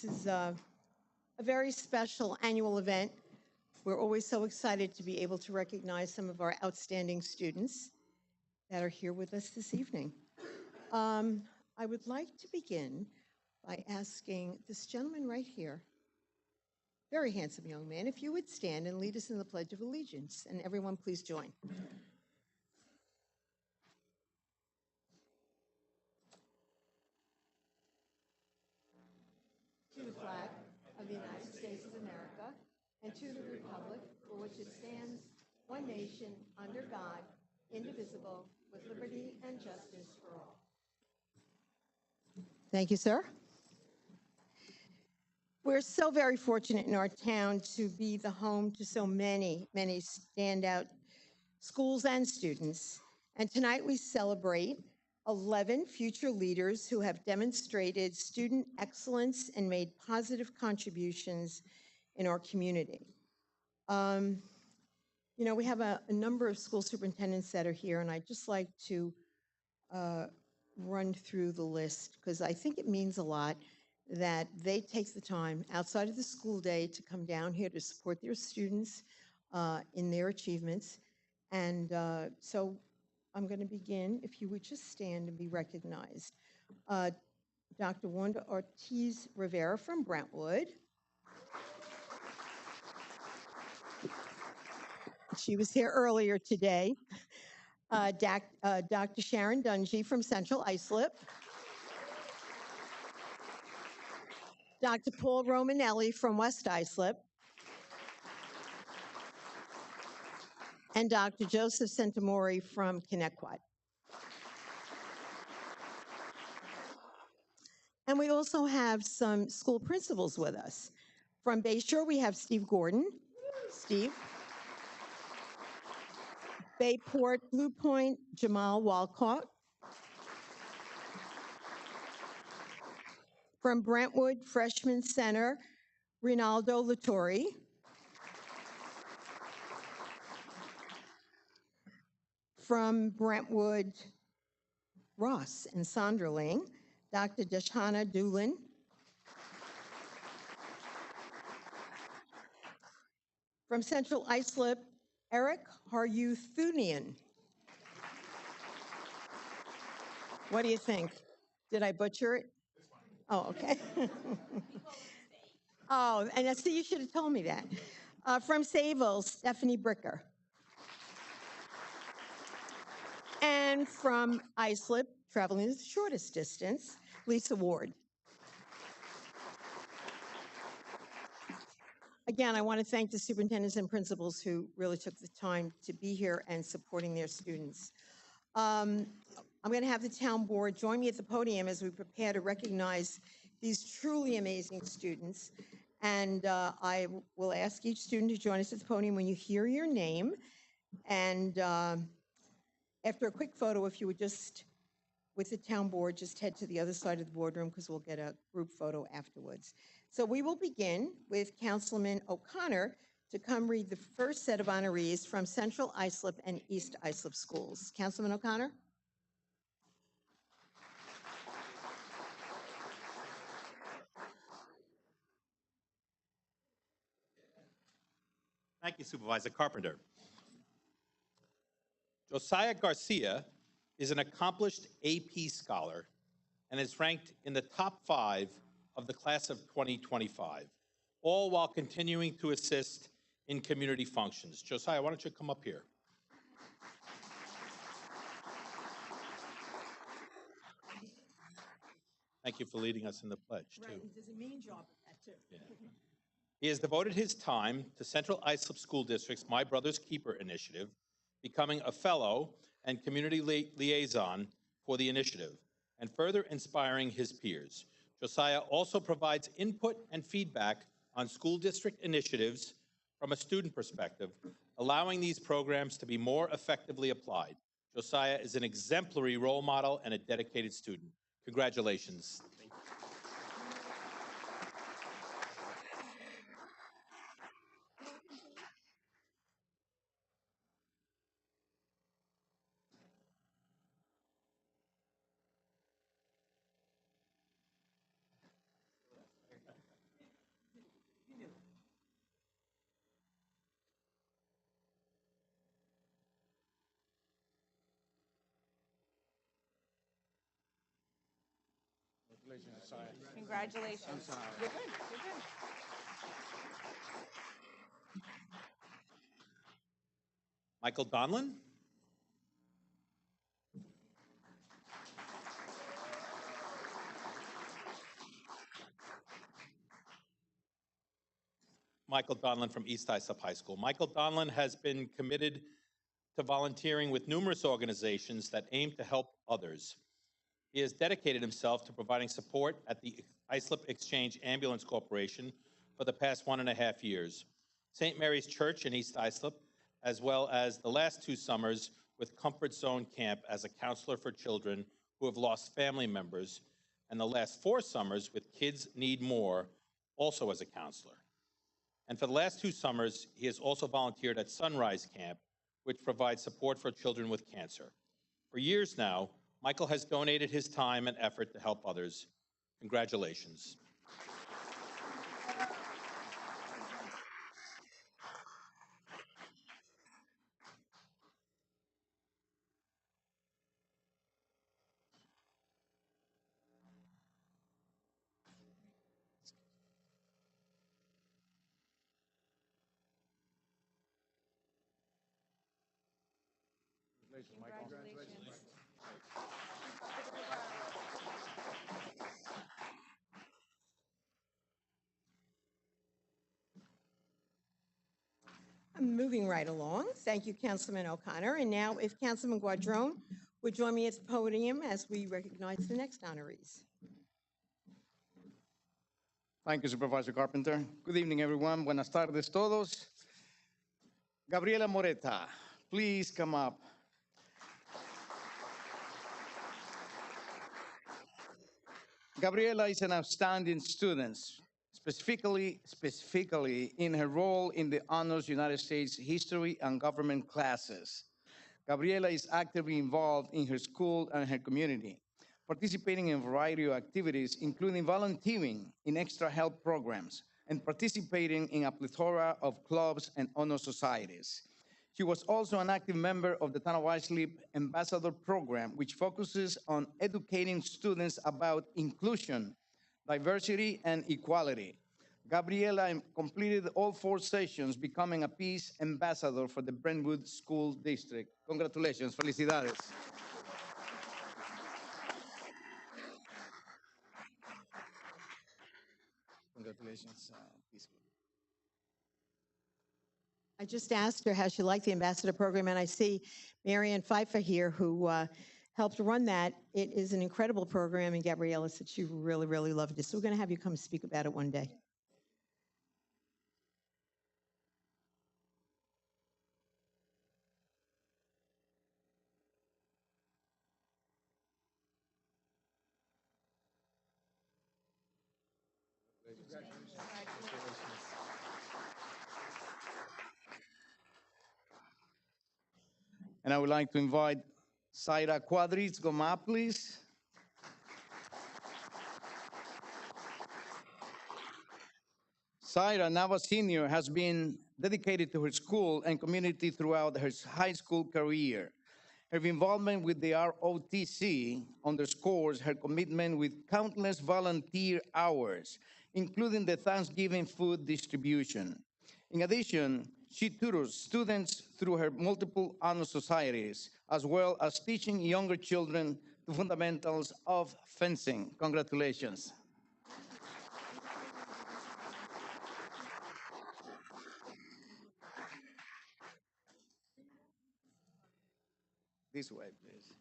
This is a very special annual event. We're always so excited to be able to recognize some of our outstanding students that are here with us this evening. I would like to begin by asking this gentleman right here, very handsome young man, if you would stand and lead us in the Pledge of Allegiance, and everyone please join. To the flag of the United States of America and to the republic for which it stands, one nation, under God, indivisible, with liberty and justice for all. Thank you, sir. We're so very fortunate in our town to be the home to so many standout schools and students. And tonight we celebrate 11 future leaders who have demonstrated student excellence and made positive contributions in our community. You know, we have a number of school superintendents that are here, and I'd just like to run through the list because I think it means a lot that they take the time outside of the school day to come down here to support their students in their achievements. And so I'm going to begin, if you would just stand and be recognized. Dr. Wanda Ortiz Rivera from Brentwood. She was here earlier today. Dr. Sharon Dungy from Central Islip. Dr. Paul Romanelli from West Islip. And Dr. Joseph Centamori from Connecticut. And we also have some school principals with us. From Bayshore, we have Steve Gordon. Steve. Bayport, Blue Point, Jamal Walcott. From Brentwood Freshman Center, Rinaldo Lattori. From Brentwood Ross and Sonderling, Dr. Deshana Doolin. From Central Islip, Eric Haruthunian. What do you think? Did I butcher it? Oh, okay. Oh, and see, you should have told me that. From Sayville, Stephanie Bricker. And from Islip, traveling the shortest distance, Lisa Ward. Again, I want to thank the superintendents and principals who really took the time to be here and supporting their students. I'm going to have the town board join me at the podium as we prepare to recognize these truly amazing students. And I will ask each student to join us at the podium when you hear your name. And after a quick photo, if you would just, with the town board, just head to the other side of the boardroom because we'll get a group photo afterwards. So we will begin with Councilman O'Connor to come read the first set of honorees from Central Islip and East Islip schools. Councilman O'Connor. Thank you, Supervisor Carpenter. Josiah Garcia is an accomplished AP scholar and is ranked in the top 5 of the class of 2025, all while continuing to assist in community functions. Josiah, why don't you come up here? Thank you for leading us in the pledge, too. Right, he does a mean job at that, too. Yeah. He has devoted his time to Central Islip School District's My Brother's Keeper initiative, becoming a fellow and community liaison for the initiative, and further inspiring his peers. Josiah also provides input and feedback on school district initiatives from a student perspective, allowing these programs to be more effectively applied. Josiah is an exemplary role model and a dedicated student. Congratulations. Thank you. Congratulations. You're good. You're good. Michael Donlin. Michael Donlin from East Islip High School. Michael Donlin has been committed to volunteering with numerous organizations that aim to help others. He has dedicated himself to providing support at the Islip Exchange Ambulance Corporation for the past 1.5 years, St. Mary's Church in East Islip, as well as the last 2 summers with Comfort Zone Camp as a counselor for children who have lost family members, and the last 4 summers with Kids Need More, also as a counselor. And for the last 2 summers, he has also volunteered at Sunrise Camp, which provides support for children with cancer. For years now, Michael has donated his time and effort to help others. Congratulations. Congratulations. Moving right along. Thank you, Councilman O'Connor. And now if Councilman Guadrone would join me at the podium as we recognize the next honorees. Thank you, Supervisor Carpenter. Good evening, everyone. Buenas tardes todos. Gabriela Moreta, please come up. Gabriela is an outstanding student, specifically in her role in the Honors United States History and Government classes. Gabriela is actively involved in her school and her community, participating in a variety of activities, including volunteering in extra help programs and participating in a plethora of clubs and honor societies. She was also an active member of the Town of Islip Ambassador Program, which focuses on educating students about inclusion, diversity, and equality. Gabriela completed all 4 sessions, becoming a peace ambassador for the Brentwood School District. Congratulations, felicidades. Congratulations, peace. I just asked her how she liked the ambassador program, and I see Marianne Pfeiffer here who helped run that. It is an incredible program, and Gabriella said she really, really loved it. So we're going to have you come speak about it one day. And I would like to invite Zaira Quadris, come up, please. Zaira, now a senior, has been dedicated to her school and community throughout her high school career. Her involvement with the ROTC underscores her commitment with countless volunteer hours, including the Thanksgiving food distribution. In addition, she tutors students through her multiple honor societies, as well as teaching younger children the fundamentals of fencing. Congratulations. This way, please.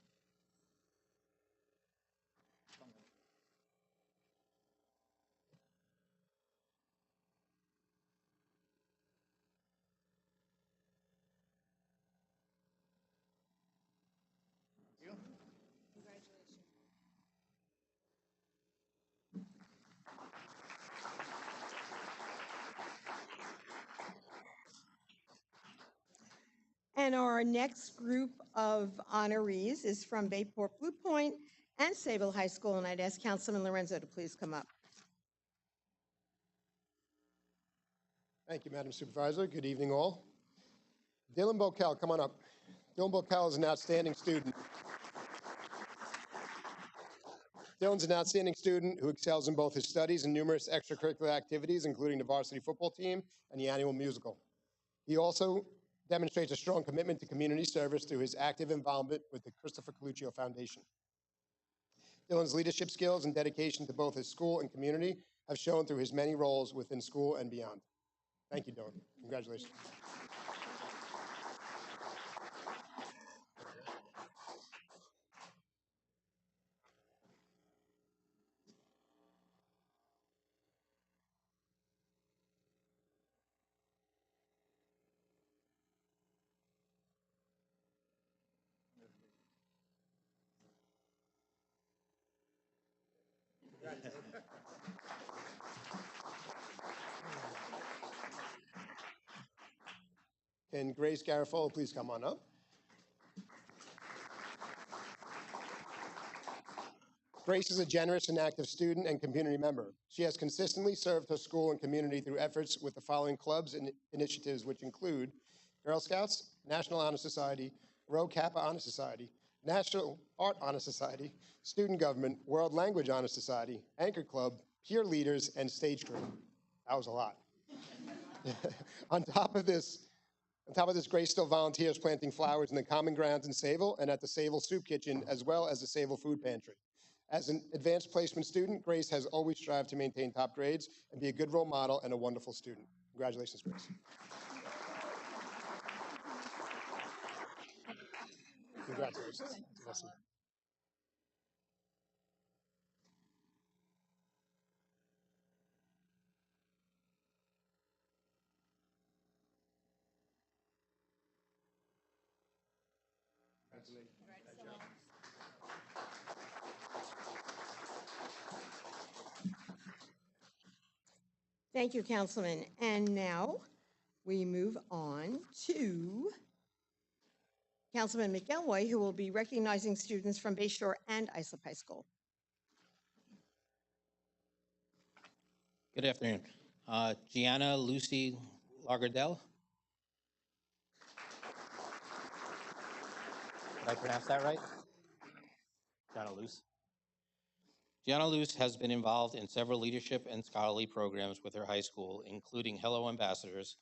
And our next group of honorees is from Bayport Blue Point and Sayville High School, and I'd ask Councilman Lorenzo to please come up. Thank you, Madam Supervisor. Good evening, all. Dylan Bocal, come on up. Dylan Bocal is an outstanding student. Dylan's an outstanding student who excels in both his studies and numerous extracurricular activities, including the varsity football team and the annual musical. He also demonstrates a strong commitment to community service through his active involvement with the Christopher Coluccio Foundation. Dylan's leadership skills and dedication to both his school and community have shown through his many roles within school and beyond. Thank you, Dylan. Congratulations. Can Grace Garofalo please come on up? Grace is a generous and active student and community member. She has consistently served her school and community through efforts with the following clubs and initiatives, which include Girl Scouts, National Honor Society, Rho Kappa Honor Society, National Art Honor Society, Student Government, World Language Honor Society, Anchor Club, Peer Leaders, and Stage Crew. That was a lot. On top of this, Grace still volunteers planting flowers in the common grounds in Sayville and at the Sayville Soup Kitchen, as well as the Sayville Food Pantry. As an advanced placement student, Grace has always strived to maintain top grades and be a good role model and a wonderful student. Congratulations, Grace. Congratulations. That's awesome. Thank you, Councilman. And now we move on to Councilman McElroy, who will be recognizing students from Bay Shore and Islip High School. Good afternoon. Gianna Lucy Lagardelle. Did I pronounce that right? Gianna Luce. Gianna Luce has been involved in several leadership and scholarly programs with her high school, including Hello Ambassadors,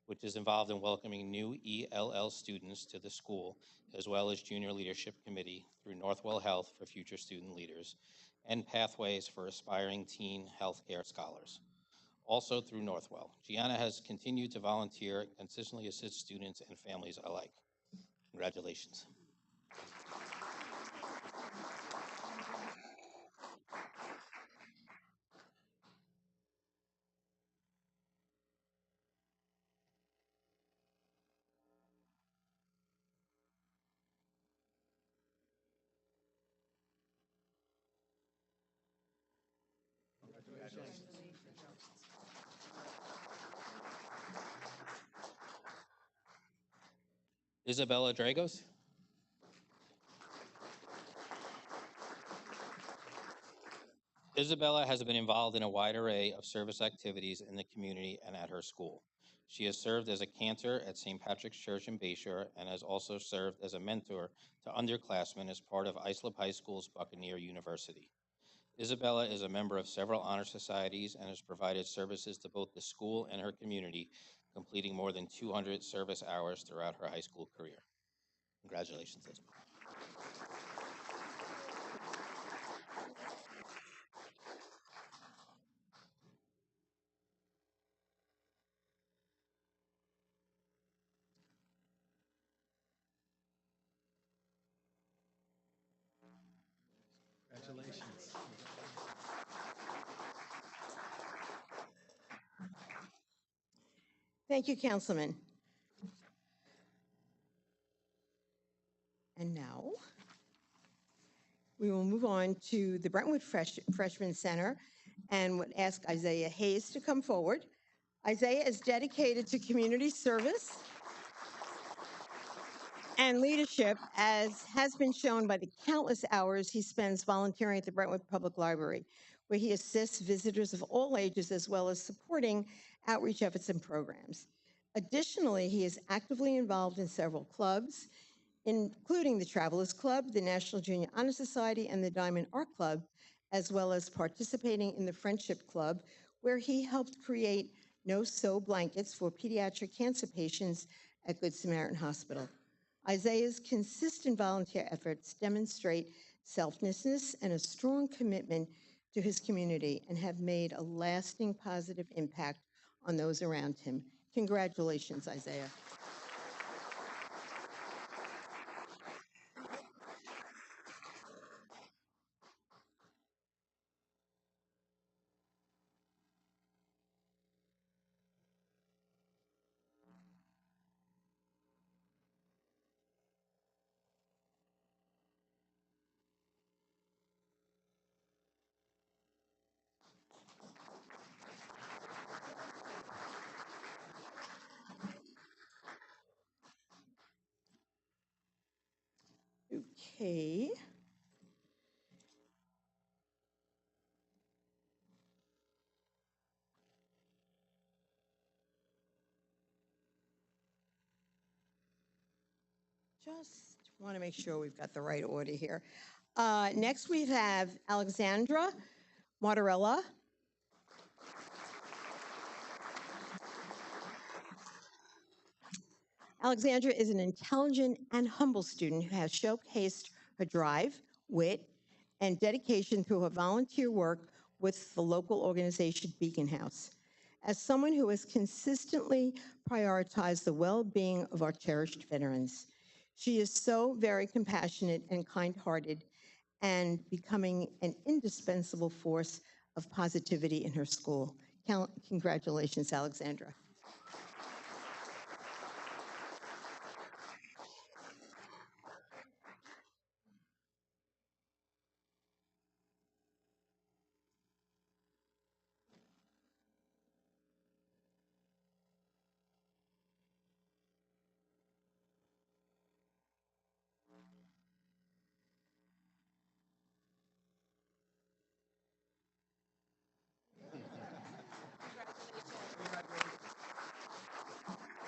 which is involved in welcoming new ELL students to the school, as well as Junior Leadership Committee through Northwell Health for future student leaders, and Pathways for aspiring teen healthcare scholars. Also through Northwell, Gianna has continued to volunteer and consistently assist students and families alike. Congratulations. Isabella Dragos. Isabella has been involved in a wide array of service activities in the community and at her school. She has served as a cantor at St. Patrick's Church in Bayshore and has also served as a mentor to underclassmen as part of Islip High School's Buccaneer University. Isabella is a member of several honor societies and has provided services to both the school and her community, completing more than 200 service hours throughout her high school career. Congratulations, Isabella. Congratulations. Thank you, Councilman. And now we will move on to the Brentwood Freshman Center and would ask Isaiah Hayes to come forward. Isaiah is dedicated to community service and leadership, as has been shown by the countless hours he spends volunteering at the Brentwood Public Library, where he assists visitors of all ages as well as supporting outreach efforts and programs. Additionally, he is actively involved in several clubs, including the Travelers Club, the National Junior Honor Society, and the Diamond Art Club, as well as participating in the Friendship Club, where he helped create no-sew blankets for pediatric cancer patients at Good Samaritan Hospital. Isaiah's consistent volunteer efforts demonstrate selflessness and a strong commitment to his community and have made a lasting positive impact on those around him. Congratulations, Isaiah. Okay. Just want to make sure we've got the right order here. Next, we have Alexandra Martorella. Alexandra is an intelligent and humble student who has showcased her drive, wit, and dedication through her volunteer work with the local organization Beacon House. As someone who has consistently prioritized the well-being of our cherished veterans, she is so very compassionate and kind-hearted and becoming an indispensable force of positivity in her school. Congratulations, Alexandra.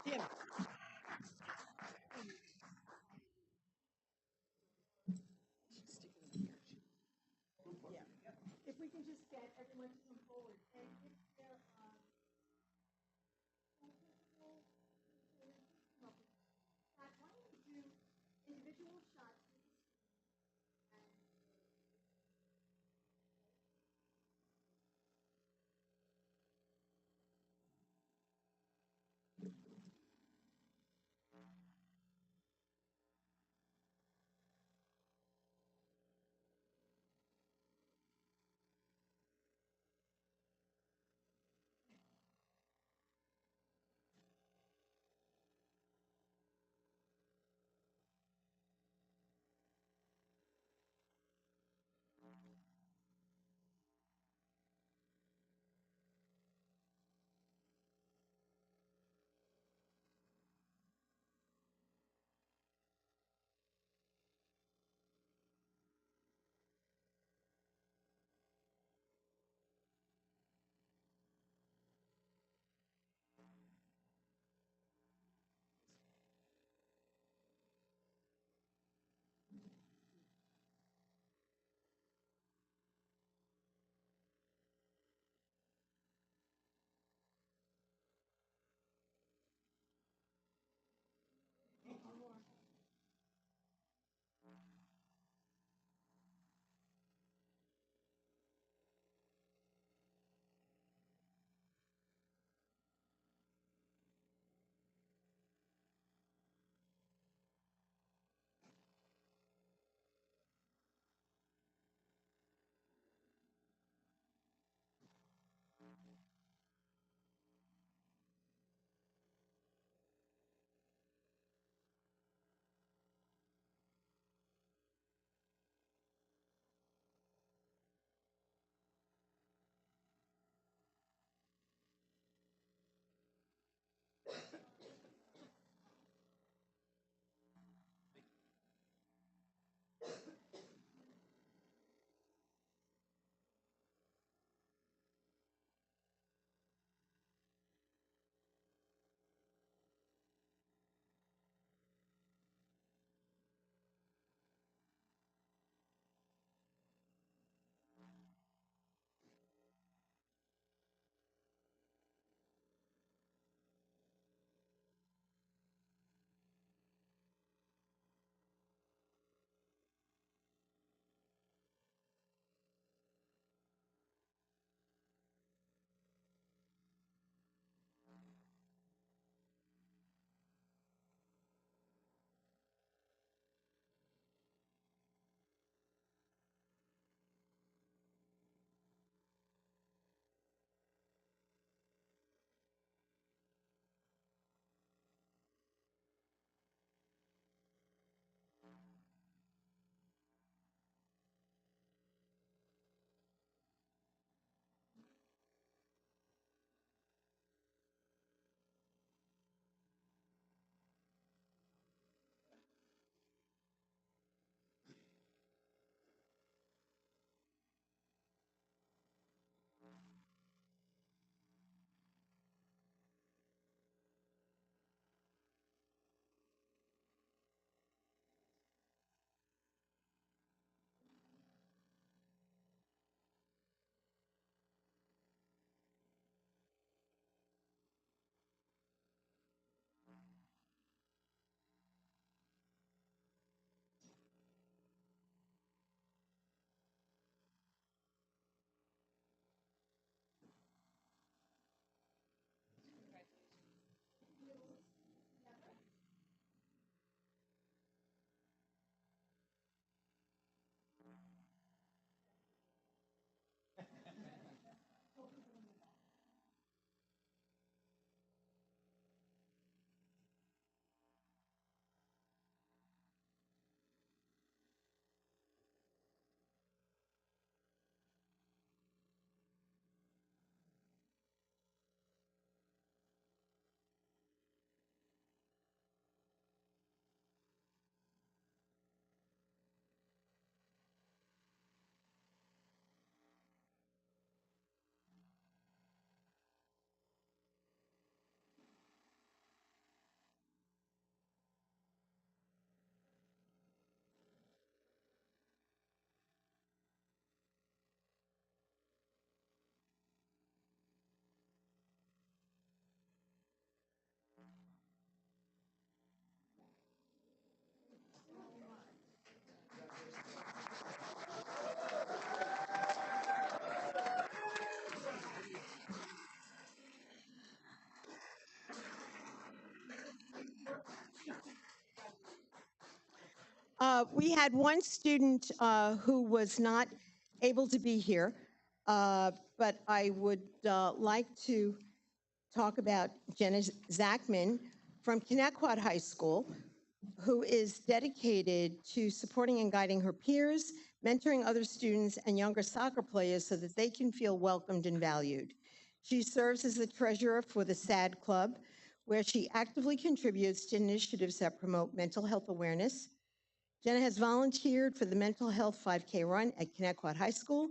Tim. If we can just get everyone to come forward, and if there are Scott, why don't we do individual shots? We had one student who was not able to be here, but I would like to talk about Jenna Zachman from Connecticut High School, who is dedicated to supporting and guiding her peers, mentoring other students and younger soccer players so that they can feel welcomed and valued. She serves as the treasurer for the SAD Club, where she actively contributes to initiatives that promote mental health awareness. Jenna has volunteered for the Mental Health 5K run at Connecticut High School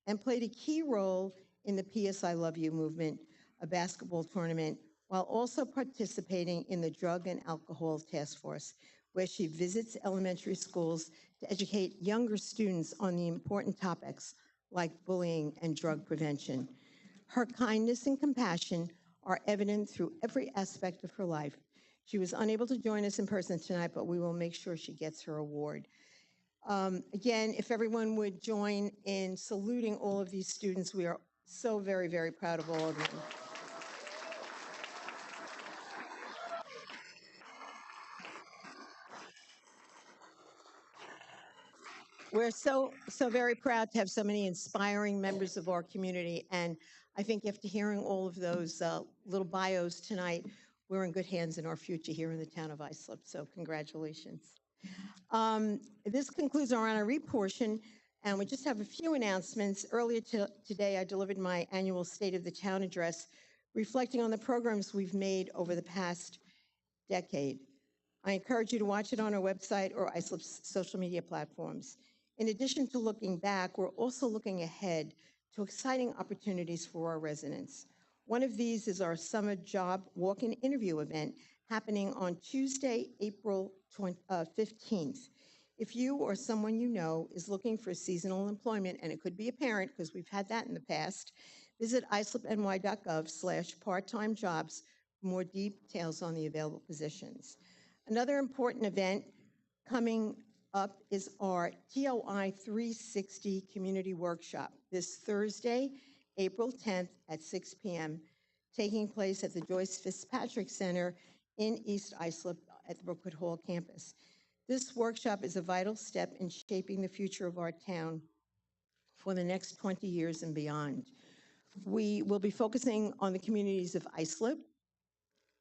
and played a key role in the PS I Love You movement, a basketball tournament, while also participating in the Drug and Alcohol Task Force, where she visits elementary schools to educate younger students on the important topics like bullying and drug prevention. Her kindness and compassion are evident through every aspect of her life. She was unable to join us in person tonight, but we will make sure she gets her award. Again, if everyone would join in saluting all of these students, we are so very, very proud of all of them. We're so very proud to have so many inspiring members of our community. And I think after hearing all of those little bios tonight, we're in good hands in our future here in the town of Islip. So congratulations. This concludes our honoree portion, and we just have a few announcements. Earlier today, I delivered my annual State of the Town address, reflecting on the programs we've made over the past decade. I encourage you to watch it on our website or Islip's social media platforms. In addition to looking back, we're also looking ahead to exciting opportunities for our residents. One of these is our summer job walk-in interview event happening on Tuesday, April 15th. If you or someone you know is looking for seasonal employment, and it could be a parent because we've had that in the past, visit islipny.gov/part-time jobs for more details on the available positions. Another important event coming up is our TOI 360 Community Workshop this Thursday, April 10th at 6 p.m., taking place at the Joyce Fitzpatrick Center in East Islip at the Brookwood Hall campus. This workshop is a vital step in shaping the future of our town for the next 20 years and beyond. We will be focusing on the communities of Islip,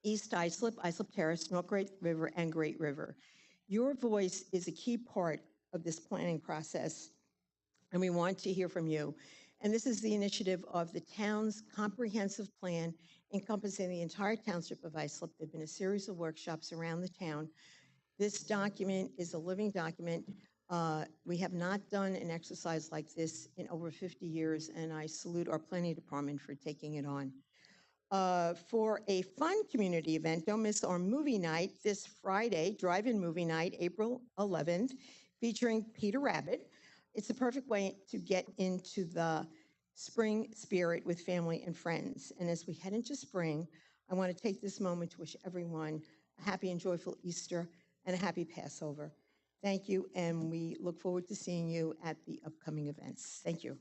East Islip, Islip Terrace, North Great River, and Great River. Your voice is a key part of this planning process, and we want to hear from you. And this is the initiative of the town's comprehensive plan encompassing the entire township of Islip. There have been a series of workshops around the town. This document is a living document. We have not done an exercise like this in over 50 years, and I salute our planning department for taking it on. For a fun community event, don't miss our movie night this Friday, drive-in movie night, April 11th, featuring Peter Rabbit. It's a perfect way to get into the spring spirit with family and friends. And as we head into spring, I want to take this moment to wish everyone a happy and joyful Easter and a happy Passover. Thank you, and we look forward to seeing you at the upcoming events. Thank you.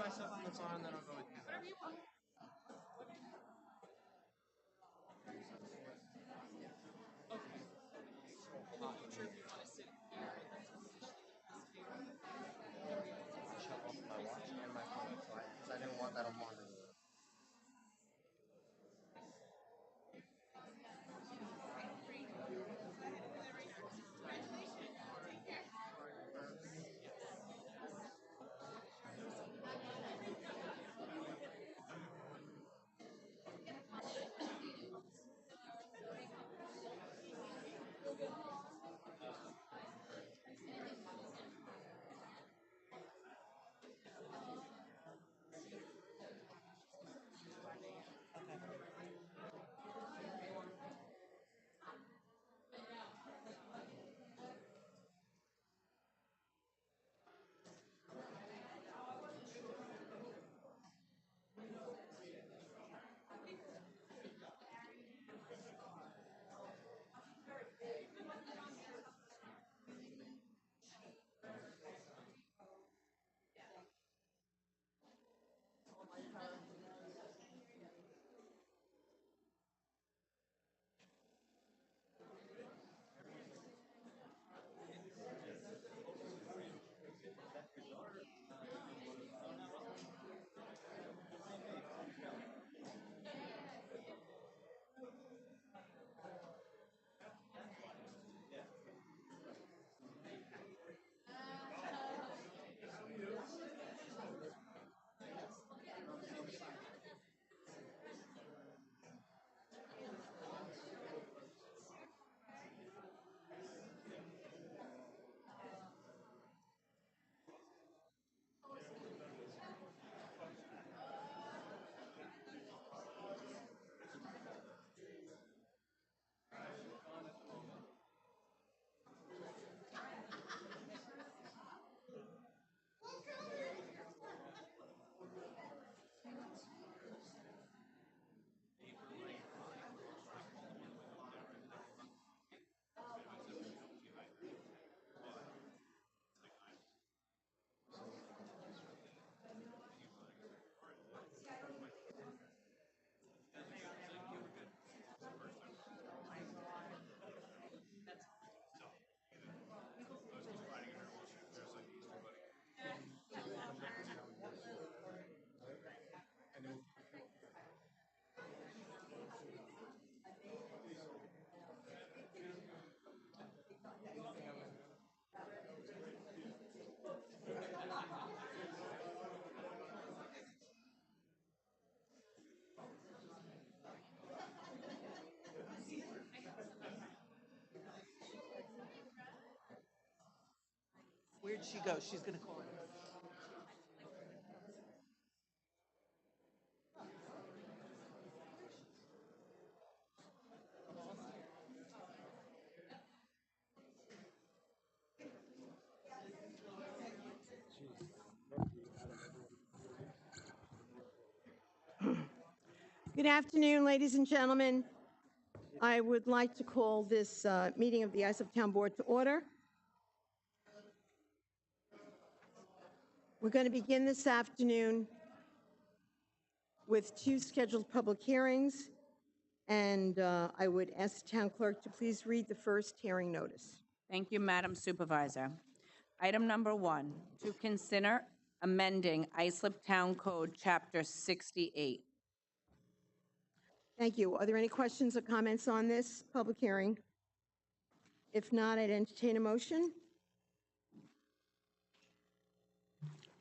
myself in the car and then I'll go with you. Whatever you want. Shut off my watch and my phone because I didn't want that on monitor. Where'd she go? She's gonna call her. Good afternoon, ladies and gentlemen. I would like to call this meeting of the Islip Town Board to order. We're going to begin this afternoon with 2 scheduled public hearings, and I would ask the town clerk to please read the first hearing notice. Thank you, Madam Supervisor. Item number 1, to consider amending Islip Town Code, Chapter 68. Thank you. Are there any questions or comments on this public hearing? If not, I'd entertain a motion.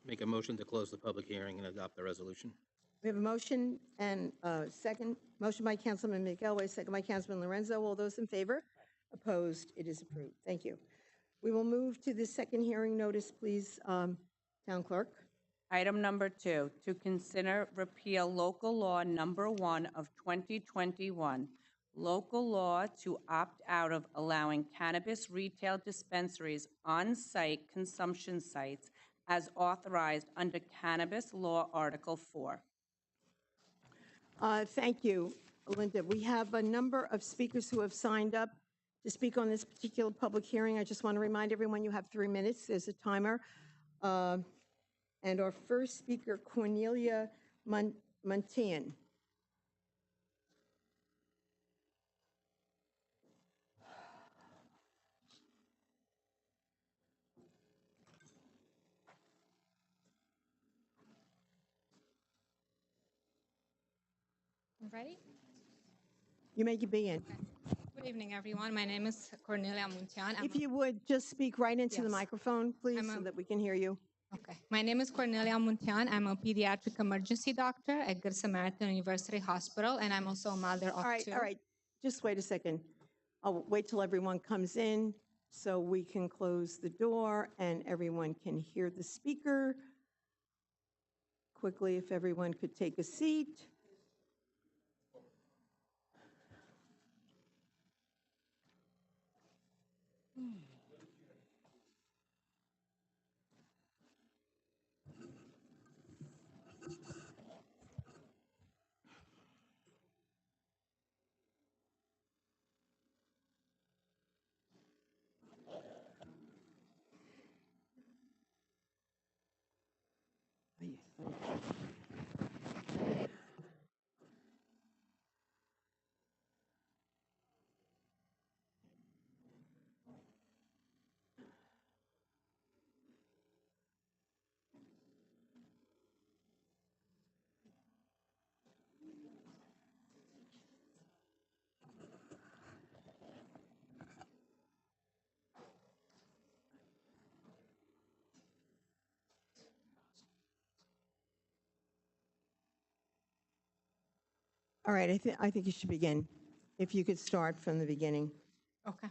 Make a motion to close the public hearing and adopt the resolution. We have a motion and a second. Motion by Councilman McElway, second by Councilman Lorenzo. All those in favor? Opposed? It is approved. Thank you. We will move to the second hearing notice, please, Town Clerk. Item number 2, to consider repeal local law number 1 of 2021, local law to opt out of allowing cannabis retail dispensaries on-site consumption sites as authorized under Cannabis Law Article 4. Thank you, Linda. We have a number of speakers who have signed up to speak on this particular public hearing. I just want to remind everyone you have 3 minutes. There's a timer. And our first speaker, Cornelia Montian. Ready? You may begin. Good evening, everyone. My name is Cornelia Muntian. If you would just speak right into the Yes. microphone, please, I'm so a- that we can hear you. Okay. My name is Cornelia Muntian. I'm a pediatric emergency doctor at Good Samaritan University Hospital, and I'm also a mother of two. All right. Just wait a second. I'll wait till everyone comes in so we can close the door and everyone can hear the speaker. Quickly, if everyone could take a seat. All right, I think you should begin. If you could start from the beginning. Okay.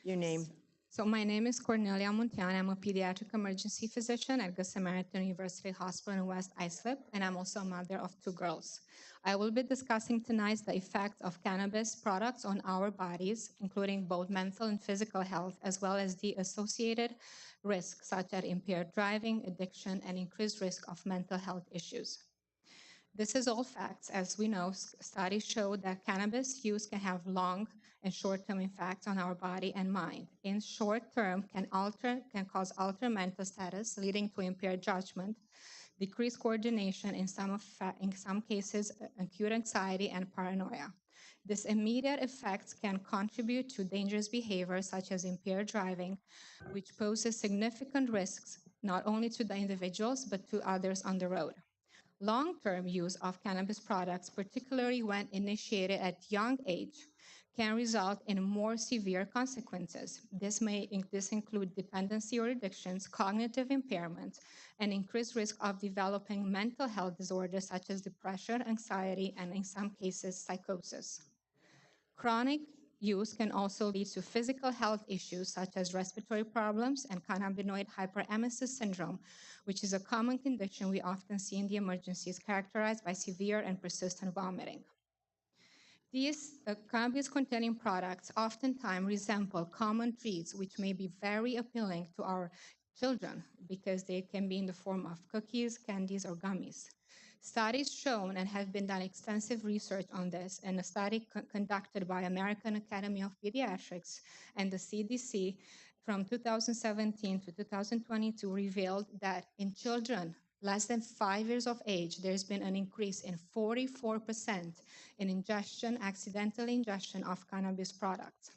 Your name. So my name is Cornelia Muntian. I'm a pediatric emergency physician at Good Samaritan University Hospital in West Islip, and I'm also a mother of two girls. I will be discussing tonight the effects of cannabis products on our bodies, including both mental and physical health, as well as the associated risks such as impaired driving, addiction, and increased risk of mental health issues. This is all facts. As we know, studies show that cannabis use can have long and short-term effects on our body and mind. In short term, can cause altered mental status, leading to impaired judgment, decreased coordination, in some cases, acute anxiety and paranoia. These immediate effects can contribute to dangerous behaviors such as impaired driving, which poses significant risks not only to the individuals but to others on the road. Long-term use of cannabis products, particularly when initiated at young age, can result in more severe consequences. This include dependency or addictions, cognitive impairment, and increased risk of developing mental health disorders such as depression, anxiety, and in some cases, psychosis. Chronic use can also lead to physical health issues such as respiratory problems and cannabinoid hyperemesis syndrome, which is a common condition we often see in the emergencies characterized by severe and persistent vomiting. These cannabis-containing products oftentimes resemble common treats, which may be very appealing to our children because they can be in the form of cookies, candies, or gummies. Studies shown and have been done extensive research on this, and a study conducted by American Academy of Pediatrics and the CDC from 2017 to 2022 revealed that in children less than 5 years of age, there's been an increase in 44% in accidental ingestion of cannabis products.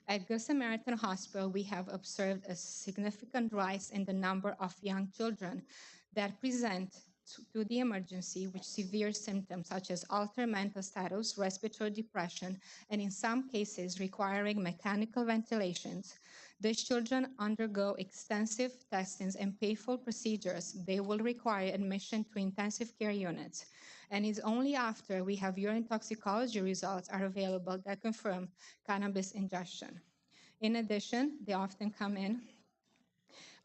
At Good Samaritan Hospital, we have observed a significant rise in the number of young children that present to the emergency with severe symptoms such as altered mental status, respiratory depression, and in some cases requiring mechanical ventilations. These children undergo extensive testings and painful procedures. They will require admission to intensive care units. And it's only after we have urine toxicology results are available that confirm cannabis ingestion. In addition, they often come in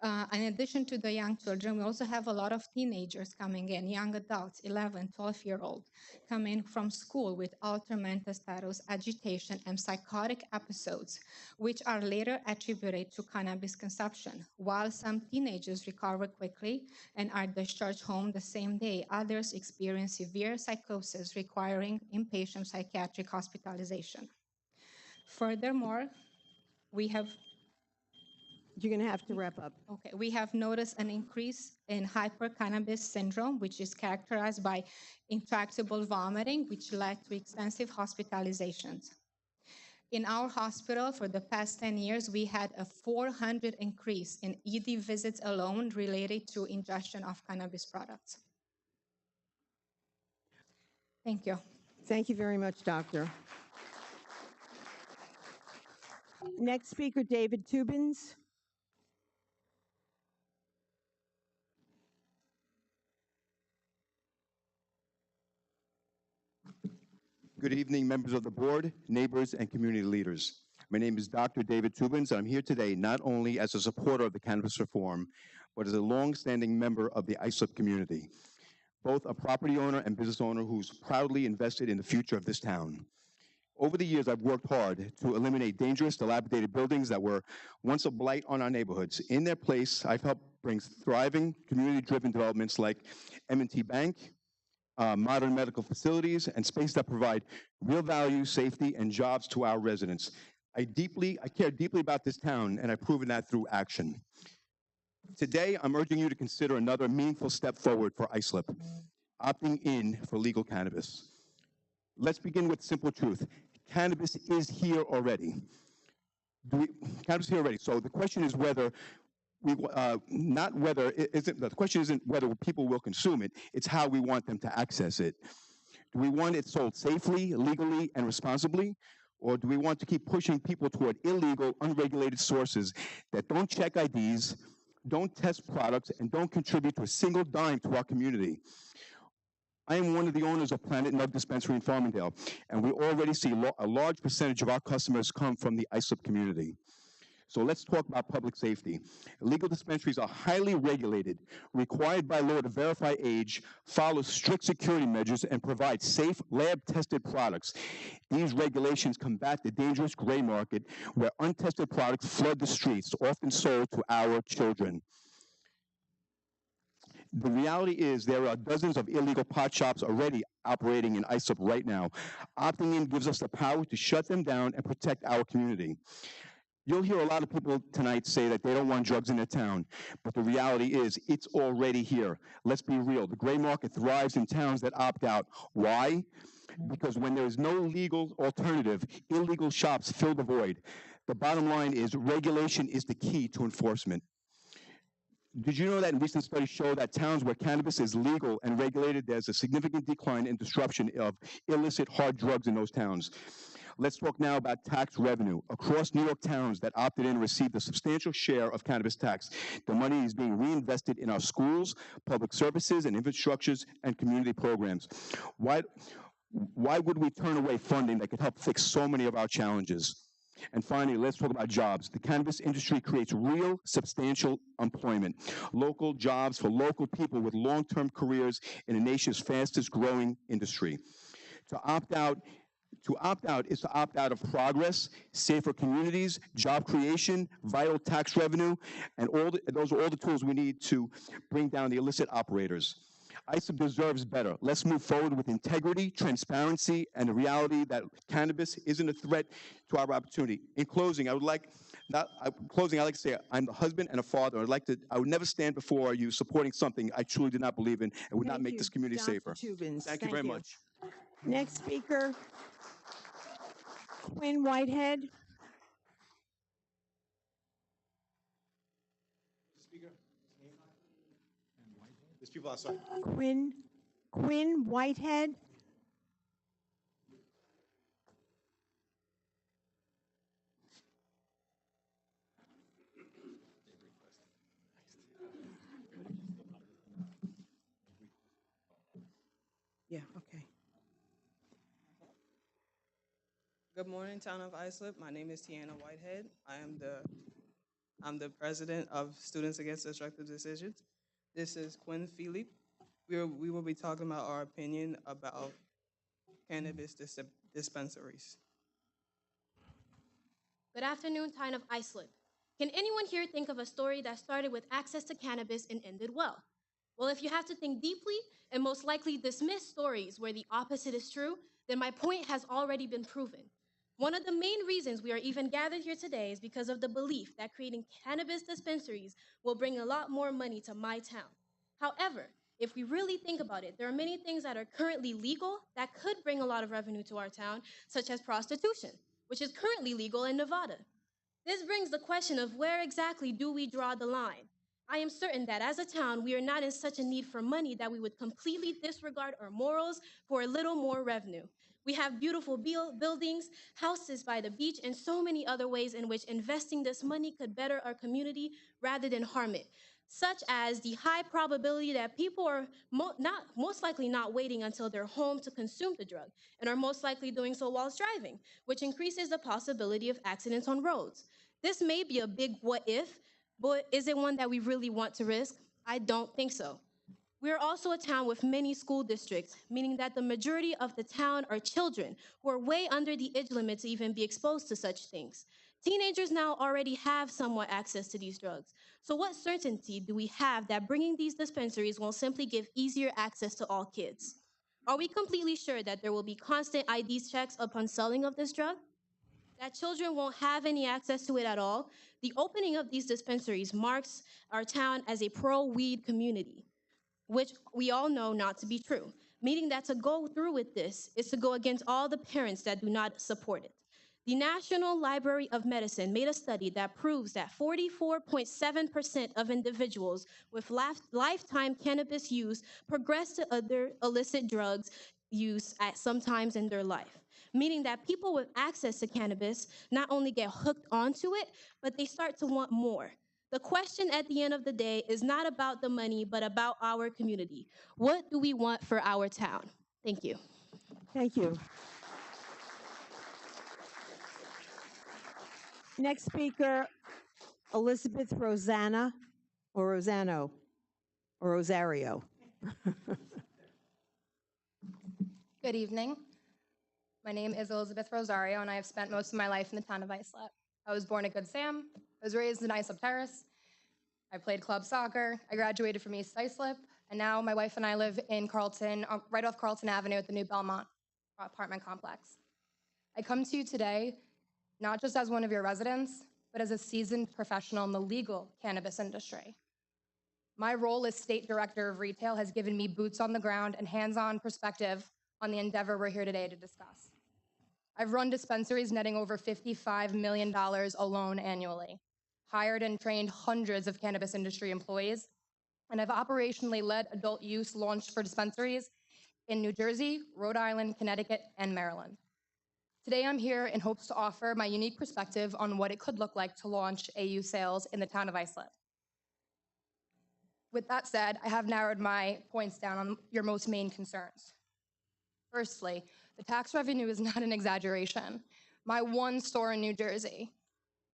addition to the young children, we also have a lot of teenagers coming in, young adults, 11, 12-year-old, coming from school with altered mental status, agitation, and psychotic episodes, which are later attributed to cannabis consumption. While some teenagers recover quickly and are discharged home the same day, others experience severe psychosis requiring inpatient psychiatric hospitalization. Furthermore, we have You're going to have to wrap up. Okay, we have noticed an increase in hypercannabis syndrome, which is characterized by intractable vomiting, which led to extensive hospitalizations. In our hospital, for the past 10 years, we had a 400 increase in ED visits alone related to ingestion of cannabis products. Thank you. Thank you very much, Doctor. Next speaker, David Tubins. Good evening, members of the board, neighbors, and community leaders. My name is Dr. David Tubins, and I'm here today not only as a supporter of the cannabis reform, but as a long-standing member of the ISLIP community, both a property owner and business owner who's proudly invested in the future of this town. Over the years, I've worked hard to eliminate dangerous, dilapidated buildings that were once a blight on our neighborhoods. In their place, I've helped bring thriving, community-driven developments like M&T Bank, modern medical facilities, and space that provide real value, safety, and jobs to our residents. I care deeply about this town, and I've proven that through action. Today, I'm urging you to consider another meaningful step forward for ISLIP, opting in for legal cannabis. Let's begin with simple truth. Cannabis is here already. Cannabis is here already. So the question is whether the question isn't whether people will consume it, it's how we want them to access it. Do we want it sold safely, legally, and responsibly? Or do we want to keep pushing people toward illegal, unregulated sources that don't check IDs, don't test products, and don't contribute to a single dime to our community? I am one of the owners of Planet Nug Dispensary in Farmingdale, and we already see a large percentage of our customers come from the ISLIP community. So let's talk about public safety. Legal dispensaries are highly regulated, required by law to verify age, follow strict security measures, and provide safe, lab-tested products. These regulations combat the dangerous gray market where untested products flood the streets, often sold to our children. The reality is there are dozens of illegal pot shops already operating in ISLIP right now. Opting in gives us the power to shut them down and protect our community. You'll hear a lot of people tonight say that they don't want drugs in their town, but the reality is it's already here. Let's be real. The gray market thrives in towns that opt out. Why? Because when there is no legal alternative, illegal shops fill the void. The bottom line is regulation is the key to enforcement. Did you know that recent studies show that towns where cannabis is legal and regulated, there's a significant decline in disruption of illicit hard drugs in those towns? Let's talk now about tax revenue. Across New York towns that opted in received a substantial share of cannabis tax. The money is being reinvested in our schools, public services, and infrastructures and community programs. Why would we turn away funding that could help fix so many of our challenges? And finally, let's talk about jobs. The cannabis industry creates real, substantial employment. Local jobs for local people with long-term careers in the nation's fastest growing industry. To opt out is to opt out of progress, safer communities, job creation, vital tax revenue, and those are all the tools we need to bring down the illicit operators. ISLIP deserves better. Let's move forward with integrity, transparency, and the reality that cannabis isn't a threat to our opportunity. In closing, I'd like to say I'm a husband and a father. I would never stand before you supporting something I truly did not believe in and would not make this community safer. Tubins. Thank you very much. Next speaker, Quinn Whitehead. There's people outside. Quinn Whitehead. Yeah, okay. Good morning, Town of Islip. My name is Tiana Whitehead. I'm the president of Students Against Destructive Decisions. This is Quinn Philippe. We will be talking about our opinion about cannabis dispensaries. Good afternoon, Town of Islip. Can anyone here think of a story that started with access to cannabis and ended well? Well, if you have to think deeply and most likely dismiss stories where the opposite is true, then my point has already been proven. One of the main reasons we are even gathered here today is because of the belief that creating cannabis dispensaries will bring a lot more money to my town. However, if we really think about it, there are many things that are currently legal that could bring a lot of revenue to our town, such as prostitution, which is currently legal in Nevada. This brings the question of where exactly do we draw the line? I am certain that as a town, we are not in such a need for money that we would completely disregard our morals for a little more revenue. We have beautiful buildings, houses by the beach, and so many other ways in which investing this money could better our community rather than harm it, such as the high probability that people are most likely not waiting until they're home to consume the drug and are most likely doing so whilst driving, which increases the possibility of accidents on roads. This may be a big what if, but is it one that we really want to risk? I don't think so. We are also a town with many school districts, meaning that the majority of the town are children who are way under the age limit to even be exposed to such things. Teenagers now already have somewhat access to these drugs. So what certainty do we have that bringing these dispensaries will simply give easier access to all kids? Are we completely sure that there will be constant ID checks upon selling of this drug? That children won't have any access to it at all? The opening of these dispensaries marks our town as a pro-weed community, which we all know not to be true, meaning that to go through with this is to go against all the parents that do not support it. The National Library of Medicine made a study that proves that 44.7% of individuals with lifetime cannabis use progress to other illicit drugs use at some times in their life, meaning that people with access to cannabis not only get hooked onto it, but they start to want more. The question at the end of the day is not about the money, but about our community. What do we want for our town? Thank you. Thank you. Next speaker, Elizabeth Rosanna, or Rosano, or Rosario. Good evening. My name is Elizabeth Rosario, and I have spent most of my life in the town of Islip. I was born at Good Sam. I was raised in Islip Terrace. I played club soccer. I graduated from East Islip, and now my wife and I live in Carlton, right off Carlton Avenue at the new Belmont apartment complex. I come to you today not just as one of your residents, but as a seasoned professional in the legal cannabis industry. My role as state director of retail has given me boots on the ground and hands-on perspective on the endeavor we're here today to discuss. I've run dispensaries netting over $55 million alone annually, hired and trained hundreds of cannabis industry employees, and I've operationally led adult use launched for dispensaries in New Jersey, Rhode Island, Connecticut, and Maryland. Today I'm here in hopes to offer my unique perspective on what it could look like to launch AU sales in the town of Islip. With that said, I have narrowed my points down on your most main concerns. Firstly, the tax revenue is not an exaggeration. My one store in New Jersey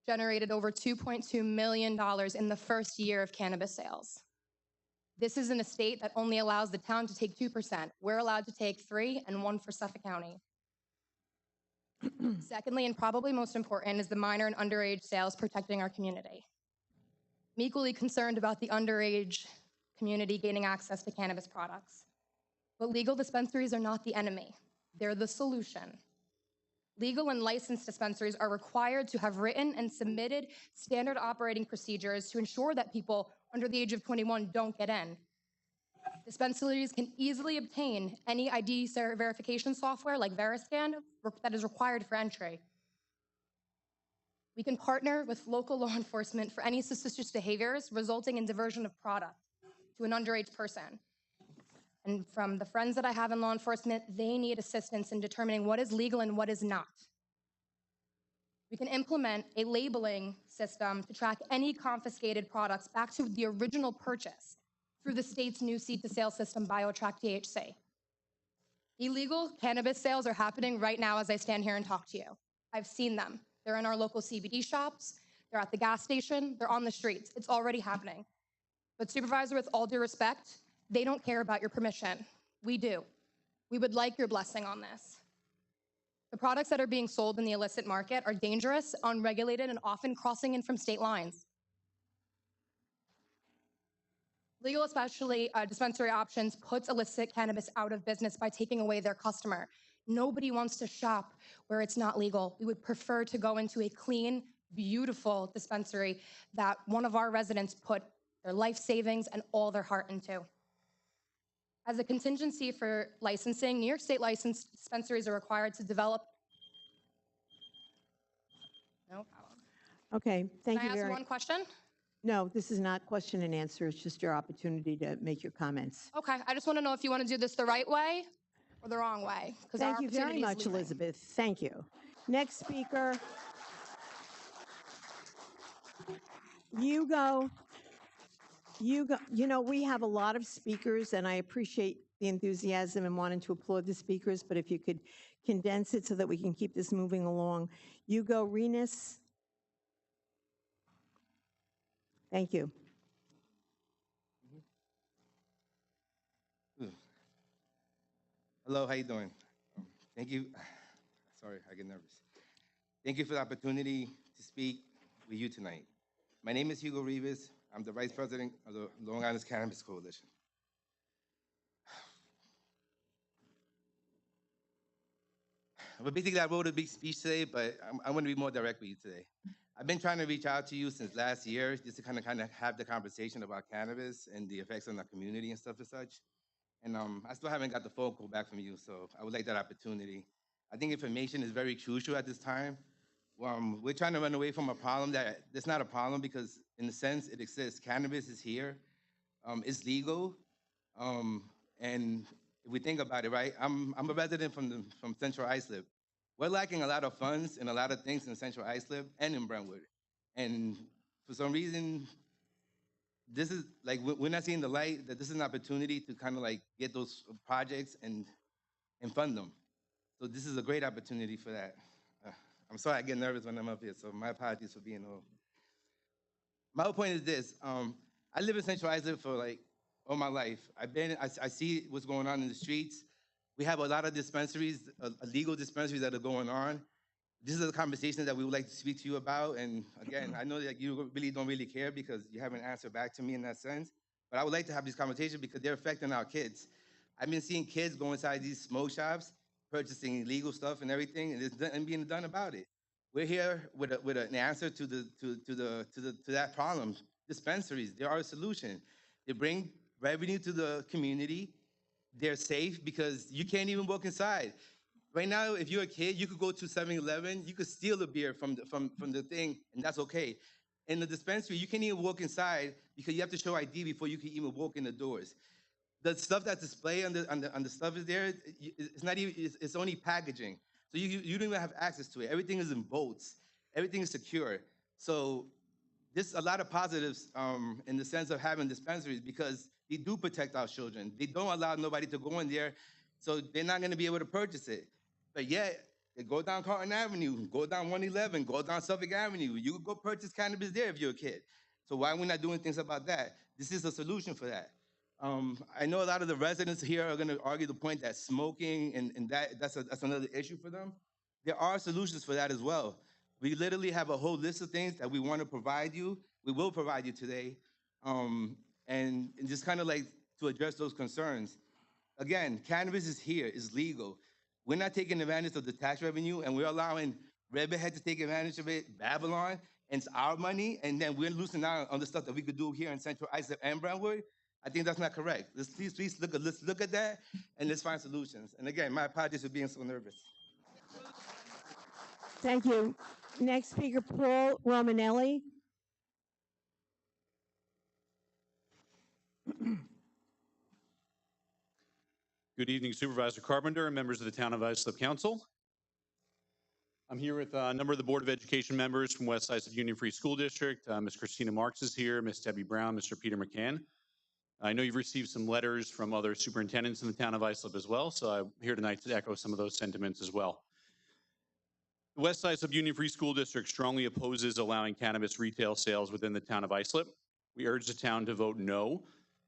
generated over $2.2 million in the first year of cannabis sales. This is in a state that only allows the town to take 2%. We're allowed to take 3% and 1% for Suffolk County. Secondly, and probably most important, is the minor and underage sales protecting our community. I'm equally concerned about the underage community gaining access to cannabis products. But legal dispensaries are not the enemy. They're the solution. Legal and licensed dispensaries are required to have written and submitted standard operating procedures to ensure that people under the age of 21 don't get in. Dispensaries can easily obtain any ID verification software like Veriscan that is required for entry. We can partner with local law enforcement for any suspicious behaviors resulting in diversion of product to an underage person. And from the friends that I have in law enforcement, they need assistance in determining what is legal and what is not. We can implement a labeling system to track any confiscated products back to the original purchase through the state's new seed-to-sale system, BioTrack THC. Illegal cannabis sales are happening right now as I stand here and talk to you. I've seen them. They're in our local CBD shops, they're at the gas station, they're on the streets. It's already happening. But Supervisor, with all due respect, they don't care about your permission. We do. We would like your blessing on this. The products that are being sold in the illicit market are dangerous, unregulated, and often crossing in from state lines. Legal, especially dispensary options, puts illicit cannabis out of business by taking away their customer. Nobody wants to shop where it's not legal. We would prefer to go into a clean, beautiful dispensary that one of our residents put their life savings and all their heart into. As a contingency for licensing, New York State licensed dispensaries are required to develop. No problem. Okay, thank Can you I ask very. one question? No, this is not question and answer. It's just your opportunity to make your comments. Okay, I just want to know if you want to do this the right way or the wrong way. Because our Thank you very opportunity is much, leaving. Elizabeth. Thank you. Next speaker. You go. You go. You know, we have a lot of speakers, and I appreciate the enthusiasm and wanting to applaud the speakers, but if you could condense it so that we can keep this moving along. You go, Renus. Thank you. Hello, how you doing? Thank you. Sorry, I get nervous. Thank you for the opportunity to speak with you tonight. My name is Hugo Rivas. I'm the Vice President of the Long Island Cannabis Coalition. But basically, I wrote a big speech today, but I'm going to be more direct with you today. I've been trying to reach out to you since last year, just to kind of have the conversation about cannabis and the effects on the community and stuff and such. And I still haven't got the phone call back from you, so I would like that opportunity. I think information is very crucial at this time. We're trying to run away from a problem that's not a problem because, in a sense, it exists. Cannabis is here. It's legal. And if we think about it, right, I'm a resident from Central Islip. We're lacking a lot of funds and a lot of things in Central Islip and in Brentwood. And for some reason, this is like, we're not seeing the light that this is an opportunity to kind of like get those projects and fund them. So this is a great opportunity for that. I'm sorry I get nervous when I'm up here, so my apologies for being old. My whole point is this. I live in Central Islip for like all my life. I see what's going on in the streets. We have a lot of dispensaries, illegal dispensaries that are going on. This is a conversation that we would like to speak to you about. And again, I know that you really don't really care because you haven't answered back to me in that sense. But I would like to have these conversations because they're affecting our kids. I've been seeing kids go inside these smoke shops, purchasing illegal stuff and everything, and there's nothing being done about it. We're here with an answer to that problem. Dispensaries, they are a solution. They bring revenue to the community. They're safe because you can't even walk inside. Right now, if you're a kid, you could go to 7-Eleven, you could steal a beer from the thing, and that's okay. In the dispensary, you can't even walk inside because you have to show ID before you can even walk in the doors. The stuff that's displayed on the stuff is there. It's not even. It's only packaging, so you don't even have access to it. Everything is in bolts. Everything is secure. So there's a lot of positives in the sense of having dispensaries because they do protect our children. They don't allow nobody to go in there, so they're not going to be able to purchase it. But yet, they go down Carlton Avenue, go down 111, go down Suffolk Avenue. You could go purchase cannabis there if you're a kid. So why are we not doing things about that? This is a solution for that. I know a lot of the residents here are going to argue the point that smoking and that's another issue for them. There are solutions for that as well. We literally have a whole list of things that we want to provide you. We will provide you today. And just kind of like to address those concerns. Again, cannabis is here, it's legal. We're not taking advantage of the tax revenue and we're allowing Redhead to take advantage of it, Babylon, and it's our money, and then we're losing out on the stuff that we could do here in Central Islip and Brentwood. I think that's not correct. Please let's look at that and let's find solutions. And again, my apologies for being so nervous. Thank you. Next speaker, Paul Romanelli. Good evening, Supervisor Carpenter and members of the Town of Islip Council. I'm here with a number of the Board of Education members from West Islip Union Free School District. Ms. Christina Marks is here, Ms. Debbie Brown, Mr. Peter McCann. I know you've received some letters from other superintendents in the Town of Islip as well, so I'm here tonight to echo some of those sentiments as well. The West Islip Union Free School District strongly opposes allowing cannabis retail sales within the Town of Islip. We urge the town to vote no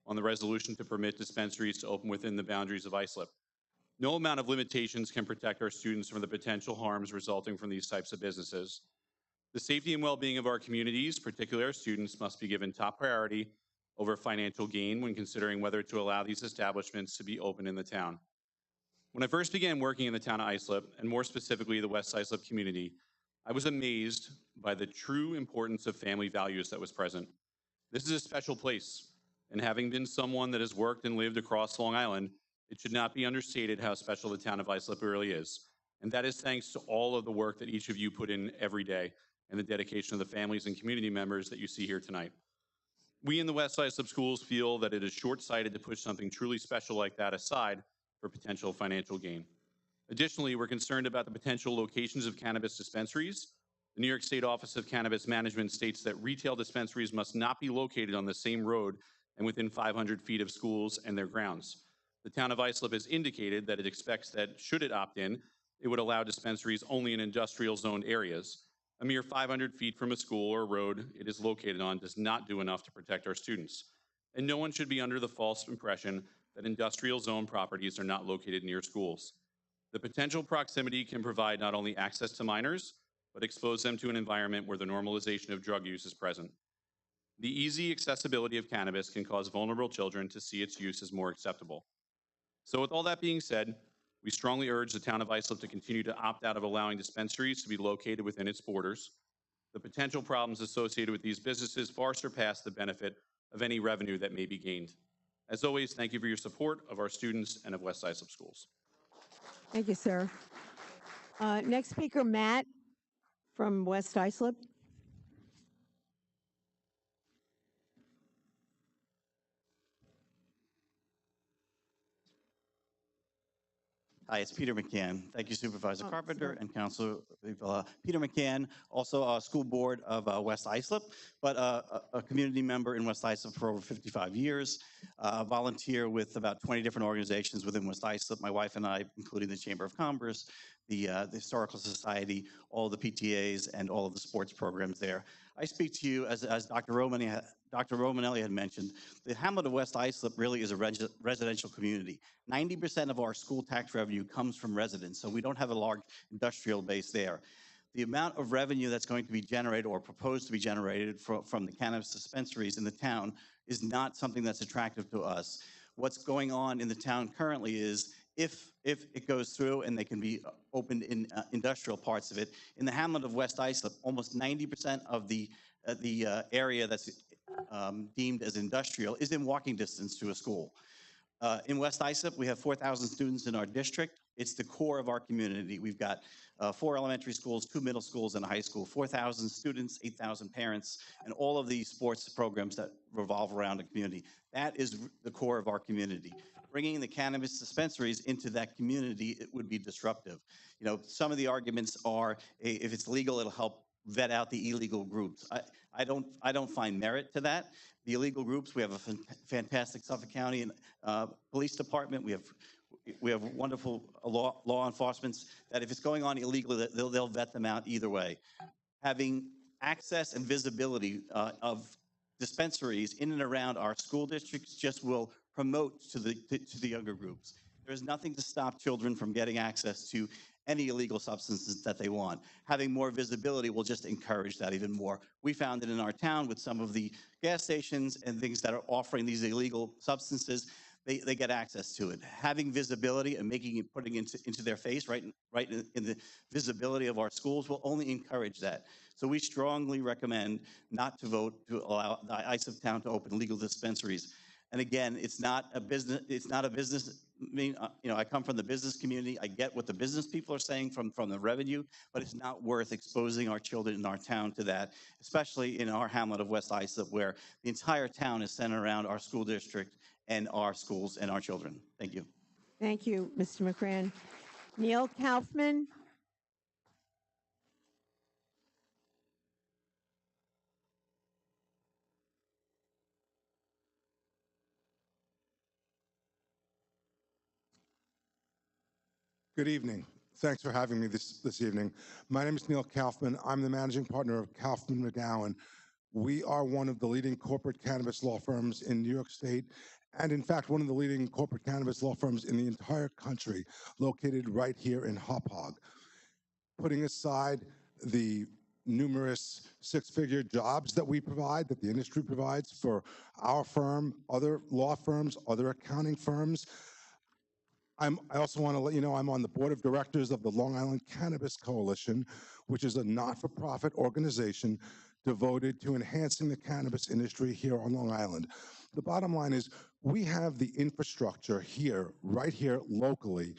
on the resolution to permit dispensaries to open within the boundaries of Islip. No amount of limitations can protect our students from the potential harms resulting from these types of businesses. The safety and well-being of our communities, particularly our students, must be given top priority over financial gain when considering whether to allow these establishments to be open in the town. When I first began working in the town of Islip, and more specifically the West Islip community, I was amazed by the true importance of family values that was present. This is a special place, and having been someone that has worked and lived across Long Island, it should not be understated how special the town of Islip really is. And that is thanks to all of the work that each of you put in every day and the dedication of the families and community members that you see here tonight. We in the West Islip schools feel that it is short-sighted to push something truly special like that aside for potential financial gain. Additionally, we're concerned about the potential locations of cannabis dispensaries. The New York State Office of Cannabis Management states that retail dispensaries must not be located on the same road and within 500 feet of schools and their grounds. The town of Islip has indicated that it expects that should it opt in, it would allow dispensaries only in industrial zoned areas. A mere 500 feet from a school or road it is located on does not do enough to protect our students. And no one should be under the false impression that industrial zone properties are not located near schools. The potential proximity can provide not only access to minors, but expose them to an environment where the normalization of drug use is present. The easy accessibility of cannabis can cause vulnerable children to see its use as more acceptable. So with all that being said, we strongly urge the town of Islip to continue to opt out of allowing dispensaries to be located within its borders. The potential problems associated with these businesses far surpass the benefit of any revenue that may be gained. As always, thank you for your support of our students and of West Islip schools. Thank you, sir. Next speaker, Matt from West Islip. Hi, it's Peter McCann. Thank you, Supervisor Carpenter and Councilor Peter McCann, also a school board of West Islip, but a community member in West Islip for over 55 years. Volunteer with about 20 different organizations within West Islip. My wife and I, including the Chamber of Commerce, the Historical Society, all the PTAs, and all of the sports programs there. I speak to you as Dr. Romanelli had mentioned. The hamlet of West Islip really is a residential community. 90% of our school tax revenue comes from residents, so we don't have a large industrial base there. The amount of revenue that's going to be generated or proposed to be generated from the cannabis dispensaries in the town is not something that's attractive to us. What's going on in the town currently is if it goes through and they can be opened in industrial parts of it, in the hamlet of West Islip, almost 90% of the area that's deemed as industrial is in walking distance to a school. In West Islip, we have 4,000 students in our district. It's the core of our community. We've got 4 elementary schools, 2 middle schools, and a high school, 4,000 students, 8,000 parents, and all of these sports programs that revolve around the community. That is the core of our community. Bringing the cannabis dispensaries into that community, it would be disruptive. You know, some of the arguments are, if it's legal, it'll help vet out the illegal groups. I don't find merit to that. The illegal groups, we have a fantastic Suffolk County Police Department. We have wonderful law enforcement that if it's going on illegally, they'll vet them out either way. Having access and visibility of dispensaries in and around our school districts just will promote to the younger groups. There's nothing to stop children from getting access to any illegal substances that they want. Having more visibility will just encourage that even more. We found it in our town with some of the gas stations and things that are offering these illegal substances. They get access to it. Having visibility and putting it into their face, right in the visibility of our schools, will only encourage that. So we strongly recommend not to vote to allow the Islip town to open legal dispensaries. And again, it's not a business. I mean, I come from the business community. I get what the business people are saying from the revenue, but it's not worth exposing our children in our town to that, especially in our hamlet of West Islip, where the entire town is centered around our school district and our schools and our children. Thank you. Thank you, Mr. McCran. Neil Kaufman. Good evening. Thanks for having me this evening. My name is Neil Kaufman. I'm the managing partner of Kaufman McGowan. We are one of the leading corporate cannabis law firms in New York State, and in fact, one of the leading corporate cannabis law firms in the entire country, located right here in Hauppauge. Putting aside the numerous six-figure jobs that we provide, that the industry provides for our firm, other law firms, other accounting firms, I also want to let you know I'm on the board of directors of the Long Island Cannabis Coalition, which is a not-for-profit organization devoted to enhancing the cannabis industry here on Long Island. The bottom line is we have the infrastructure here, right here locally,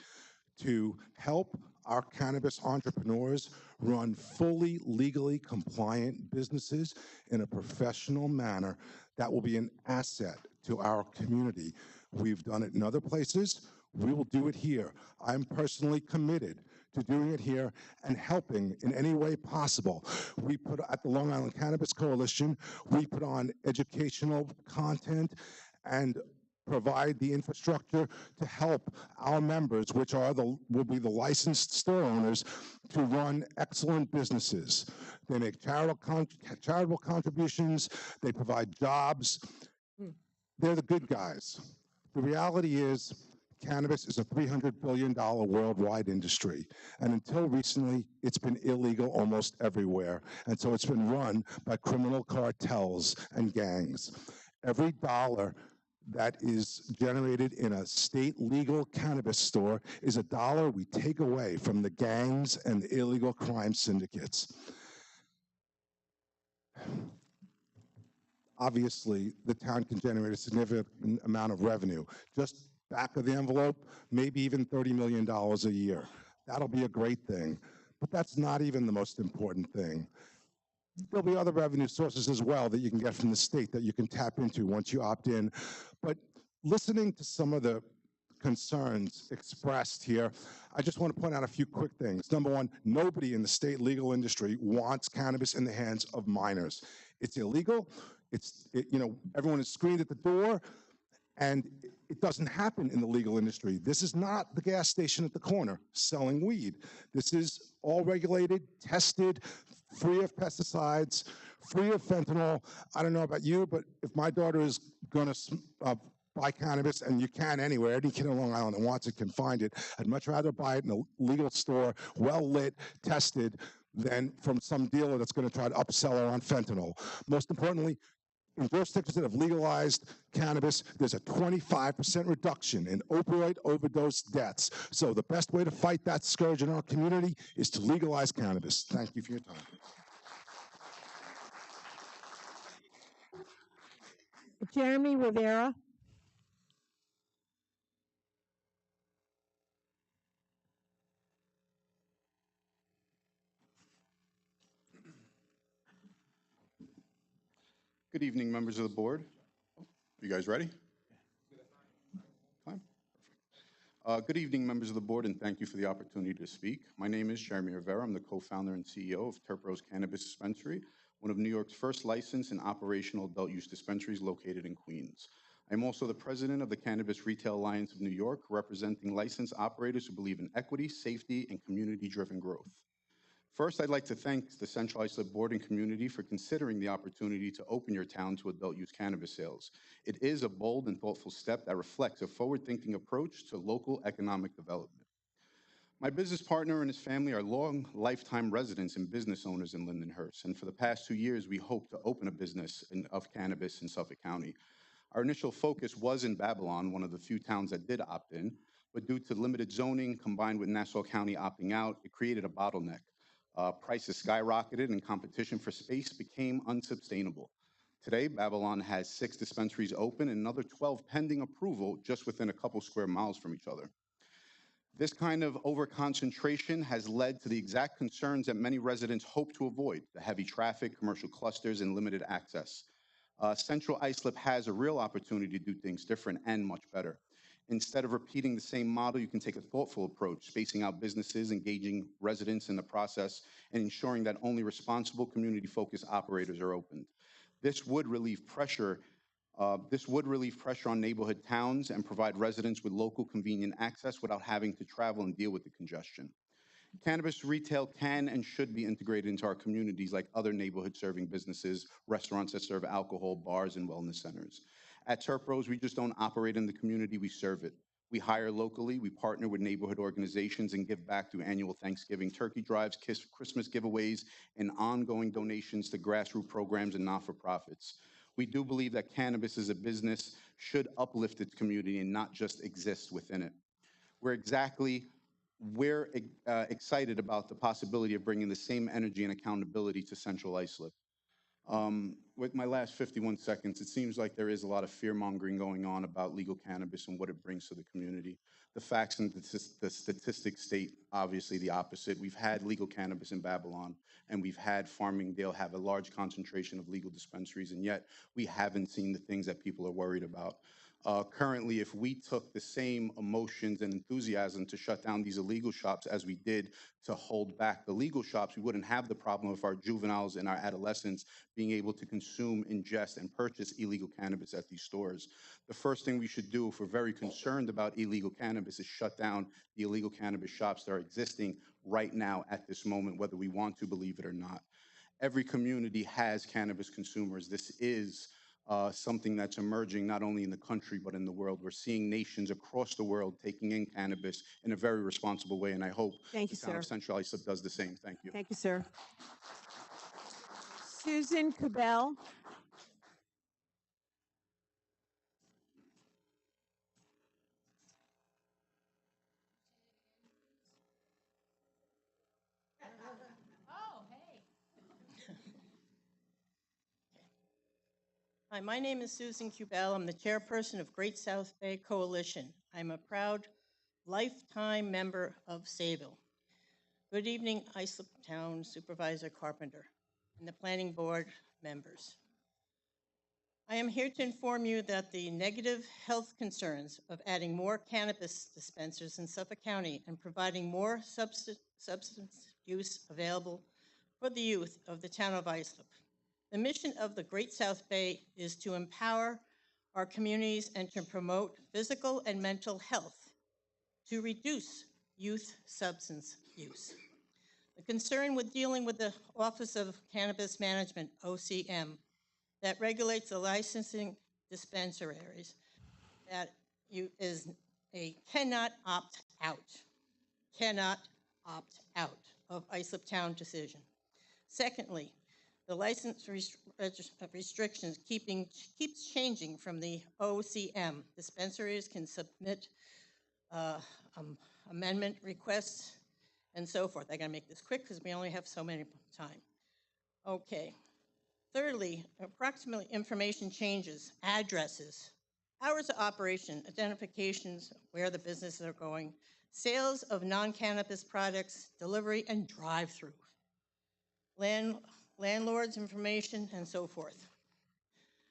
to help our cannabis entrepreneurs run fully legally compliant businesses in a professional manner that will be an asset to our community. We've done it in other places. We will do it here. I'm personally committed to doing it here and helping in any way possible. We put at the Long Island Cannabis Coalition, we put on educational content and provide the infrastructure to help our members, which are will be the licensed store owners, to run excellent businesses. They make charitable contributions, they provide jobs. They're the good guys. The reality is cannabis is a $300 billion worldwide industry. And until recently, it's been illegal almost everywhere. And so it's been run by criminal cartels and gangs. Every dollar that is generated in a state legal cannabis store is a dollar we take away from the gangs and the illegal crime syndicates. Obviously, the town can generate a significant amount of revenue. Just back of the envelope, maybe even $30 million a year. That'll be a great thing. But that's not even the most important thing. There'll be other revenue sources as well that you can get from the state that you can tap into once you opt in. But listening to some of the concerns expressed here, I just want to point out a few quick things. Number one, nobody in the state legal industry wants cannabis in the hands of minors. It's illegal. Everyone is screened at the door, and it doesn't happen in the legal industry. This is not the gas station at the corner selling weed. This is all regulated, tested, free of pesticides, free of fentanyl. I don't know about you, but if my daughter is going to buy cannabis, and you can anywhere, any kid on Long Island that wants it can find it, I'd much rather buy it in a legal store, well lit, tested, than from some dealer that's going to try to upsell her on fentanyl. Most importantly, in jurisdictions that have legalized cannabis, there's a 25% reduction in opioid overdose deaths. So the best way to fight that scourge in our community is to legalize cannabis. Thank you for your time. Jeremy Rivera. Good evening, members of the board. Are you guys ready? Fine. Good evening, members of the board, and thank you for the opportunity to speak. My name is Jeremy Rivera. I'm the co-founder and CEO of Terp Cannabis Dispensary, one of New York's first licensed and operational adult use dispensaries located in Queens. I'm also the president of the Cannabis Retail Alliance of New York, representing licensed operators who believe in equity, safety, and community-driven growth. First, I'd like to thank the Central Islip Board and community for considering the opportunity to open your town to adult use cannabis sales. It is a bold and thoughtful step that reflects a forward-thinking approach to local economic development. My business partner and his family are long lifetime residents and business owners in Lindenhurst, and for the past 2 years, we hope to open a business of cannabis in Suffolk County. Our initial focus was in Babylon, one of the few towns that did opt in, but due to limited zoning combined with Nassau County opting out, it created a bottleneck. Prices skyrocketed and competition for space became unsustainable. Today, Babylon has 6 dispensaries open and another 12 pending approval just within a couple square miles from each other. This kind of overconcentration has led to the exact concerns that many residents hope to avoid: the heavy traffic, commercial clusters, and limited access. Central Islip has a real opportunity to do things different and much better. Instead of repeating the same model, you can take a thoughtful approach, spacing out businesses, engaging residents in the process, and ensuring that only responsible community-focused operators are opened. This would relieve pressure on neighborhood towns and provide residents with local convenient access without having to travel and deal with the congestion. Cannabis retail can and should be integrated into our communities like other neighborhood serving businesses, restaurants that serve alcohol, bars, and wellness centers. At Terp, we just don't operate in the community, we serve it. We hire locally, we partner with neighborhood organizations and give back through annual Thanksgiving turkey drives, Christmas giveaways, and ongoing donations to grassroots programs and not-for-profits. We do believe that cannabis as a business should uplift its community and not just exist within it. we're excited about the possibility of bringing the same energy and accountability to Central Islip. With my last 51 seconds, it seems like there is a lot of fear-mongering going on about legal cannabis and what it brings to the community. The facts and the statistics state obviously the opposite. We've had legal cannabis in Babylon, and we've had Farmingdale have a large concentration of legal dispensaries, and yet we haven't seen the things that people are worried about. Currently, if we took the same emotions and enthusiasm to shut down these illegal shops as we did to hold back the legal shops, we wouldn't have the problem of our juveniles and our adolescents being able to consume, ingest, and purchase illegal cannabis at these stores. The first thing we should do if we're very concerned about illegal cannabis is shut down the illegal cannabis shops that are existing right now at this moment, whether we want to believe it or not. Every community has cannabis consumers. This is something that's emerging not only in the country but in the world. We're seeing nations across the world taking in cannabis in a very responsible way, and I hope Thank you, the town sir. of Central Islip does the same. Thank you. Thank you, sir. Susan Cabell. Hi, my name is Susan Cubell. I'm the chairperson of Great South Bay Coalition. I'm a proud lifetime member of Sayville. Good evening, Islip Town Supervisor Carpenter and the Planning Board members. I am here to inform you that the negative health concerns of adding more cannabis dispensers in Suffolk County and providing more substance use available for the youth of the town of Islip. The mission of the Great South Bay is to empower our communities and to promote physical and mental health, to reduce youth substance use. The concern with dealing with the Office of Cannabis Management, OCM, that regulates the licensing dispensaries, that cannot opt out of Islip Town decision. Secondly, the license restrictions keeps changing from the OCM. Dispensaries can submit amendment requests and so forth. I gotta make this quick because we only have so many time. Okay. Thirdly, approximately information changes, addresses, hours of operation, identifications, where the businesses are going, sales of non-cannabis products, delivery and drive-through, landlords information, and so forth.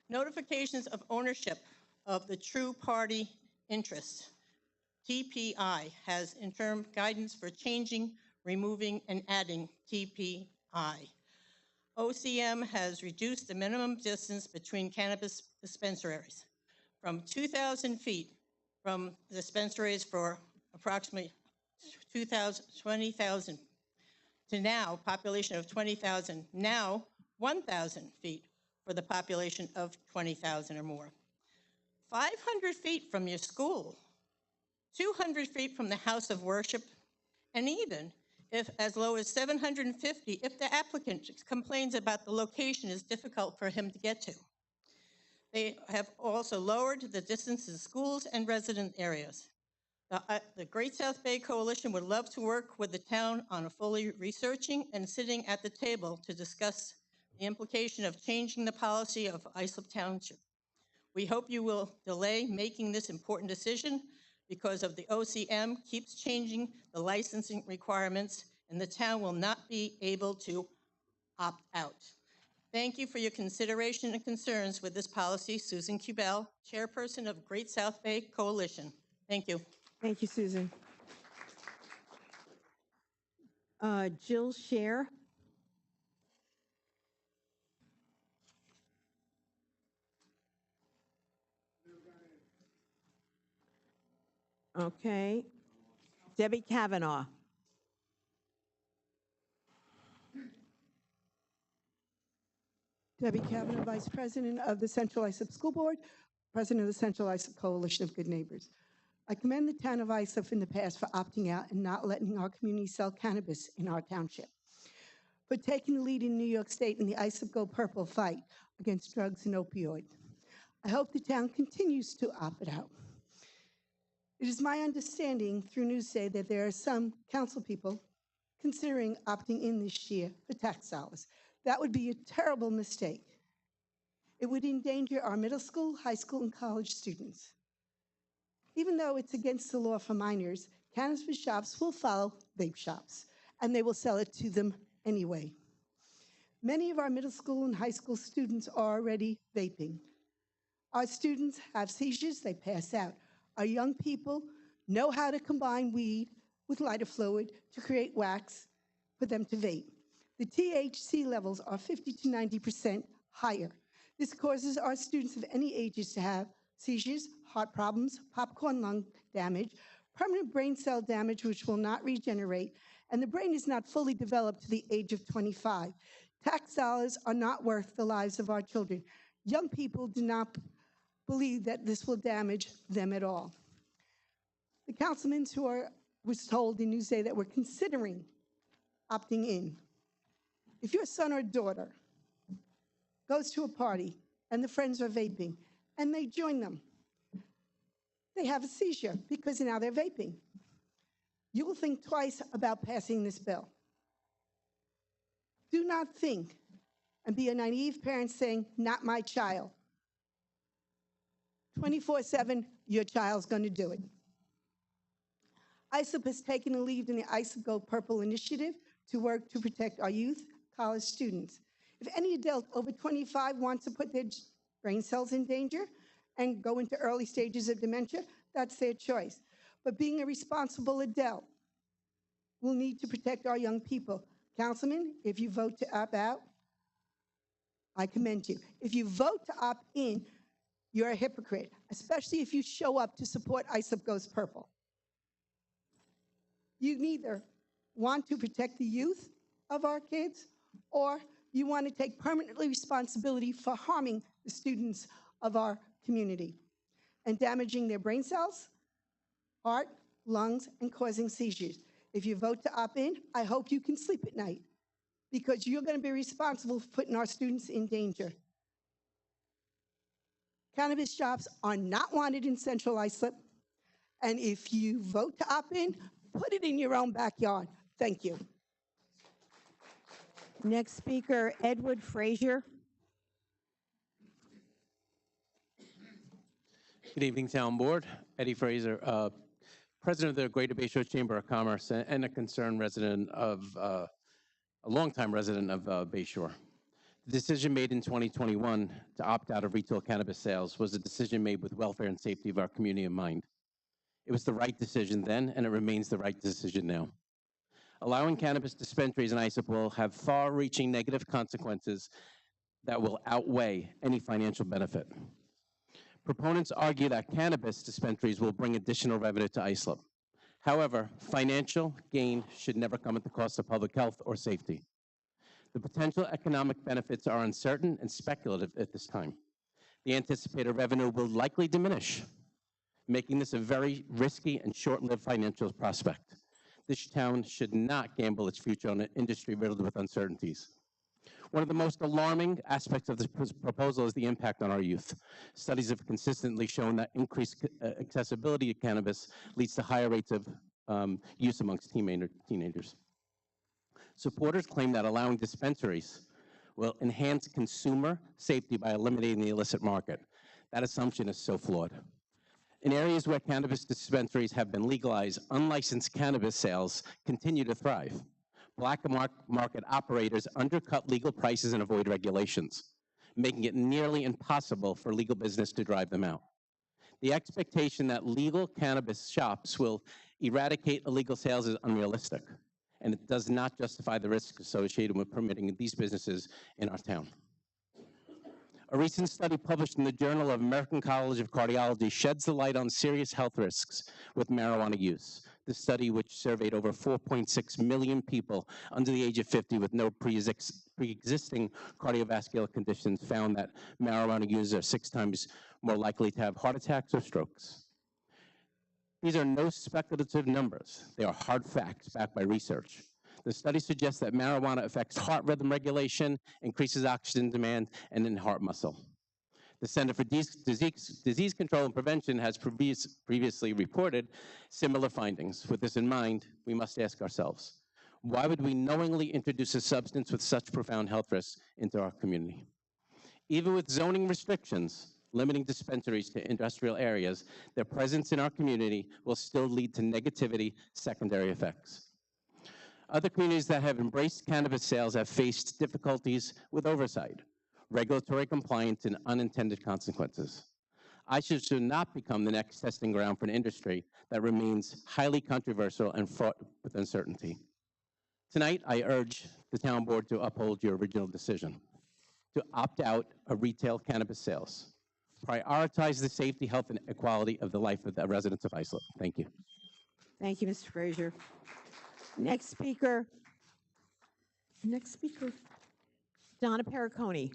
Notifications of ownership of the true party interests. TPI has interim guidance for changing, removing, and adding TPI. OCM has reduced the minimum distance between cannabis dispensaries from 2,000 feet from dispensaries for approximately 20,000 to now population of 20,000, now 1,000 feet for the population of 20,000 or more. 500 feet from your school, 200 feet from the house of worship, and even if as low as 750 if the applicant complains about the location is difficult for him to get to. They have also lowered the distance in schools and resident areas. The Great South Bay Coalition would love to work with the town on fully researching and sitting at the table to discuss the implication of changing the policy of Islip Township. We hope you will delay making this important decision because of the OCM keeps changing the licensing requirements and the town will not be able to opt out. Thank you for your consideration and concerns with this policy. Susan Cubell, chairperson of Great South Bay Coalition. Thank you. Thank you, Susan. Jill Scher. Okay. Debbie Kavanaugh. Debbie Kavanaugh, Vice President of the Central Islip School Board, President of the Central Islip Coalition of Good Neighbors. I commend the town of Islip in the past for opting out and not letting our community sell cannabis in our township, for taking the lead in New York State in the Islip Go Purple fight against drugs and opioids. I hope the town continues to opt it out. It is my understanding through Newsday that there are some council people considering opting in this year for tax dollars. That would be a terrible mistake. It would endanger our middle school, high school, and college students. Even though it's against the law for minors, cannabis shops will follow vape shops, and they will sell it to them anyway. Many of our middle school and high school students are already vaping. Our students have seizures, they pass out. Our young people know how to combine weed with lighter fluid to create wax for them to vape. The THC levels are 50 to 90% higher. This causes our students of any ages to have seizures, heart problems, popcorn lung damage, permanent brain cell damage which will not regenerate, and the brain is not fully developed to the age of 25. Tax dollars are not worth the lives of our children. Young people do not believe that this will damage them at all. The councilmen was told in Newsday that we're considering opting in. If your son or daughter goes to a party and the friends are vaping and they join them, they have a seizure because now they're vaping. You will think twice about passing this bill. Do not think and be a naive parent saying, not my child. 24/7, your child's going to do it. ISOP has taken a lead in the ISOP Go Purple initiative to work to protect our youth, college students. If any adult over 25 wants to put their brain cells in danger and go into early stages of dementia, that's their choice. But being a responsible adult, we'll need to protect our young people. Councilman, if you vote to opt out, I commend you. If you vote to opt in, you're a hypocrite, especially if you show up to support ISOP Goes Purple. You neither want to protect the youth of our kids, or you want to take permanently responsibility for harming the students of our community and damaging their brain cells, heart, lungs, and causing seizures. If you vote to opt in, I hope you can sleep at night because you're going to be responsible for putting our students in danger. Cannabis shops are not wanted in Central Islip, and if you vote to opt in, put it in your own backyard. Thank you. Next speaker, Edward Frazier. Good evening, Town Board. Eddie Fraser, President of the Greater Bay Shore Chamber of Commerce and a concerned resident of, a longtime resident of Bay Shore. The decision made in 2021 to opt out of retail cannabis sales was a decision made with welfare and safety of our community in mind. It was the right decision then, and it remains the right decision now. Allowing cannabis dispensaries in ISOP will have far-reaching negative consequences that will outweigh any financial benefit. Proponents argue that cannabis dispensaries will bring additional revenue to ISLIP. However, financial gain should never come at the cost of public health or safety. The potential economic benefits are uncertain and speculative at this time. The anticipated revenue will likely diminish, making this a very risky and short-lived financial prospect. This town should not gamble its future on an industry riddled with uncertainties. One of the most alarming aspects of this proposal is the impact on our youth. Studies have consistently shown that increased accessibility to cannabis leads to higher rates of use amongst teenagers. Supporters claim that allowing dispensaries will enhance consumer safety by eliminating the illicit market. That assumption is so flawed. In areas where cannabis dispensaries have been legalized, unlicensed cannabis sales continue to thrive. Black market operators undercut legal prices and avoid regulations, making it nearly impossible for legal business to drive them out. The expectation that legal cannabis shops will eradicate illegal sales is unrealistic, and it does not justify the risks associated with permitting these businesses in our town. A recent study published in the Journal of American College of Cardiology sheds the light on serious health risks with marijuana use. The study, which surveyed over 4.6 million people under the age of 50 with no pre-existing cardiovascular conditions, found that marijuana users are 6 times more likely to have heart attacks or strokes. These are no speculative numbers. They are hard facts backed by research. The study suggests that marijuana affects heart rhythm regulation, increases oxygen demand, and in heart muscle. The Center for Disease Control and Prevention has previously reported similar findings. With this in mind, we must ask ourselves, why would we knowingly introduce a substance with such profound health risks into our community? Even with zoning restrictions limiting dispensaries to industrial areas, their presence in our community will still lead to negativity secondary effects. Other communities that have embraced cannabis sales have faced difficulties with oversight, regulatory compliance, and unintended consequences. ISIS should not become the next testing ground for an industry that remains highly controversial and fraught with uncertainty. Tonight, I urge the town board to uphold your original decision to opt out of retail cannabis sales. Prioritize the safety, health, and equality of the life of the residents of Islip. Thank you. Thank you, Mr. Frazier. Next speaker, Donna Perricone.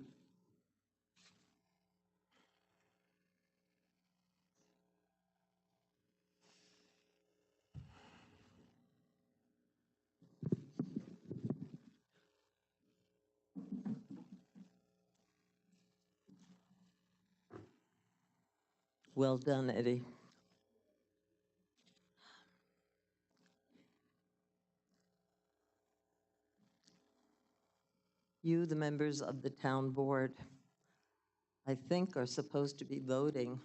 Well done, Eddie. You, the members of the town board, I think are supposed to be voting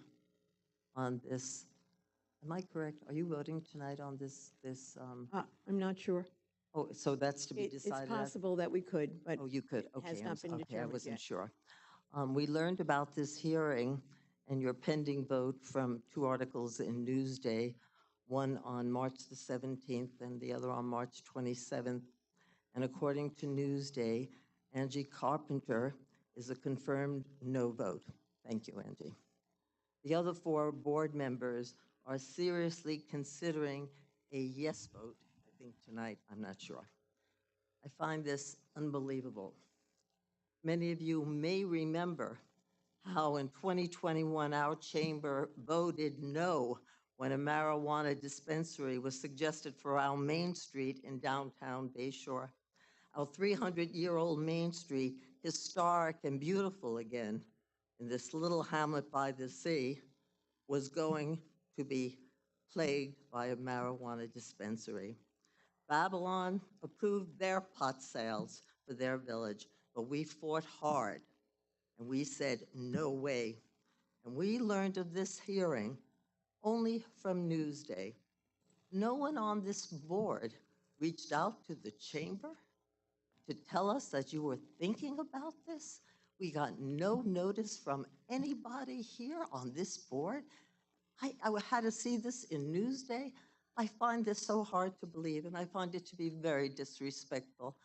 on this. Am I correct? Are you voting tonight on this? I'm not sure. Oh, so that's to be decided? It's possible that we could, but oh, you could. Okay, has not been okay, I determined wasn't yet. sure. We learned about this hearing and your pending vote from two articles in Newsday, one on March the 17th and the other on March 27th. And according to Newsday, Angie Carpenter is a confirmed no vote. Thank you, Angie. The other four board members are seriously considering a yes vote, I think tonight, I'm not sure. I find this unbelievable. Many of you may remember how in 2021 our chamber voted no when a marijuana dispensary was suggested for our Main Street in downtown Bayshore. Our 300-year-old Main Street, historic and beautiful again, in this little hamlet by the sea, was going to be plagued by a marijuana dispensary. Babylon approved their pot sales for their village, but we fought hard, and we said, no way. And we learned of this hearing only from Newsday. No one on this board reached out to the chamber to tell us that you were thinking about this. We got no notice from anybody here on this board. I had to see this in Newsday. I find this so hard to believe, and I find it to be very disrespectful.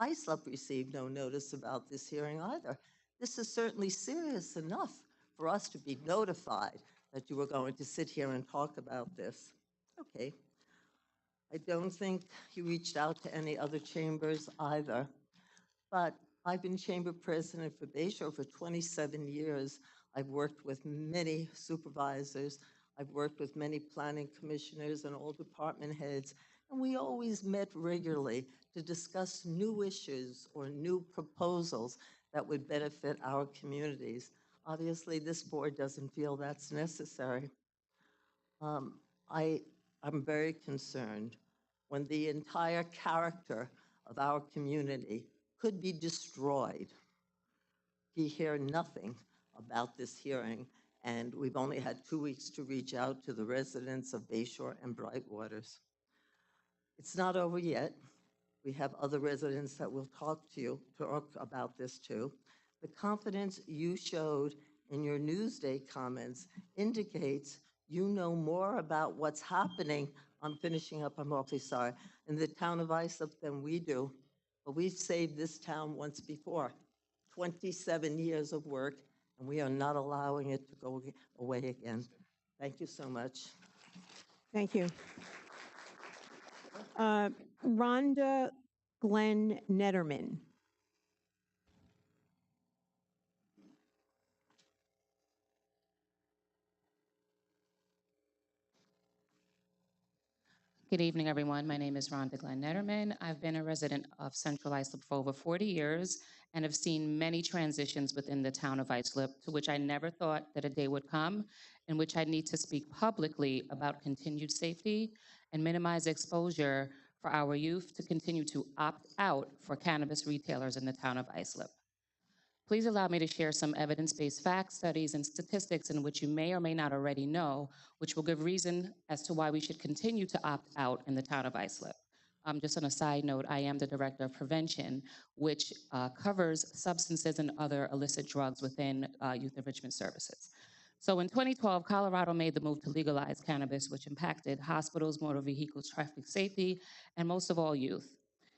ISLUP received no notice about this hearing either. This is certainly serious enough for us to be notified that you were going to sit here and talk about this. Okay. I don't think he reached out to any other chambers either, but I've been chamber president for Bayshore for 27 years. I've worked with many supervisors. I've worked with many planning commissioners and all department heads, and we always met regularly to discuss new issues or new proposals that would benefit our communities. Obviously, this board doesn't feel that's necessary. I'm very concerned when the entire character of our community could be destroyed. We hear nothing about this hearing, and we've only had 2 weeks to reach out to the residents of Bayshore and Brightwaters. It's not over yet. We have other residents that will talk about this too. The confidence you showed in your Newsday comments indicates you know more about what's happening. I'm finishing up, I'm awfully sorry, in the town of Islip than we do. But we've saved this town once before, 27 years of work, and we are not allowing it to go away again. Thank you so much. Thank you. Rhonda Glenn Netterman. Good evening, everyone. My name is Rhonda Glenn Netterman. I've been a resident of Central Islip for over 40 years and have seen many transitions within the town of Islip, to which I never thought that a day would come in which I need to speak publicly about continued safety and minimize exposure for our youth to continue to opt out for cannabis retailers in the town of Islip. Please allow me to share some evidence-based facts, studies, and statistics in which you may or may not already know, which will give reason as to why we should continue to opt out in the town of Islip. Just on a side note, I am the Director of Prevention, which covers substances and other illicit drugs within Youth Enrichment Services. So in 2012, Colorado made the move to legalize cannabis, which impacted hospitals, motor vehicles, traffic safety, and most of all, youth.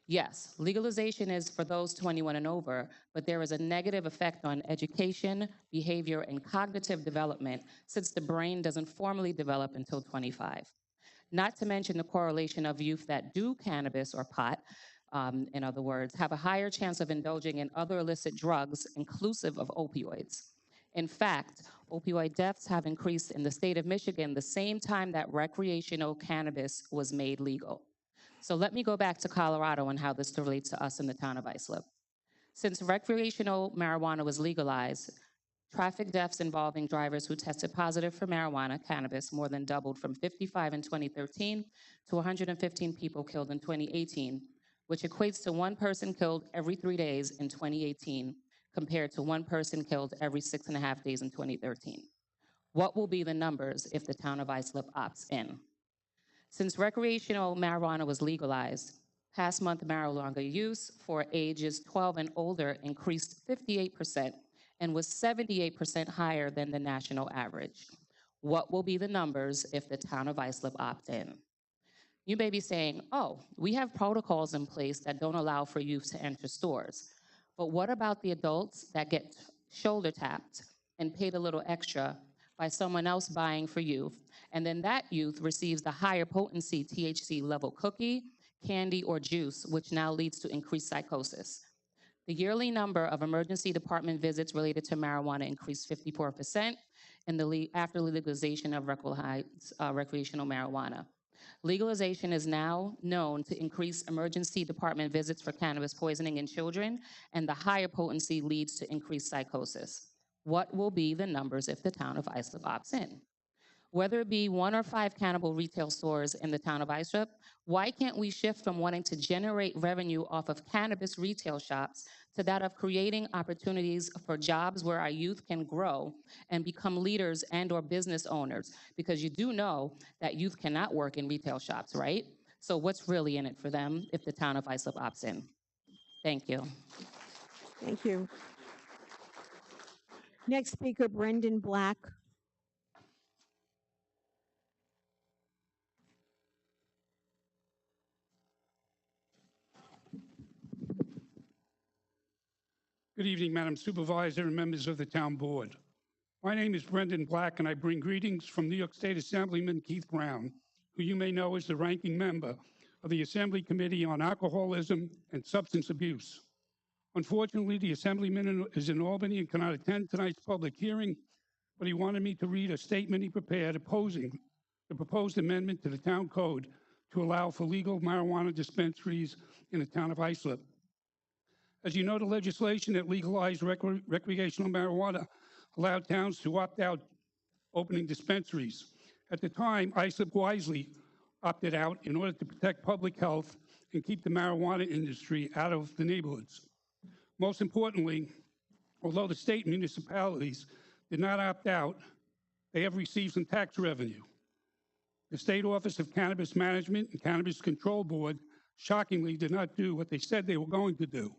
Yes, legalization is for those 21 and over, but there is a negative effect on education, behavior, and cognitive development since the brain doesn't formally develop until 25. Not to mention the correlation of youth that do cannabis or pot, in other words, have a higher chance of indulging in other illicit drugs, inclusive of opioids. In fact, opioid deaths have increased in the state of Michigan the same time that recreational cannabis was made legal. So let me go back to Colorado and how this relates to us in the town of Islip. Since recreational marijuana was legalized, traffic deaths involving drivers who tested positive for marijuana, cannabis, more than doubled from 55 in 2013 to 115 people killed in 2018, which equates to one person killed every 3 days in 2018, compared to one person killed every 6.5 days in 2013. What will be the numbers if the town of Islip opts in? Since recreational marijuana was legalized, past month marijuana use for ages 12 and older increased 58% and was 78% higher than the national average. What will be the numbers if the town of Islip opt in? You may be saying, oh, we have protocols in place that don't allow for youth to enter stores. But what about the adults that get shoulder tapped and paid a little extra by someone else buying for youth, and then that youth receives the higher potency THC level cookie, candy, or juice, which now leads to increased psychosis? The yearly number of emergency department visits related to marijuana increased 54% after legalization of recreational marijuana. Legalization is now known to increase emergency department visits for cannabis poisoning in children, and the higher potency leads to increased psychosis. What will be the numbers if the town of Islip opts in? Whether it be 1 or 5 cannabis retail stores in the town of Islip, why can't we shift from wanting to generate revenue off of cannabis retail shops to that of creating opportunities for jobs where our youth can grow and become leaders and or business owners? Because you do know that youth cannot work in retail shops, right? So what's really in it for them if the town of Islip opts in? Thank you. Thank you. Next speaker, Brendan Black. Good evening, Madam Supervisor and members of the Town Board. My name is Brendan Black, and I bring greetings from New York State Assemblyman Keith Brown, who you may know as the ranking member of the Assembly Committee on Alcoholism and Substance Abuse. Unfortunately, the Assemblyman is in Albany and cannot attend tonight's public hearing, but he wanted me to read a statement he prepared opposing the proposed amendment to the Town Code to allow for legal marijuana dispensaries in the town of Islip. As you know, the legislation that legalized recreational marijuana allowed towns to opt out opening dispensaries. At the time, Islip wisely opted out in order to protect public health and keep the marijuana industry out of the neighborhoods. Most importantly, although the state municipalities did not opt out, they have received some tax revenue. The State Office of Cannabis Management and Cannabis Control Board shockingly did not do what they said they were going to do.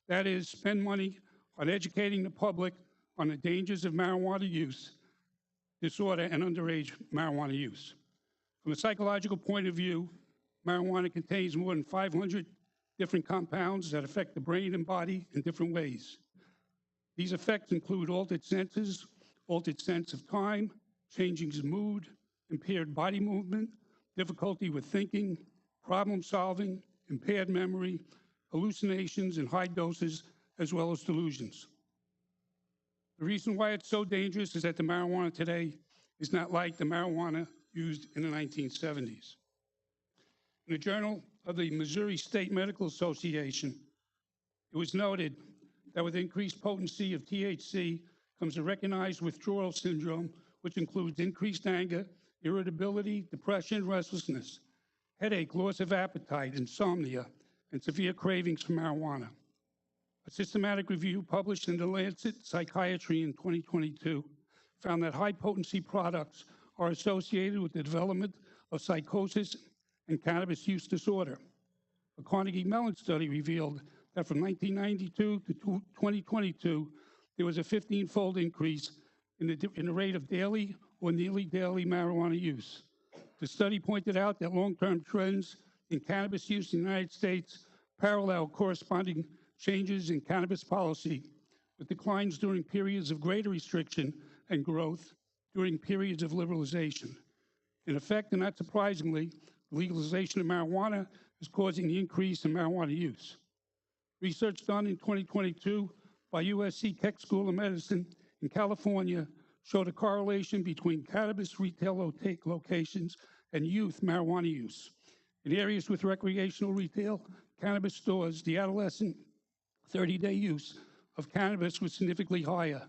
That is, spend money on educating the public on the dangers of marijuana use, disorder, and underage marijuana use. From a psychological point of view, marijuana contains more than 500 different compounds that affect the brain and body in different ways. These effects include altered senses, altered sense of time, changing of mood, impaired body movement, difficulty with thinking, problem solving, impaired memory, hallucinations in high doses, as well as delusions. The reason why it's so dangerous is that the marijuana today is not like the marijuana used in the 1970s. In the Journal of the Missouri State Medical Association, it was noted that with increased potency of THC comes a recognized withdrawal syndrome, which includes increased anger, irritability, depression, restlessness, headache, loss of appetite, insomnia, and severe cravings for marijuana. A systematic review published in The Lancet Psychiatry in 2022 found that high-potency products are associated with the development of psychosis and cannabis use disorder. A Carnegie Mellon study revealed that from 1992 to 2022, there was a 15-fold increase in the rate of daily or nearly daily marijuana use. The study pointed out that long-term trends in cannabis use in the United States parallel corresponding changes in cannabis policy, with declines during periods of greater restriction and growth during periods of liberalization. In effect, and not surprisingly, legalization of marijuana is causing the increase in marijuana use. Research done in 2022 by USC Keck School of Medicine in California showed a correlation between cannabis retail locations and youth marijuana use. In areas with recreational retail cannabis stores, the adolescent 30-day use of cannabis was significantly higher.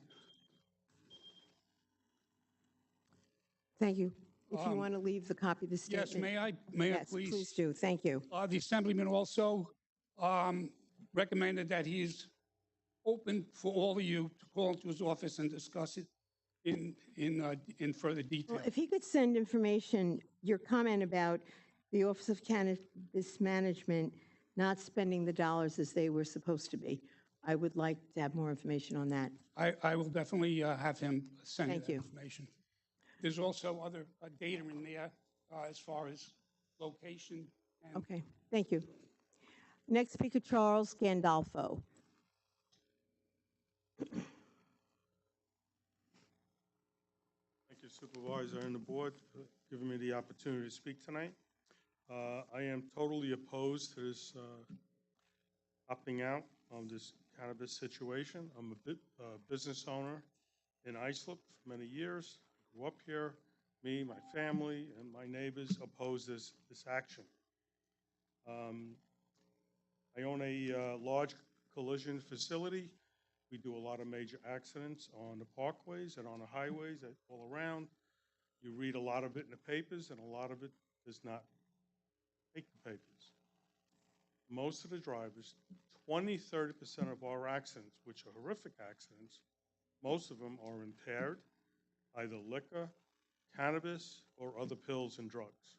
Thank you. If you want to leave the copy of the statement. Yes, may I Yes, please? please do. Thank you. The Assemblyman also recommended that he is open for all of you to call into his office and discuss it in further detail. Well, if he could send information, your comment about the Office of Cannabis Management not spending the dollars as they were supposed to be, I would like to have more information on that. I will definitely have him send Thank that you. information. There's also other data in there as far as location. And Okay, thank you. Next speaker, Charles Gandolfo. Thank you, Supervisor and the board, for giving me the opportunity to speak tonight. I am totally opposed to this opting out of this cannabis situation. I'm a business owner in Islip for many years. I grew up here. Me, my family, and my neighbors oppose this action. I own a large collision facility. We do a lot of major accidents on the parkways and on the highways all around. You read a lot of it in the papers, and a lot of it does not make the papers. Most of the drivers, 20–30% of our accidents, which are horrific accidents, most of them are impaired, either liquor, cannabis, or other pills and drugs.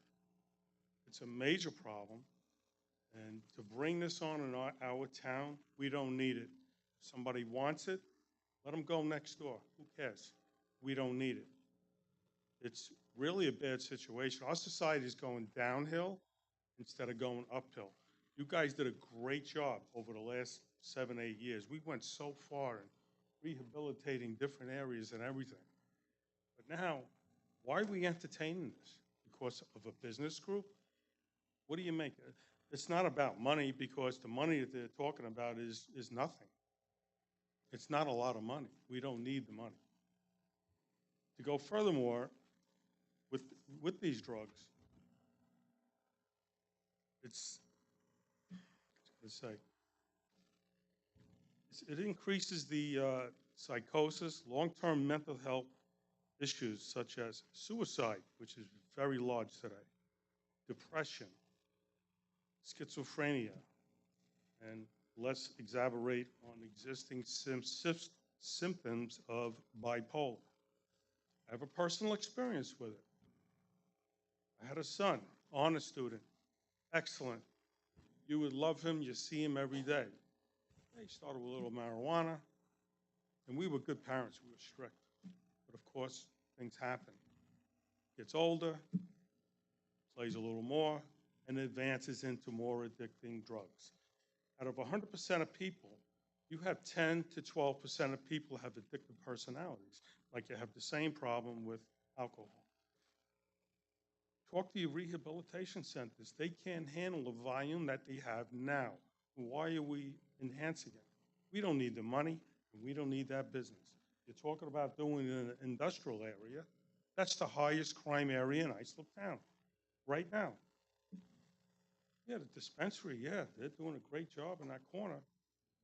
It's a major problem, and to bring this on in our town, we don't need it. If somebody wants it, let them go next door. Who cares? We don't need it. It's really a bad situation. Our society is going downhill instead of going uphill. You guys did a great job over the last 7–8 years. We went so far in rehabilitating different areas and everything. But now, why are we entertaining this? Because of a business group? What do you make? It's not about money, because the money that they're talking about is nothing. It's not a lot of money. We don't need the money. To go furthermore, with these drugs, it increases the psychosis, long-term mental health issues such as suicide, which is very large today, depression, schizophrenia, and let's exacerbate on existing symptoms of bipolar. I have a personal experience with it. I had a son, honor student, excellent. You would love him, you see him every day. He started with a little marijuana, and we were good parents, we were strict. But of course, things happen. Gets older, plays a little more, and advances into more addicting drugs. Out of 100% of people, you have 10 to 12% of people have addictive personalities, like you have the same problem with alcohol. Talk to your rehabilitation centers. They can't handle the volume that they have now. Why are we enhancing it? We don't need the money, and we don't need that business. You're talking about doing it in an industrial area. That's the highest crime area in Islip Town right now. Yeah, the dispensary, yeah, they're doing a great job in that corner.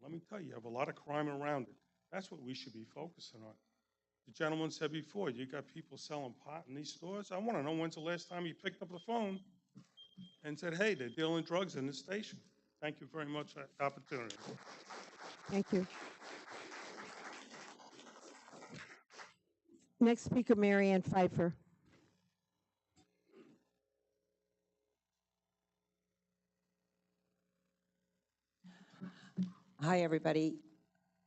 Let me tell you, you have a lot of crime around it. That's what we should be focusing on. The gentleman said before, you got people selling pot in these stores. I want to know when's the last time you picked up the phone and said, hey, they're dealing drugs in this station. Thank you very much for the opportunity. Thank you. Next speaker, Mary Ann Pfeiffer. Hi, everybody.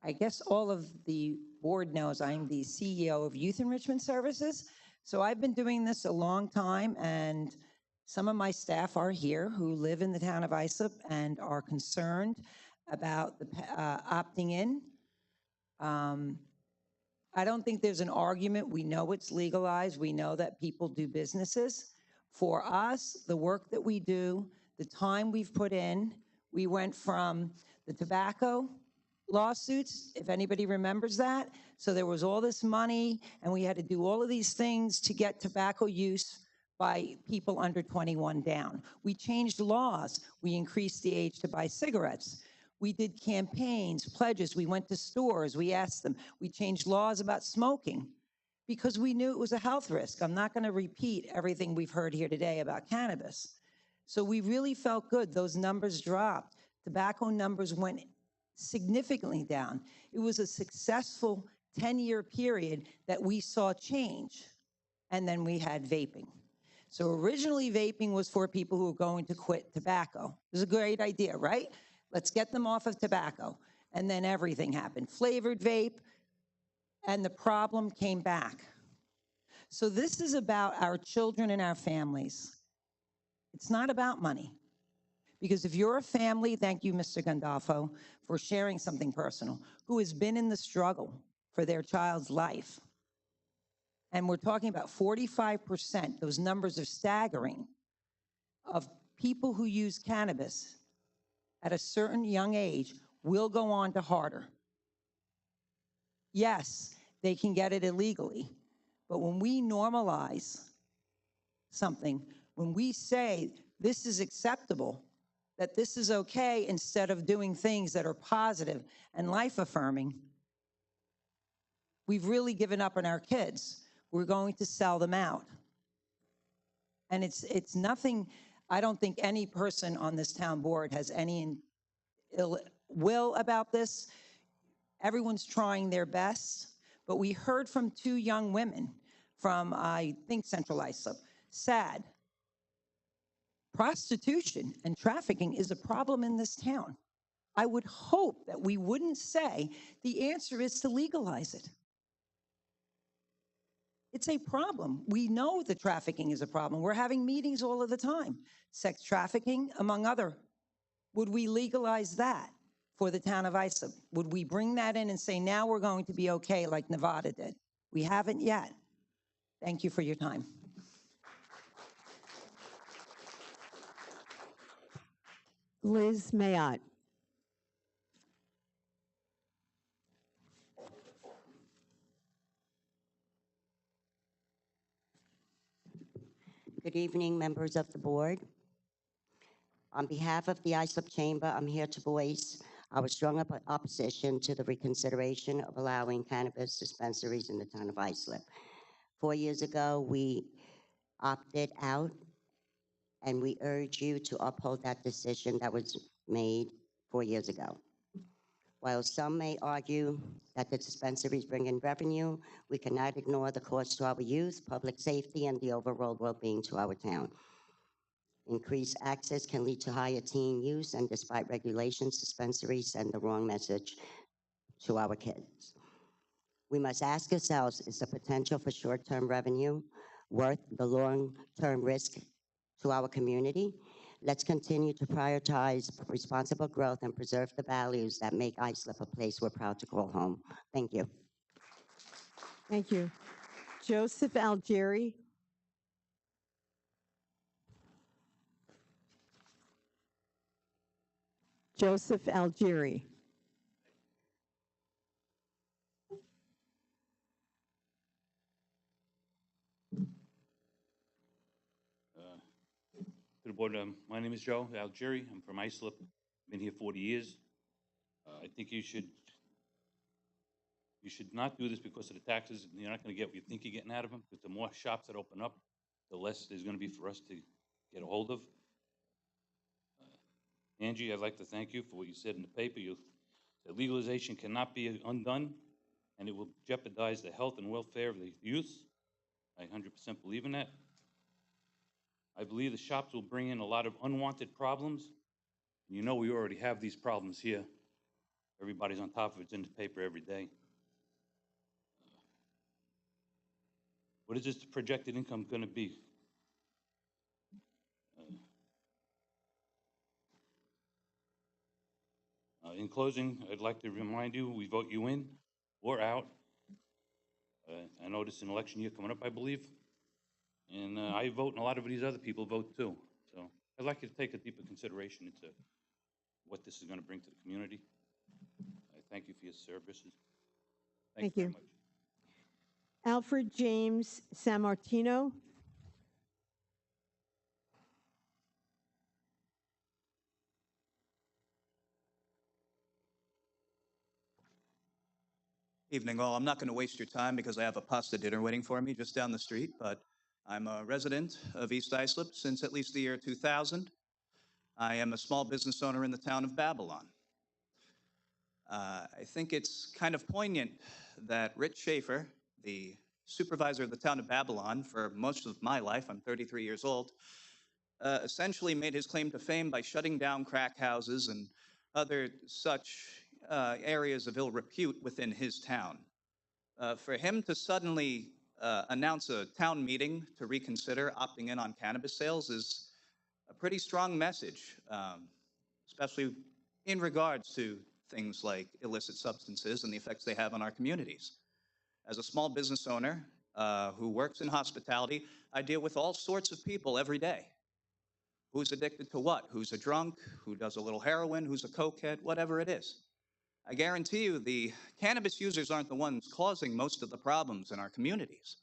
I guess all of the board knows I'm the CEO of Youth Enrichment Services. So I've been doing this a long time, and some of my staff are here who live in the town of Islip and are concerned about the opting in. I don't think there's an argument. We know it's legalized. We know that people do businesses. For us, the work that we do, the time we've put in, we went from the tobacco lawsuits, if anybody remembers that. So there was all this money, and we had to do all of these things to get tobacco use by people under 21 down. We changed laws. We increased the age to buy cigarettes. We did campaigns, pledges. We went to stores. We asked them. We changed laws about smoking because we knew it was a health risk. I'm not going to repeat everything we've heard here today about cannabis. So we really felt good. Those numbers dropped. Tobacco numbers went significantly down. It was a successful 10-year period that we saw change. And then we had vaping. So originally vaping was for people who were going to quit tobacco. It was a great idea, right? Let's get them off of tobacco. And then everything happened. Flavored vape, and the problem came back. So this is about our children and our families. It's not about money. Because if you're a family, thank you, Mr. Gandolfo, for sharing something personal, who has been in the struggle for their child's life, and we're talking about 45%, those numbers are staggering, of people who use cannabis at a certain young age will go on to harder. Yes, they can get it illegally, but when we normalize something, when we say this is acceptable, that this is okay instead of doing things that are positive and life-affirming, we've really given up on our kids. We're going to sell them out. And it's nothing, I don't think any person on this town board has any ill will about this. Everyone's trying their best, but we heard from two young women from, I think, Central Islip, sad. Prostitution and trafficking is a problem in this town. I would hope that we wouldn't say the answer is to legalize it. It's a problem. We know the trafficking is a problem. We're having meetings all of the time. Sex trafficking, among other. Would we legalize that for the town of Islip? Would we bring that in and say, now we're going to be okay like Nevada did? We haven't yet. Thank you for your time. Liz Mayotte. Good evening, members of the board. On behalf of the Islip Chamber, I'm here to voice our strong opposition to the reconsideration of allowing cannabis dispensaries in the town of Islip. 4 years ago, we opted out, and we urge you to uphold that decision that was made 4 years ago. While some may argue that the dispensaries bring in revenue, we cannot ignore the cost to our youth, public safety, and the overall well-being to our town. Increased access can lead to higher teen use, and despite regulations, dispensaries send the wrong message to our kids. We must ask ourselves, is the potential for short-term revenue worth the long-term risk to our community? Let's continue to prioritize responsible growth and preserve the values that make Islip a place we're proud to call home. Thank you. Thank you. Joseph Algieri. Joseph Algieri. To the board, my name is Joe Algieri. I'm from Islip. Been here 40 years. I think you should not do this because of the taxes. You're not going to get what you think you're getting out of them. Because the more shops that open up, the less there's going to be for us to get a hold of. Angie, I'd like to thank you for what you said in the paper. You said legalization cannot be undone, and it will jeopardize the health and welfare of the youth. I 100% believe in that. I believe the shops will bring in a lot of unwanted problems. You know we already have these problems here. Everybody's on top of it. It's in the paper every day. What is this projected income going to be? In closing, I'd like to remind you, we vote you in or out. I know this is an election year coming up, I believe. And I vote, and a lot of these other people vote too. So I'd like you to take a deeper consideration into what this is going to bring to the community. I thank you for your services. Thank Very you. much. Alfred James Sammartino. Evening, all. I'm not going to waste your time because I have a pasta dinner waiting for me just down the street, but I'm a resident of East Islip since at least the year 2000. I am a small business owner in the town of Babylon. I think it's kind of poignant that Rich Schaefer, the supervisor of the town of Babylon for most of my life, I'm 33 years old, essentially made his claim to fame by shutting down crack houses and other such areas of ill repute within his town. For him to suddenly announce a town meeting to reconsider opting in on cannabis sales is a pretty strong message, especially in regards to things like illicit substances and the effects they have on our communities. As a small business owner who works in hospitality, I deal with all sorts of people every day. Who's addicted to what? Who's a drunk? Who does a little heroin? Who's a cokehead? Whatever it is. I guarantee you the cannabis users aren't the ones causing most of the problems in our communities.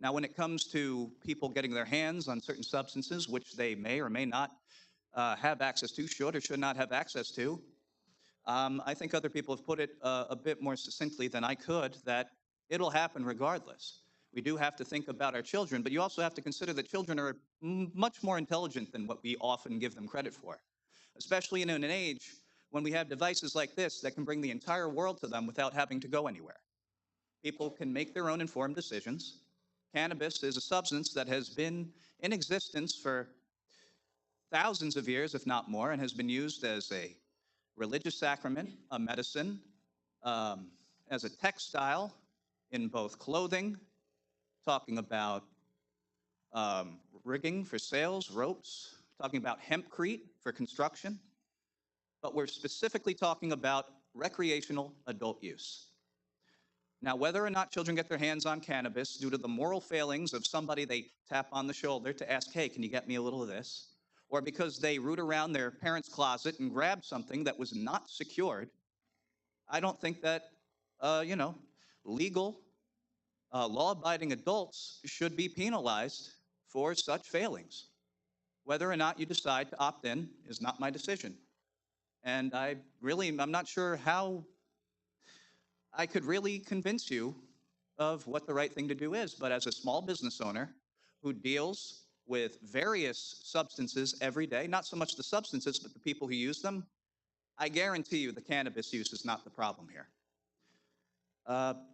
Now, when it comes to people getting their hands on certain substances, which they may or may not have access to, should or should not have access to, I think other people have put it a bit more succinctly than I could, that it'll happen regardless. We do have to think about our children, but you also have to consider that children are much more intelligent than what we often give them credit for, especially in an age when we have devices like this that can bring the entire world to them without having to go anywhere. People can make their own informed decisions. Cannabis is a substance that has been in existence for thousands of years, if not more, and has been used as a religious sacrament, a medicine, as a textile in both clothing, talking about rigging for sails, ropes, talking about hempcrete for construction, but we're specifically talking about recreational adult use. Now, whether or not children get their hands on cannabis due to the moral failings of somebody they tap on the shoulder to ask, hey, can you get me a little of this? Or because they root around their parents' closet and grab something that was not secured, I don't think that, legal, law-abiding adults should be penalized for such failings. Whether or not you decide to opt in is not my decision. And I'm not sure how I could really convince you of what the right thing to do is. But as a small business owner who deals with various substances every day, not so much the substances, but the people who use them, I guarantee you the cannabis use is not the problem here.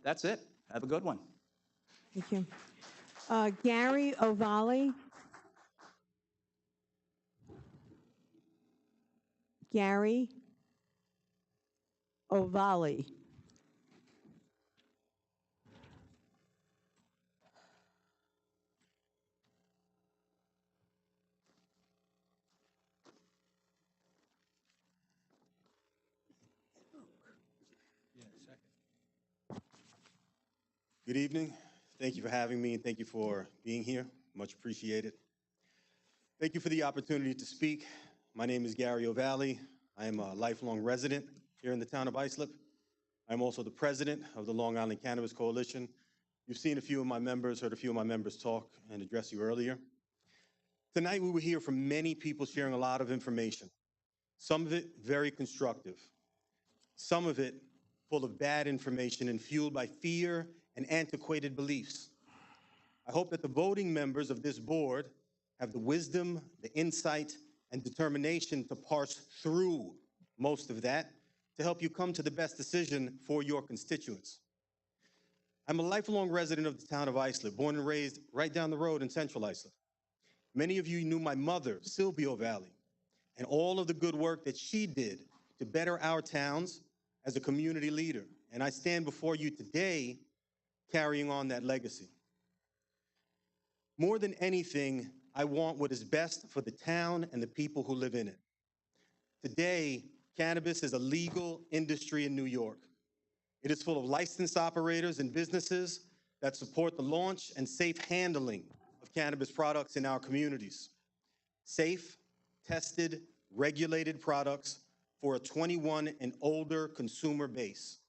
That's it. Have a good one. Thank you. Gary Ovali. Gary Ovali. Good evening. Thank you for having me, and thank you for being here. Much appreciated. Thank you for the opportunity to speak. My name is Gary O'Valley. I am a lifelong resident here in the town of Islip. I'm also the president of the Long Island Cannabis Coalition. You've seen a few of my members, heard a few of my members talk and address you earlier. Tonight, we will hear from many people sharing a lot of information, some of it very constructive, some of it full of bad information and fueled by fear and antiquated beliefs. I hope that the voting members of this board have the wisdom, the insight, and determination to parse through most of that to help you come to the best decision for your constituents. I'm a lifelong resident of the town of Islip, born and raised right down the road in Central Islip. Many of you knew my mother, Silvio Valley, and all of the good work that she did to better our towns as a community leader. And I stand before you today carrying on that legacy. More than anything, I want what is best for the town and the people who live in it. Today, cannabis is a legal industry in New York. It is full of licensed operators and businesses that support the launch and safe handling of cannabis products in our communities. Safe, tested, regulated products for a 21 and older consumer base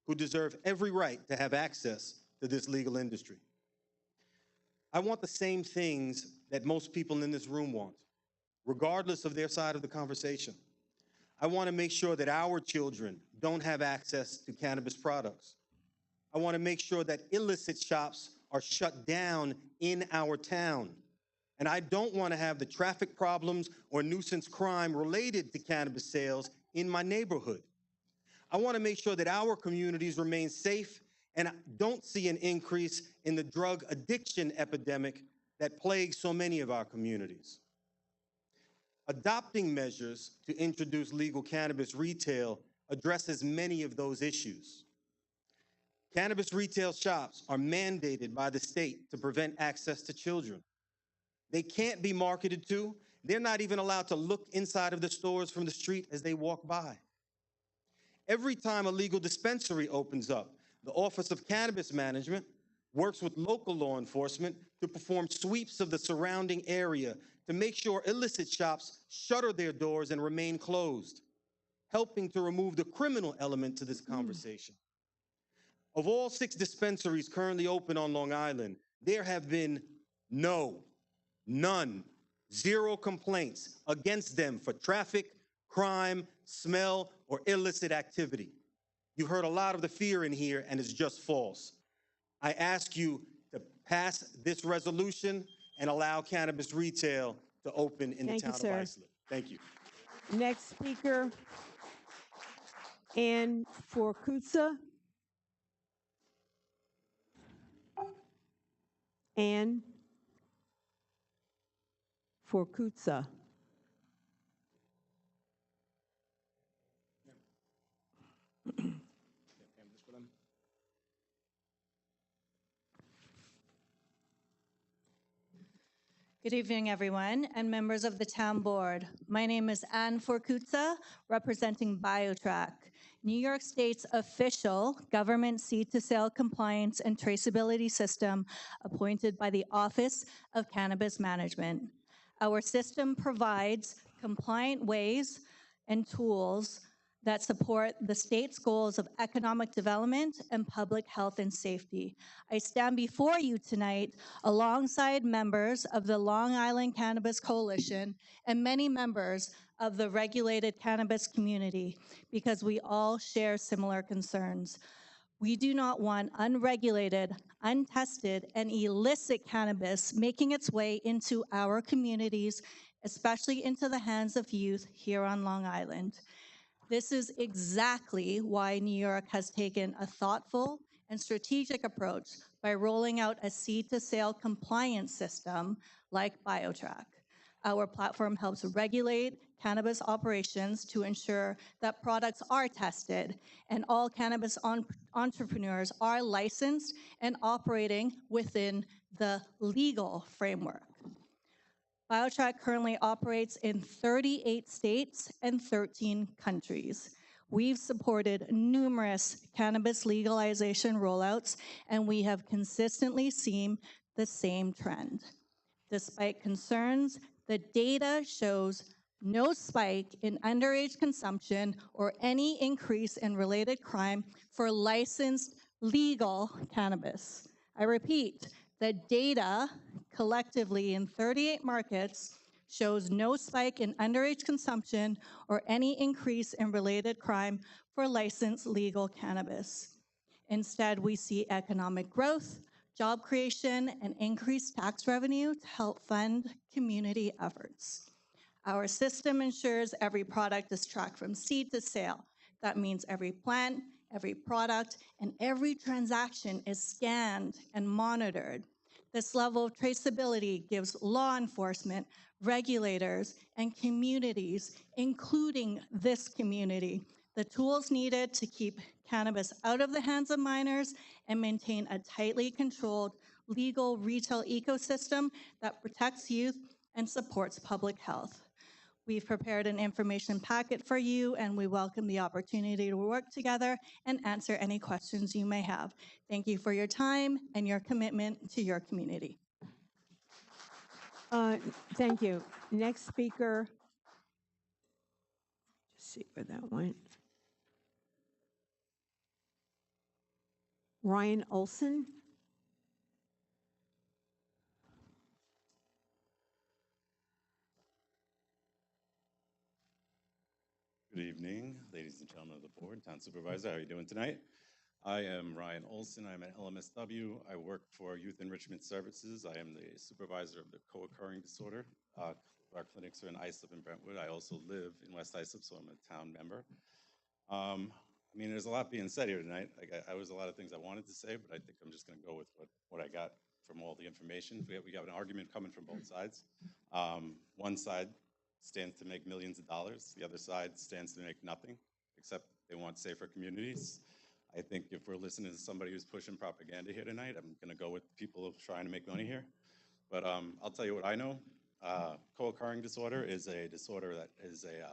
who deserve every right to have access to this legal industry. I want the same things that most people in this room want, regardless of their side of the conversation. I want to make sure that our children don't have access to cannabis products. I want to make sure that illicit shops are shut down in our town. And I don't want to have the traffic problems or nuisance crime related to cannabis sales in my neighborhood. I want to make sure that our communities remain safe and don't see an increase in the drug addiction epidemic that plagues so many of our communities. Adopting measures to introduce legal cannabis retail addresses many of those issues. Cannabis retail shops are mandated by the state to prevent access to children. They can't be marketed to. They're not even allowed to look inside of the stores from the street as they walk by. Every time a legal dispensary opens up, the Office of Cannabis Management works with local law enforcement to perform sweeps of the surrounding area to make sure illicit shops shutter their doors and remain closed, helping to remove the criminal element to this conversation. Of all 6 dispensaries currently open on Long Island, there have been none, 0 complaints against them for traffic, crime, smell, or illicit activity. You heard a lot of the fear in here, and it's just false. I ask you to pass this resolution and allow cannabis retail to open in the town of Islip. Thank you. Next speaker, Ann Forkutza. Ann Forkutza. Good evening, everyone, and members of the town board. My name is Ann Forkutza, representing BioTrack, New York State's official government seed-to-sale compliance and traceability system appointed by the Office of Cannabis Management. Our system provides compliant ways and tools that support the state's goals of economic development and public health and safety. I stand before you tonight alongside members of the Long Island Cannabis Coalition and many members of the regulated cannabis community because we all share similar concerns. We do not want unregulated, untested, and illicit cannabis making its way into our communities, especially into the hands of youth here on Long Island. This is exactly why New York has taken a thoughtful and strategic approach by rolling out a seed-to-sale compliance system like BioTrack. Our platform helps regulate cannabis operations to ensure that products are tested and all cannabis entrepreneurs are licensed and operating within the legal framework. BioTrack currently operates in 38 states and 13 countries. We've supported numerous cannabis legalization rollouts, and we have consistently seen the same trend. Despite concerns, the data shows no spike in underage consumption or any increase in related crime for licensed legal cannabis. I repeat, the data collectively in 38 markets shows no spike in underage consumption or any increase in related crime for licensed legal cannabis. Instead, we see economic growth, job creation, and increased tax revenue to help fund community efforts. Our system ensures every product is tracked from seed to sale. That means every plant, every product, and every transaction is scanned and monitored. This level of traceability gives law enforcement, regulators, and communities, including this community, the tools needed to keep cannabis out of the hands of minors and maintain a tightly controlled legal retail ecosystem that protects youth and supports public health. We've prepared an information packet for you, and we welcome the opportunity to work together and answer any questions you may have. Thank you for your time and your commitment to your community. Thank you. Next speaker. Just see where that went. Ryan Olson. Good evening, ladies and gentlemen of the board, town supervisor. How are you doing tonight? I am Ryan Olson. I'm an LMSW. I work for Youth Enrichment Services. I am the supervisor of the co-occurring disorder. Our clinics are in Islip and Brentwood. I also live in West Islip, so I'm a town member. I mean, there's a lot being said here tonight. I was a lot of things I wanted to say, but I think I'm just going to go with what I got from all the information. We got an argument coming from both sides. One side stands to make millions of dollars. The other side stands to make nothing, except they want safer communities. I think if we're listening to somebody who's pushing propaganda here tonight, I'm going to go with people trying to make money here. But I'll tell you what I know. Co-occurring disorder is a disorder that is a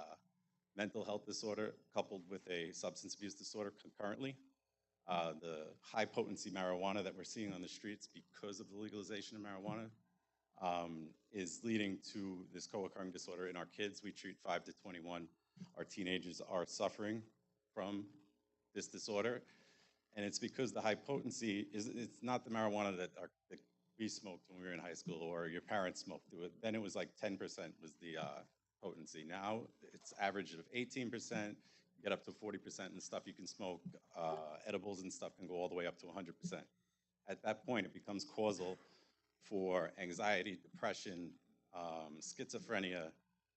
mental health disorder coupled with a substance abuse disorder concurrently. The high potency marijuana that we're seeing on the streets because of the legalization of marijuana is leading to this co-occurring disorder in our kids. We treat 5 to 21. Our teenagers are suffering from this disorder. And it's because the high potency it's not the marijuana that we smoked when we were in high school or your parents smoked. Then it was like 10% was the potency. Now it's average of 18%, get up to 40% and stuff you can smoke. Edibles and stuff can go all the way up to 100%. At that point, it becomes causal for anxiety, depression, schizophrenia,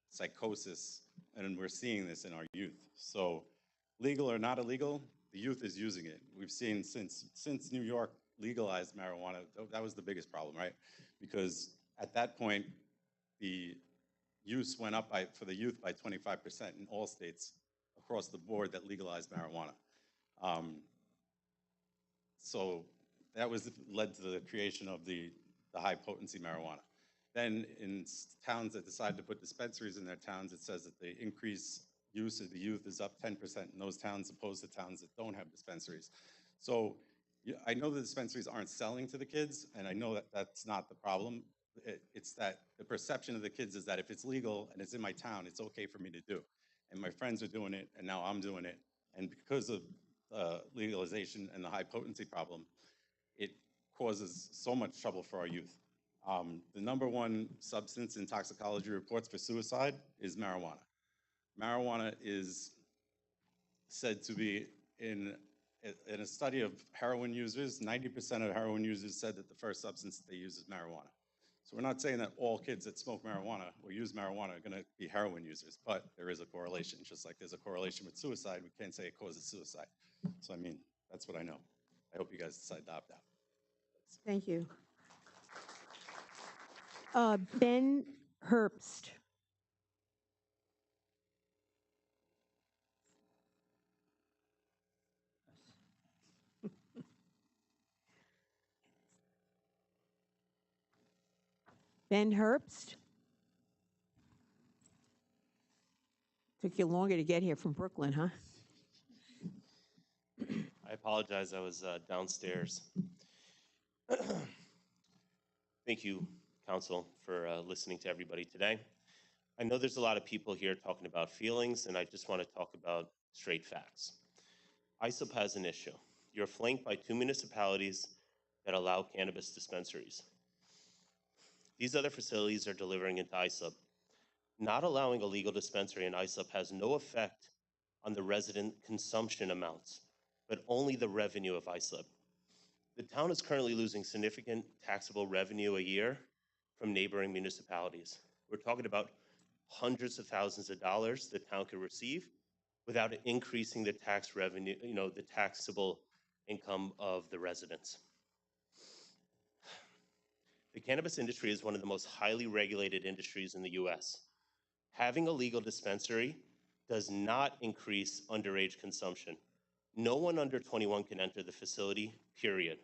psychosis, and we're seeing this in our youth. So legal or not illegal, the youth is using it. We've seen since New York legalized marijuana, that was the biggest problem, right? Because at that point, the use went up for the youth by 25% in all states across the board that legalized marijuana. So that led to the creation of the high potency marijuana. Then in towns that decide to put dispensaries in their towns, it says that the increased use of the youth is up 10% in those towns opposed to towns that don't have dispensaries. So I know the dispensaries aren't selling to the kids, and I know that that's not the problem. It's that the perception of the kids is that if it's legal and it's in my town, it's okay for me to do. And my friends are doing it, and now I'm doing it. And because of legalization and the high potency problem, it causes so much trouble for our youth. The number one substance in toxicology reports for suicide is marijuana. Marijuana is said to be in a study of heroin users, 90% of heroin users said that the first substance that they use is marijuana. So we're not saying that all kids that smoke marijuana or use marijuana are going to be heroin users, but there is a correlation. Just like there's a correlation with suicide, we can't say it causes suicide. So I mean, that's what I know. I hope you guys decide to opt out. Thank you. Ben Herbst. Ben Herbst. Took you longer to get here from Brooklyn, huh? I apologize, I was downstairs. Thank you, Council, for listening to everybody today. I know there's a lot of people here talking about feelings, and I just want to talk about straight facts. ISOP has an issue. You're flanked by 2 municipalities that allow cannabis dispensaries. These other facilities are delivering into ISUP. Not allowing a legal dispensary in ISUP has no effect on the resident consumption amounts, but only the revenue of ISUP. The town is currently losing significant taxable revenue a year from neighboring municipalities. We're talking about hundreds of thousands of dollars the town could receive without increasing the tax revenue, the taxable income of the residents. The cannabis industry is one of the most highly regulated industries in the US. Having a legal dispensary does not increase underage consumption. No one under 21 can enter the facility, period.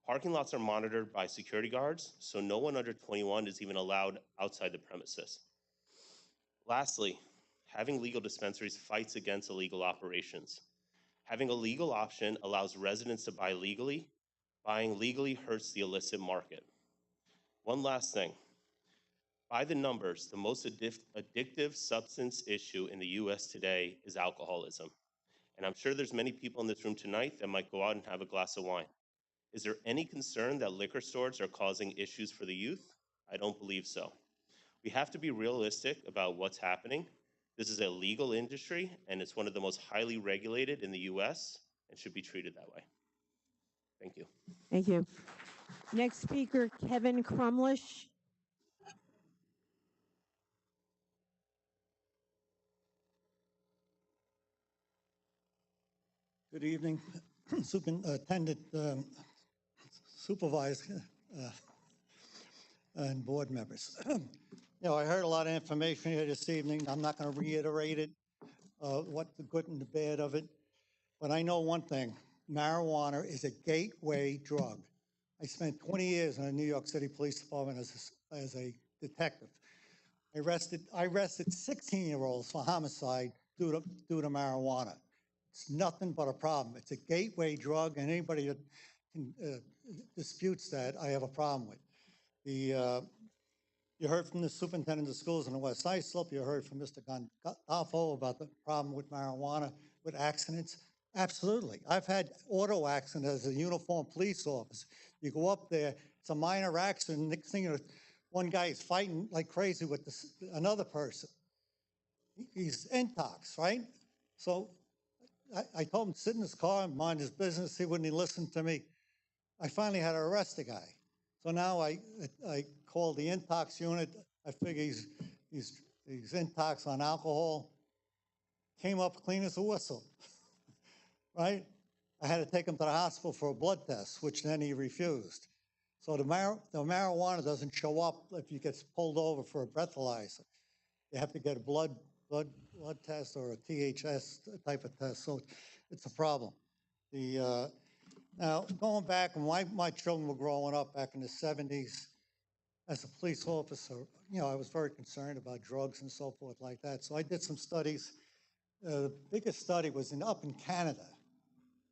Parking lots are monitored by security guards, so no one under 21 is even allowed outside the premises. Lastly, having legal dispensaries fights against illegal operations. Having a legal option allows residents to buy legally. Buying legally hurts the illicit market. One last thing. By the numbers, the most addictive substance issue in the US today is alcoholism. And I'm sure there's many people in this room tonight that might go out and have a glass of wine. Is there any concern that liquor stores are causing issues for the youth? I don't believe so. We have to be realistic about what's happening. This is a legal industry, and it's one of the most highly regulated in the US and should be treated that way. Thank you. Thank you. Next speaker, Kevin Crumlish. Good evening, Superintendent, Supervisor, and board members. I heard a lot of information here this evening. I'm not going to reiterate it, what the good and the bad of it, but I know one thing. Marijuana is a gateway drug. I spent 20 years in the New York City Police Department as a detective. I arrested 16-year-olds for homicide due to marijuana. It's nothing but a problem. It's a gateway drug, and anybody that disputes that, I have a problem with. You heard from the superintendent of schools in the West Islip. You heard from Mr. Gandolfo about the problem with marijuana, with accidents. Absolutely. I've had auto accidents as a uniformed police officer. You go up there, it's a minor accident. Next thing you know, one guy is fighting like crazy with another person. He's intox, right? So I told him to sit in his car and mind his business. He wouldn't even listen to me. I finally had to arrest the guy. So now I called the intox unit. I figure he's intox on alcohol. Came up clean as a whistle, right? I had to take him to the hospital for a blood test, which then he refused. So the marijuana doesn't show up if you get pulled over for a breathalyzer. You have to get a blood test or a THS type of test, so it's a problem. Now, going back when my children were growing up back in the 70s, as a police officer, I was very concerned about drugs and so forth like that. So I did some studies. The biggest study was up in Canada,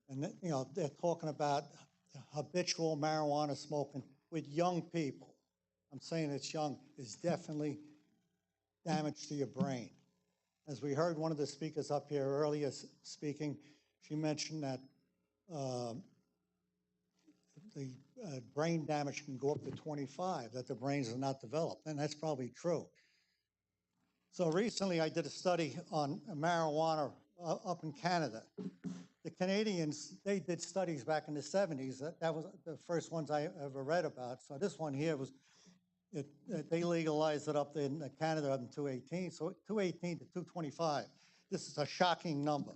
and they're talking about habitual marijuana smoking with young people. I'm saying it's young, is definitely damage to your brain. As we heard one of the speakers up here earlier speaking, she mentioned that the brain damage can go up to 25, that the brains are not developed, and that's probably true. So recently I did a study on marijuana up in Canada. The Canadians, they did studies back in the 70s. That was the first ones I ever read about. So this one here was, they legalized it up in Canada up in 218. So 218 to 225. This is a shocking number.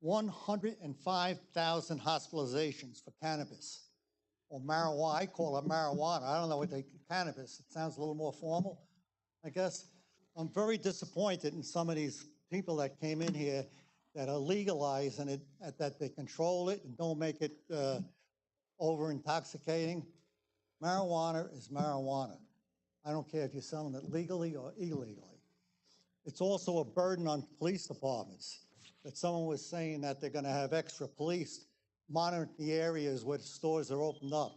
105,000 hospitalizations for cannabis or marijuana. I call it marijuana. I don't know what cannabis. It sounds a little more formal, I guess. I'm very disappointed in some of these people that came in here that are legalizing it, that they control it and don't make it over intoxicating. Marijuana is marijuana. I don't care if you're selling it legally or illegally. It's also a burden on police departments. That someone was saying that they're going to have extra police monitoring the areas where the stores are opened up.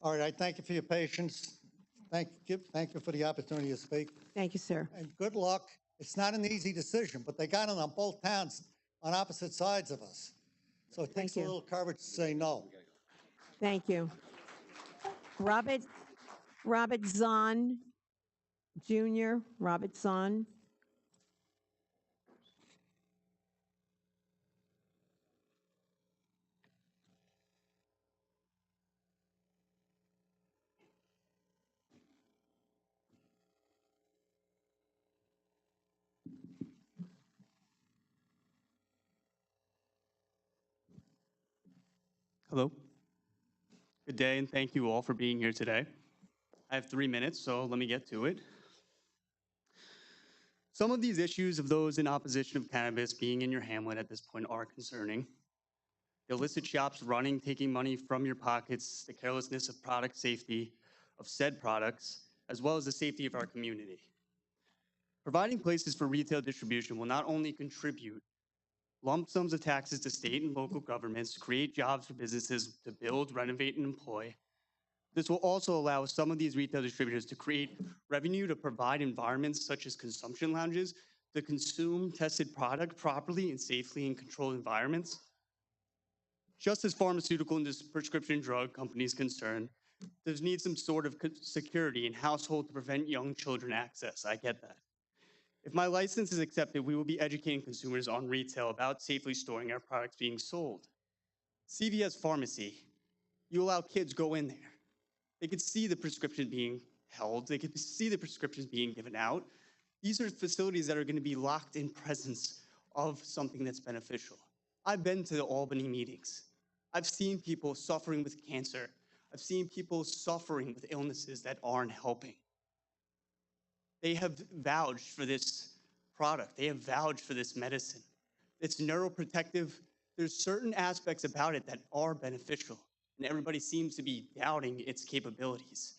All right, I thank you for your patience. Thank you for the opportunity to speak. Thank you, sir. And good luck. It's not an easy decision, but they got it on both towns on opposite sides of us. So it takes a little courage to say no. Thank you. Robert Robert Zahn Jr., Robert Zahn. Hello. Good day, and thank you all for being here today. I have 3 minutes, so let me get to it. Some of these issues of those in opposition of cannabis being in your hamlet at this point are concerning. The illicit shops running, taking money from your pockets, the carelessness of product safety of said products, as well as the safety of our community. Providing places for retail distribution will not only contribute lump sums of taxes to state and local governments, create jobs for businesses to build, renovate, and employ. This will also allow some of these retail distributors to create revenue to provide environments such as consumption lounges to consume tested product properly and safely in controlled environments. Just as pharmaceutical and prescription drug companies concerned, there's need some sort of security in household to prevent young children access. I get that. If my license is accepted, we will be educating consumers on retail about safely storing our products being sold. CVS Pharmacy, you allow kids go in there. They could see the prescription being held. They could see the prescriptions being given out. These are facilities that are going to be locked in presence of something that's beneficial. I've been to the Albany meetings. I've seen people suffering with cancer. I've seen people suffering with illnesses that aren't helping. They have vouched for this product. They have vouched for this medicine. It's neuroprotective. There's certain aspects about it that are beneficial, and everybody seems to be doubting its capabilities.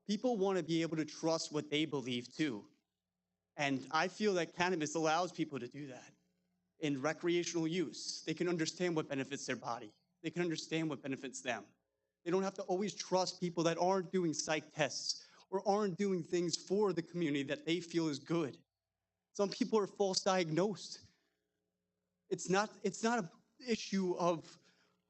People want to be able to trust what they believe too. And I feel that cannabis allows people to do that in recreational use. They can understand what benefits their body. They can understand what benefits them. They don't have to always trust people that aren't doing psych tests or aren't doing things for the community that they feel is good. Some people are false diagnosed. It's not an issue of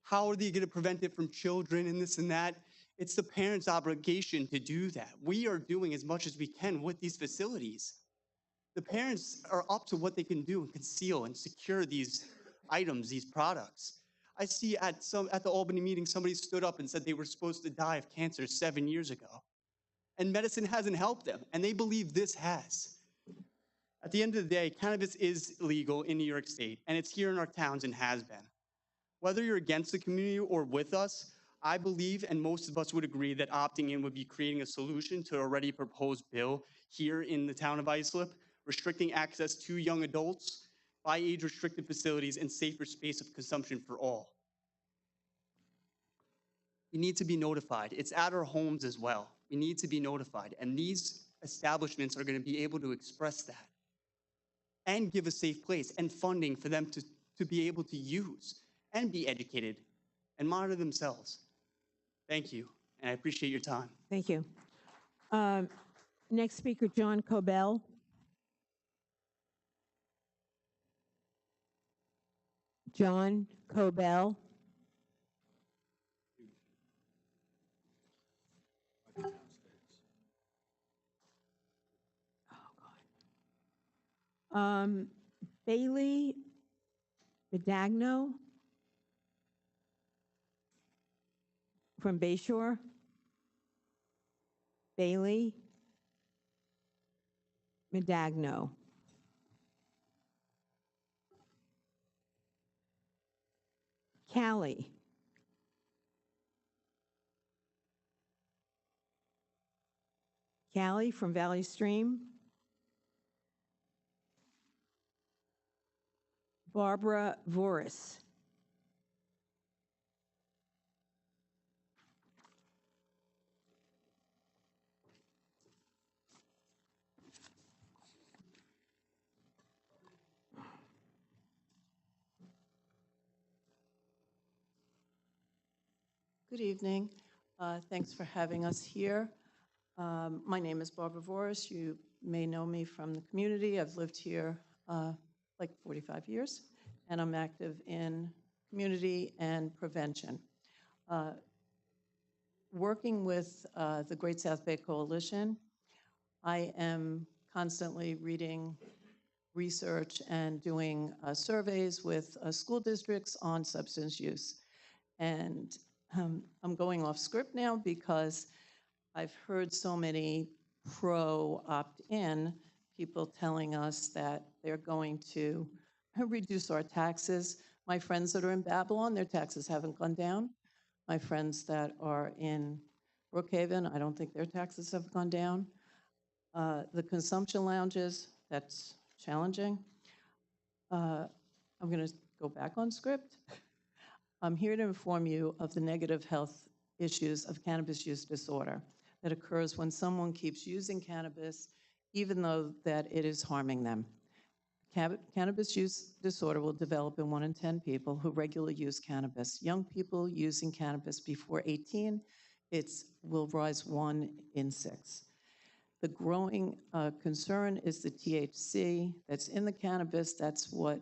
how are they going to prevent it from children and this and that. It's the parents' obligation to do that. We are doing as much as we can with these facilities. The parents are up to what they can do and conceal and secure these items, these products. I see at the Albany meeting, somebody stood up and said they were supposed to die of cancer 7 years ago. And medicine hasn't helped them, and they believe this has. At the end of the day, cannabis is legal in New York State, and it's here in our towns and has been. Whether you're against the community or with us, I believe, and most of us would agree, that opting in would be creating a solution to an already proposed bill here in the town of Islip, restricting access to young adults by age-restricted facilities and safer space of consumption for all. We need to be notified. It's at our homes as well. We need to be notified, and these establishments are going to be able to express that and give a safe place and funding for them to be able to use and be educated and monitor themselves. Thank you, and I appreciate your time. Thank you. Next speaker, John Cobell. John Cobell. Bailey Medagno from Bayshore. Bailey Medagno. Callie. Callie from Valley Stream. Barbara Voris. Good evening. Thanks for having us here. My name is Barbara Voris. You may know me from the community. I've lived here like 45 years, and I'm active in community and prevention. working with the Great South Bay Coalition, I am constantly reading research and doing surveys with school districts on substance use. And I'm going off script now because I've heard so many pro opt-in people telling us that they're going to reduce our taxes. My friends that are in Babylon, their taxes haven't gone down. My friends that are in Brookhaven, I don't think their taxes have gone down. The consumption lounges, that's challenging. I'm going to go back on script. I'm here to inform you of the negative health issues of cannabis use disorder that occurs when someone keeps using cannabis even though that it is harming them. Cannabis use disorder will develop in 1 in 10 people who regularly use cannabis. Young people using cannabis before 18, it will rise 1 in 6. The growing concern is the THC that's in the cannabis. That's what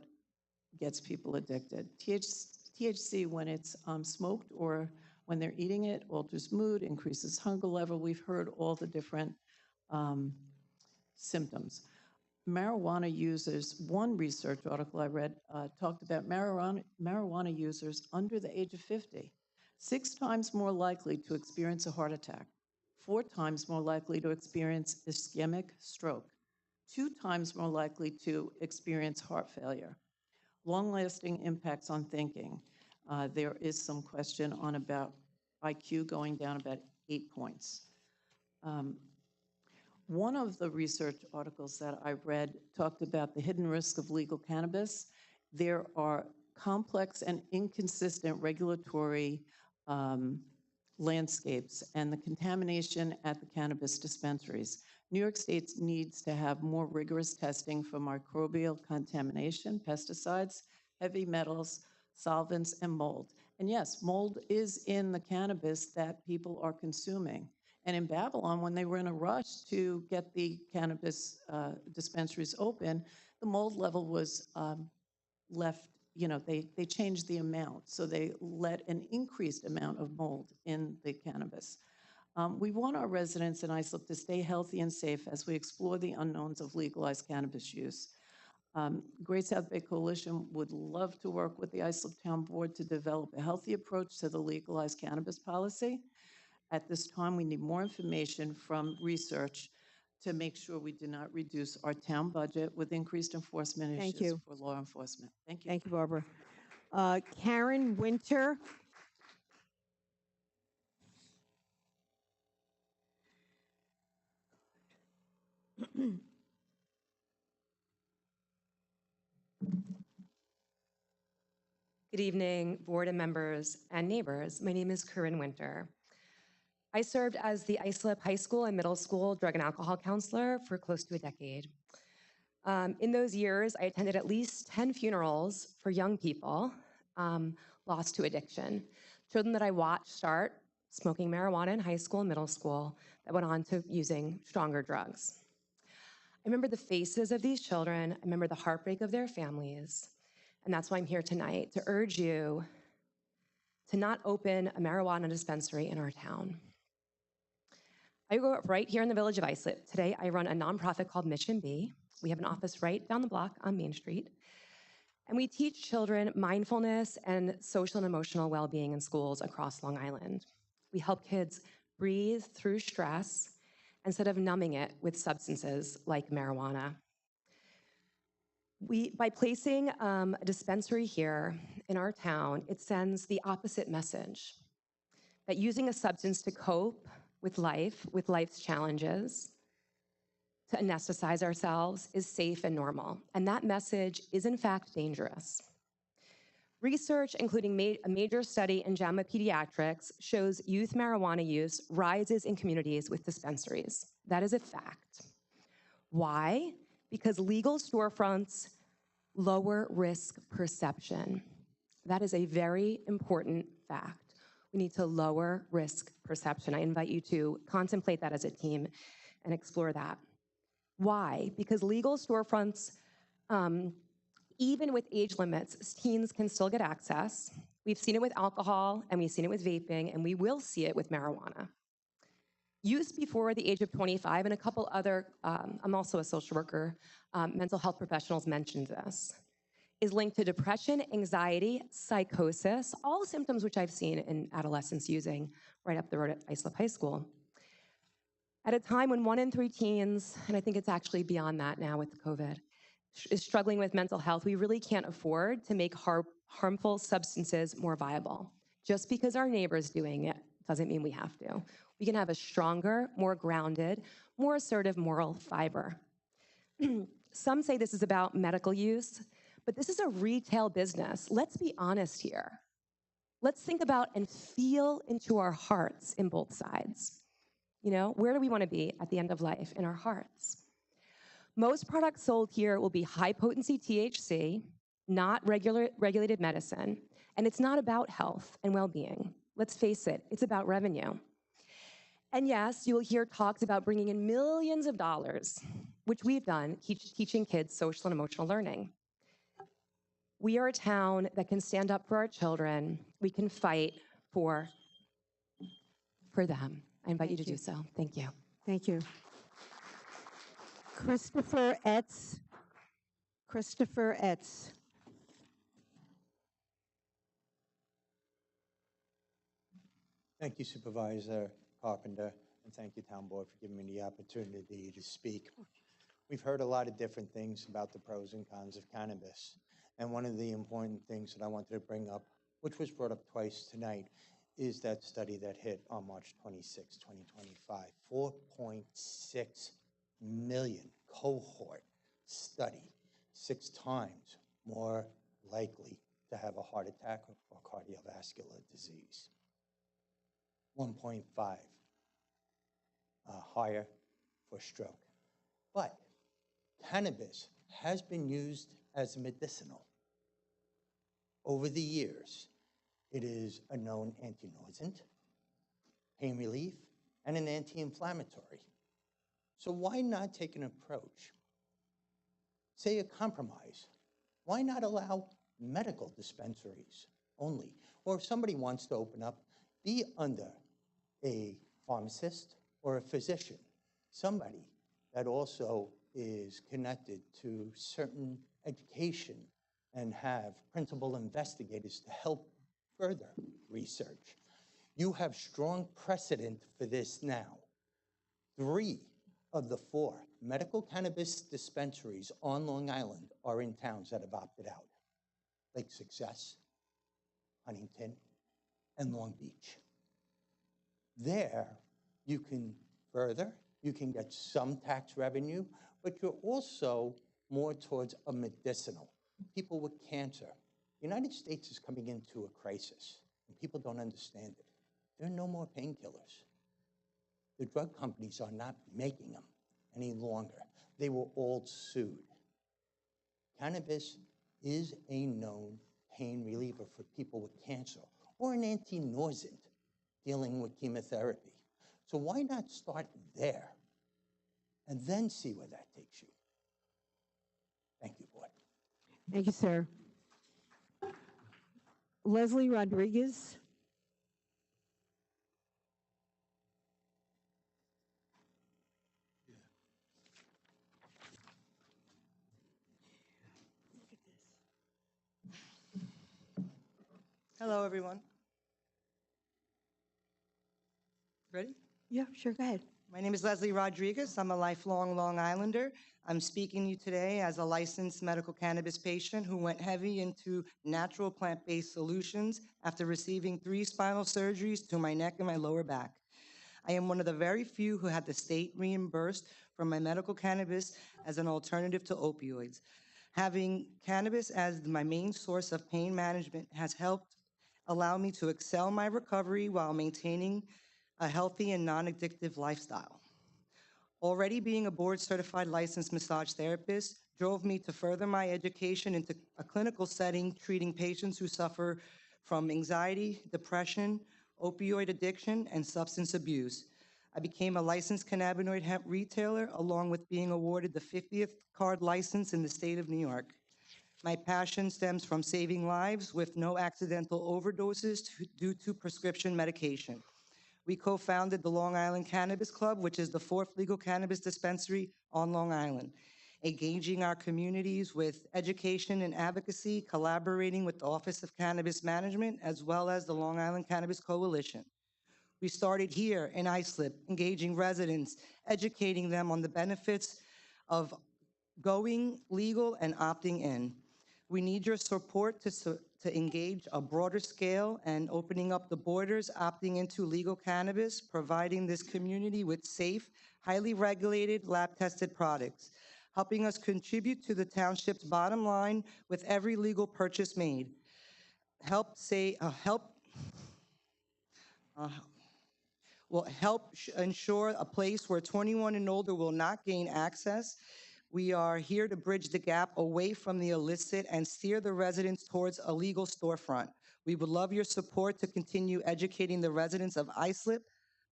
gets people addicted. THC, when it's smoked or when they're eating it, alters mood, increases hunger level. We've heard all the different symptoms. Marijuana users, one research article I read talked about marijuana users under the age of 50, 6 times more likely to experience a heart attack, 4 times more likely to experience ischemic stroke, 2 times more likely to experience heart failure. Long-lasting impacts on thinking. There is some question on about IQ going down about 8 points. One of the research articles that I read talked about the hidden risk of legal cannabis. There are complex and inconsistent regulatory landscapes and the contamination at the cannabis dispensaries. New York State needs to have more rigorous testing for microbial contamination, pesticides, heavy metals, solvents, and mold. And yes, mold is in the cannabis that people are consuming. And in Babylon, when they were in a rush to get the cannabis dispensaries open, the mold level was left, they changed the amount. So they let an increased amount of mold in the cannabis. We want our residents in Islip to stay healthy and safe as we explore the unknowns of legalized cannabis use. Great South Bay Coalition would love to work with the Islip Town Board to develop a healthy approach to the legalized cannabis policy. At this time, we need more information from research to make sure we do not reduce our town budget with increased enforcement Thank issues you. for law enforcement. Thank you. Thank you, Barbara. Karen Winter. Good evening, board and members and neighbors. My name is Corinne Winter. I served as the Islip High School and Middle School drug and alcohol counselor for close to a decade. In those years, I attended at least 10 funerals for young people lost to addiction. Children that I watched start smoking marijuana in high school and middle school that went on to using stronger drugs. I remember the faces of these children. I remember the heartbreak of their families. And that's why I'm here tonight, to urge you to not open a marijuana dispensary in our town. I grew up right here in the village of Islip. Today, I run a nonprofit called Mission B. We have an office right down the block on Main Street. And we teach children mindfulness and social and emotional well-being in schools across Long Island. We help kids breathe through stress instead of numbing it with substances like marijuana. By placing a dispensary here in our town, it sends the opposite message, that using a substance to cope with life's challenges, to anesthetize ourselves is safe and normal. And that message is in fact dangerous. Research, including a major study in JAMA Pediatrics, shows youth marijuana use rises in communities with dispensaries. That is a fact. Why? Because legal storefronts lower risk perception. That is a very important fact. We need to lower risk perception. I invite you to contemplate that as a team and explore that. Why? Because legal storefronts, even with age limits, teens can still get access. We've seen it with alcohol, and we've seen it with vaping, and we will see it with marijuana. Use before the age of 25, and a couple other, I'm also a social worker, mental health professionals mentioned this, is linked to depression, anxiety, psychosis, all symptoms which I've seen in adolescents using right up the road at Islip High School. At a time when 1 in 3 teens, and I think it's actually beyond that now with COVID, is struggling with mental health, we really can't afford to make harmful substances more viable. Just because our neighbor's doing it doesn't mean we have to. We can have a stronger, more grounded, more assertive moral fiber. Some say this is about medical use, but this is a retail business. Let's be honest here. Let's think about and feel into our hearts in both sides. You know, where do we want to be at the end of life? In our hearts. Most products sold here will be high potency THC, not regulated medicine, and it's not about health and well-being. Let's face it, it's about revenue. And yes, you will hear talks about bringing in millions of dollars, which we've done, teaching kids social and emotional learning. We are a town that can stand up for our children. We can fight for them. I invite you to do so. Thank you. Thank you. Christopher Etz. Christopher Etz. Thank you, Supervisor Carpenter, and thank you, Town Board, for giving me the opportunity to speak. We've heard a lot of different things about the pros and cons of cannabis, and one of the important things that I wanted to bring up, which was brought up twice tonight, is that study that hit on March 26, 2025. 4.6 million cohort study, 6 times more likely to have a heart attack or cardiovascular disease. 1.5 higher for stroke. But cannabis has been used as medicinal. Over the years, it is a known anti-nausant, pain relief, and an anti-inflammatory. So why not take an approach? Say a compromise. Why not allow medical dispensaries only? Or if somebody wants to open up, be under a pharmacist or a physician, somebody that also is connected to certain education and have principal investigators to help further research. You have strong precedent for this now. 3 of the 4 medical cannabis dispensaries on Long Island are in towns that have opted out. Lake Success, Huntington, and Long Beach. There, you can get some tax revenue, but you're also more towards a medicinal. People with cancer. The United States is coming into a crisis, and people don't understand it. There are no more painkillers. The drug companies are not making them any longer. They were all sued. Cannabis is a known pain reliever for people with cancer or an anti-nausant dealing with chemotherapy. So why not start there and then see where that takes you? Thank you, Board. Thank you, sir. Leslie Rodriguez. Hello, everyone. Ready? Yeah, sure, go ahead. My name is Leslie Rodriguez. I'm a lifelong Long Islander. I'm speaking to you today as a licensed medical cannabis patient who went heavy into natural plant-based solutions after receiving 3 spinal surgeries to my neck and my lower back. I am one of the very few who had the state reimbursed for my medical cannabis as an alternative to opioids. Having cannabis as my main source of pain management has helped allow me to excel my recovery while maintaining a healthy and non-addictive lifestyle. Already being a board-certified licensed massage therapist drove me to further my education into a clinical setting treating patients who suffer from anxiety, depression, opioid addiction, and substance abuse. I became a licensed cannabinoid hemp retailer along with being awarded the 50th card license in the state of New York. My passion stems from saving lives with no accidental overdoses due to prescription medication. We co-founded the Long Island Cannabis Club, which is the 4th legal cannabis dispensary on Long Island, engaging our communities with education and advocacy, collaborating with the Office of Cannabis Management, as well as the Long Island Cannabis Coalition. We started here in Islip, engaging residents, educating them on the benefits of going legal and opting in. We need your support to engage a broader scale and opening up the borders, opting into legal cannabis, providing this community with safe, highly regulated, lab-tested products, helping us contribute to the township's bottom line with every legal purchase made. Will help ensure a place where 21 and older will not gain access. We are here to bridge the gap away from the illicit and steer the residents towards a legal storefront. We would love your support to continue educating the residents of Islip,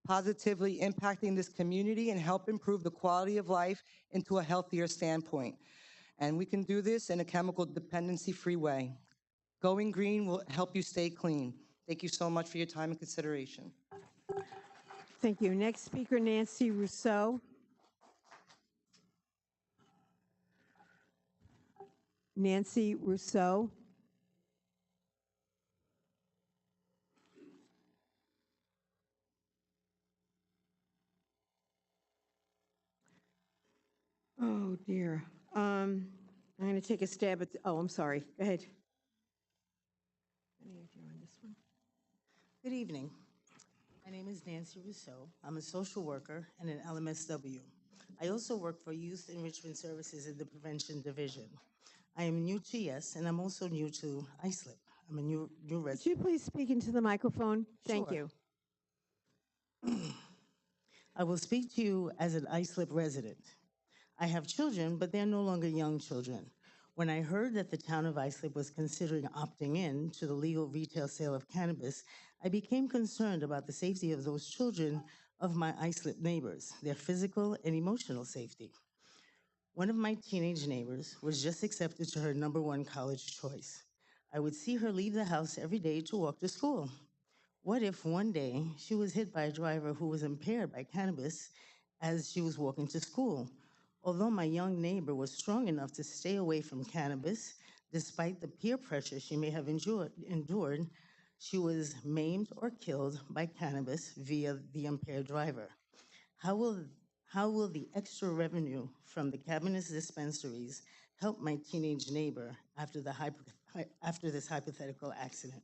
positively impacting this community and help improve the quality of life into a healthier standpoint. And we can do this in a chemical dependency-free way. Going green will help you stay clean. Thank you so much for your time and consideration. Thank you. Next speaker, Nancy Rousseau. Nancy Rousseau. Oh, dear. I'm going to take a stab at, I'm sorry. Go ahead. Good evening. My name is Nancy Rousseau. I'm a social worker and an LMSW. I also work for Youth Enrichment Services in the Prevention Division. I am new to YES, and I'm also new to Islip. I'm a new resident. Could you please speak into the microphone? Thank Sure. you. I will speak to you as an Islip resident. I have children, but they're no longer young children. When I heard that the town of Islip was considering opting in to the legal retail sale of cannabis, I became concerned about the safety of those children of my Islip neighbors, their physical and emotional safety. One of my teenage neighbors was just accepted to her #1 college choice. I would see her leave the house every day to walk to school. What if one day she was hit by a driver who was impaired by cannabis as she was walking to school? Although my young neighbor was strong enough to stay away from cannabis, despite the peer pressure she may have endured, she was maimed or killed by cannabis via the impaired driver. How will the extra revenue from the cannabis dispensaries help my teenage neighbor after this hypothetical accident?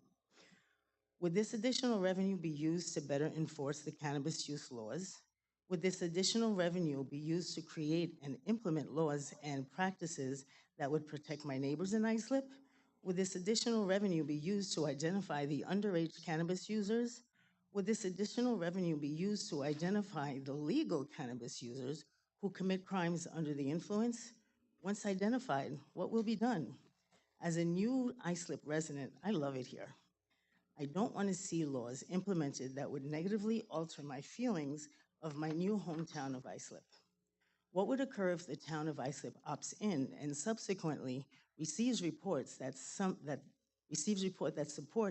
Would this additional revenue be used to better enforce the cannabis use laws? Would this additional revenue be used to create and implement laws and practices that would protect my neighbors in Islip? Would this additional revenue be used to identify the underage cannabis users? Would this additional revenue be used to identify the legal cannabis users who commit crimes under the influence? Once identified, what will be done? As a new Islip resident, I love it here. I don't want to see laws implemented that would negatively alter my feelings of my new hometown of Islip. What would occur if the town of Islip opts in and subsequently receives reports that support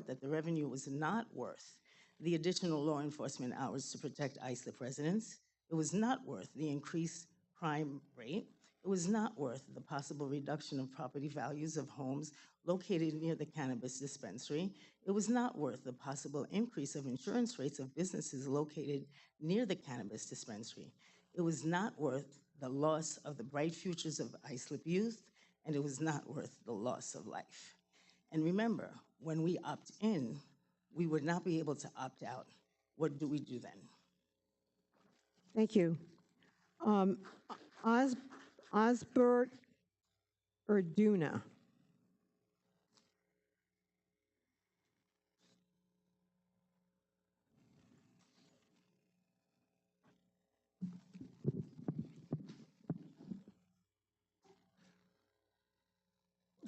that the revenue was not worth the additional law enforcement hours to protect Islip residents? It was not worth the increased crime rate. It was not worth the possible reduction of property values of homes located near the cannabis dispensary. It was not worth the possible increase of insurance rates of businesses located near the cannabis dispensary. It was not worth the loss of the bright futures of Islip youth, and it was not worth the loss of life. And remember, when we opt in, we would not be able to opt out. What do we do then? Thank you. Osbert Erduna.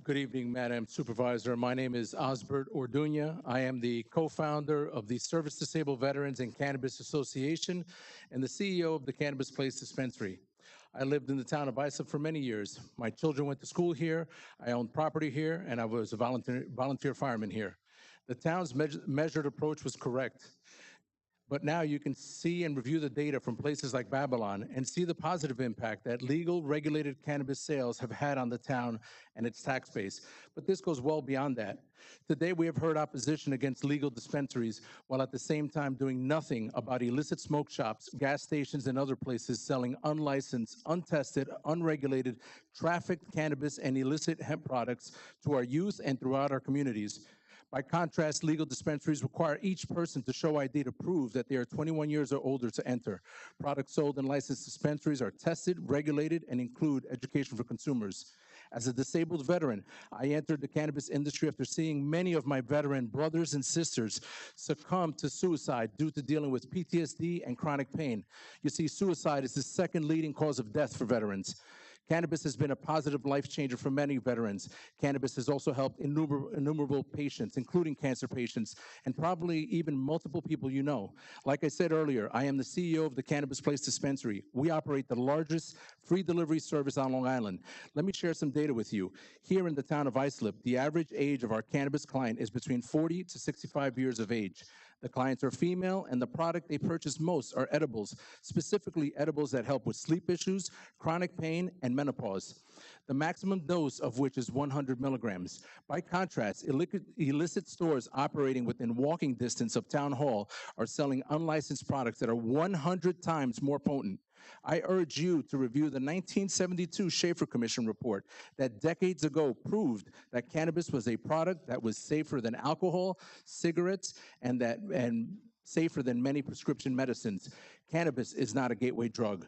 Good evening, Madam Supervisor. My name is Osbert Orduña. I am the co-founder of the Service Disabled Veterans and Cannabis Association and the CEO of the Cannabis Place Dispensary. I lived in the town of Islip for many years. My children went to school here, I owned property here, and I was a volunteer fireman here. The town's measured approach was correct. But now you can see and review the data from places like Babylon and see the positive impact that legal, regulated cannabis sales have had on the town and its tax base. But this goes well beyond that. Today, we have heard opposition against legal dispensaries, while at the same time doing nothing about illicit smoke shops, gas stations, and other places selling unlicensed, untested, unregulated, trafficked cannabis and illicit hemp products to our youth and throughout our communities. By contrast, legal dispensaries require each person to show ID to prove that they are 21 years or older to enter. Products sold in licensed dispensaries are tested, regulated, and include education for consumers. As a disabled veteran, I entered the cannabis industry after seeing many of my veteran brothers and sisters succumb to suicide due to dealing with PTSD and chronic pain. You see, suicide is the second leading cause of death for veterans. Cannabis has been a positive life changer for many veterans. Cannabis has also helped innumerable patients, including cancer patients, and probably even multiple people you know. Like I said earlier, I am the CEO of the Cannabis Place Dispensary. We operate the largest free delivery service on Long Island. Let me share some data with you. Here in the town of Islip, the average age of our cannabis client is between 40 to 65 years of age. The clients are female, and the product they purchase most are edibles, specifically edibles that help with sleep issues, chronic pain, and menopause, the maximum dose of which is 100 milligrams. By contrast, illicit stores operating within walking distance of Town Hall are selling unlicensed products that are 100 times more potent. I urge you to review the 1972 Schaefer Commission report that decades ago proved that cannabis was a product that was safer than alcohol, cigarettes, and safer than many prescription medicines. Cannabis is not a gateway drug.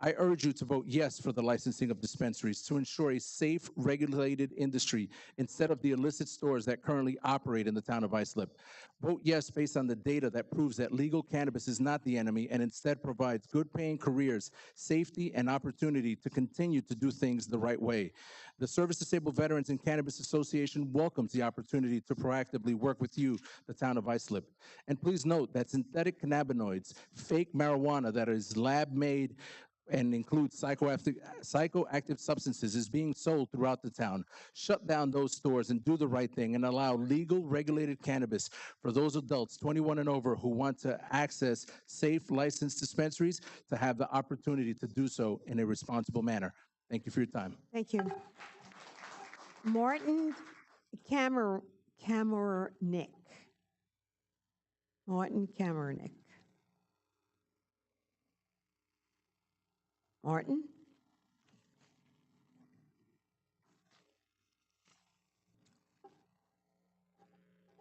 I urge you to vote yes for the licensing of dispensaries to ensure a safe, regulated industry instead of the illicit stores that currently operate in the town of Islip. Vote yes based on the data that proves that legal cannabis is not the enemy and instead provides good paying careers, safety, and opportunity to continue to do things the right way. The Service Disabled Veterans and Cannabis Association welcomes the opportunity to proactively work with you, the town of Islip. And please note that synthetic cannabinoids, fake marijuana that is lab-made, and includes psychoactive substances is being sold throughout the town. Shut down those stores and do the right thing and allow legal, regulated cannabis for those adults 21 and over who want to access safe, licensed dispensaries to have the opportunity to do so in a responsible manner. Thank you for your time. Thank you. Martin Kamernick. Martin Kamernick. Martin?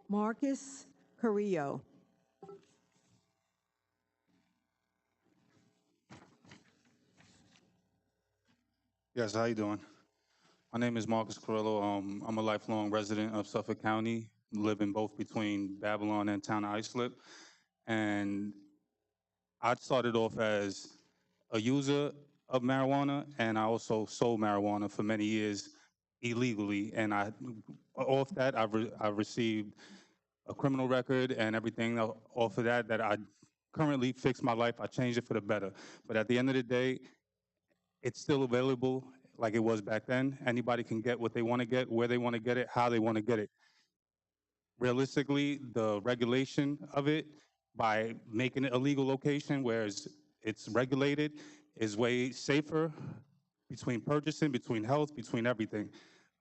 Marcus Carrillo. Yes, how you doing? My name is Marcus Carrillo. I'm a lifelong resident of Suffolk County, living both between Babylon and town of Islip. And I started off as a user of marijuana, and I also sold marijuana for many years illegally. And off that, I received a criminal record and everything off of that I currently fixed my life. I changed it for the better. But at the end of the day, it's still available like it was back then. Anybody can get what they want to get, where they want to get it, how they want to get it. Realistically, the regulation of it by making it a legal location, whereas it's regulated, is way safer between purchasing, between health, between everything.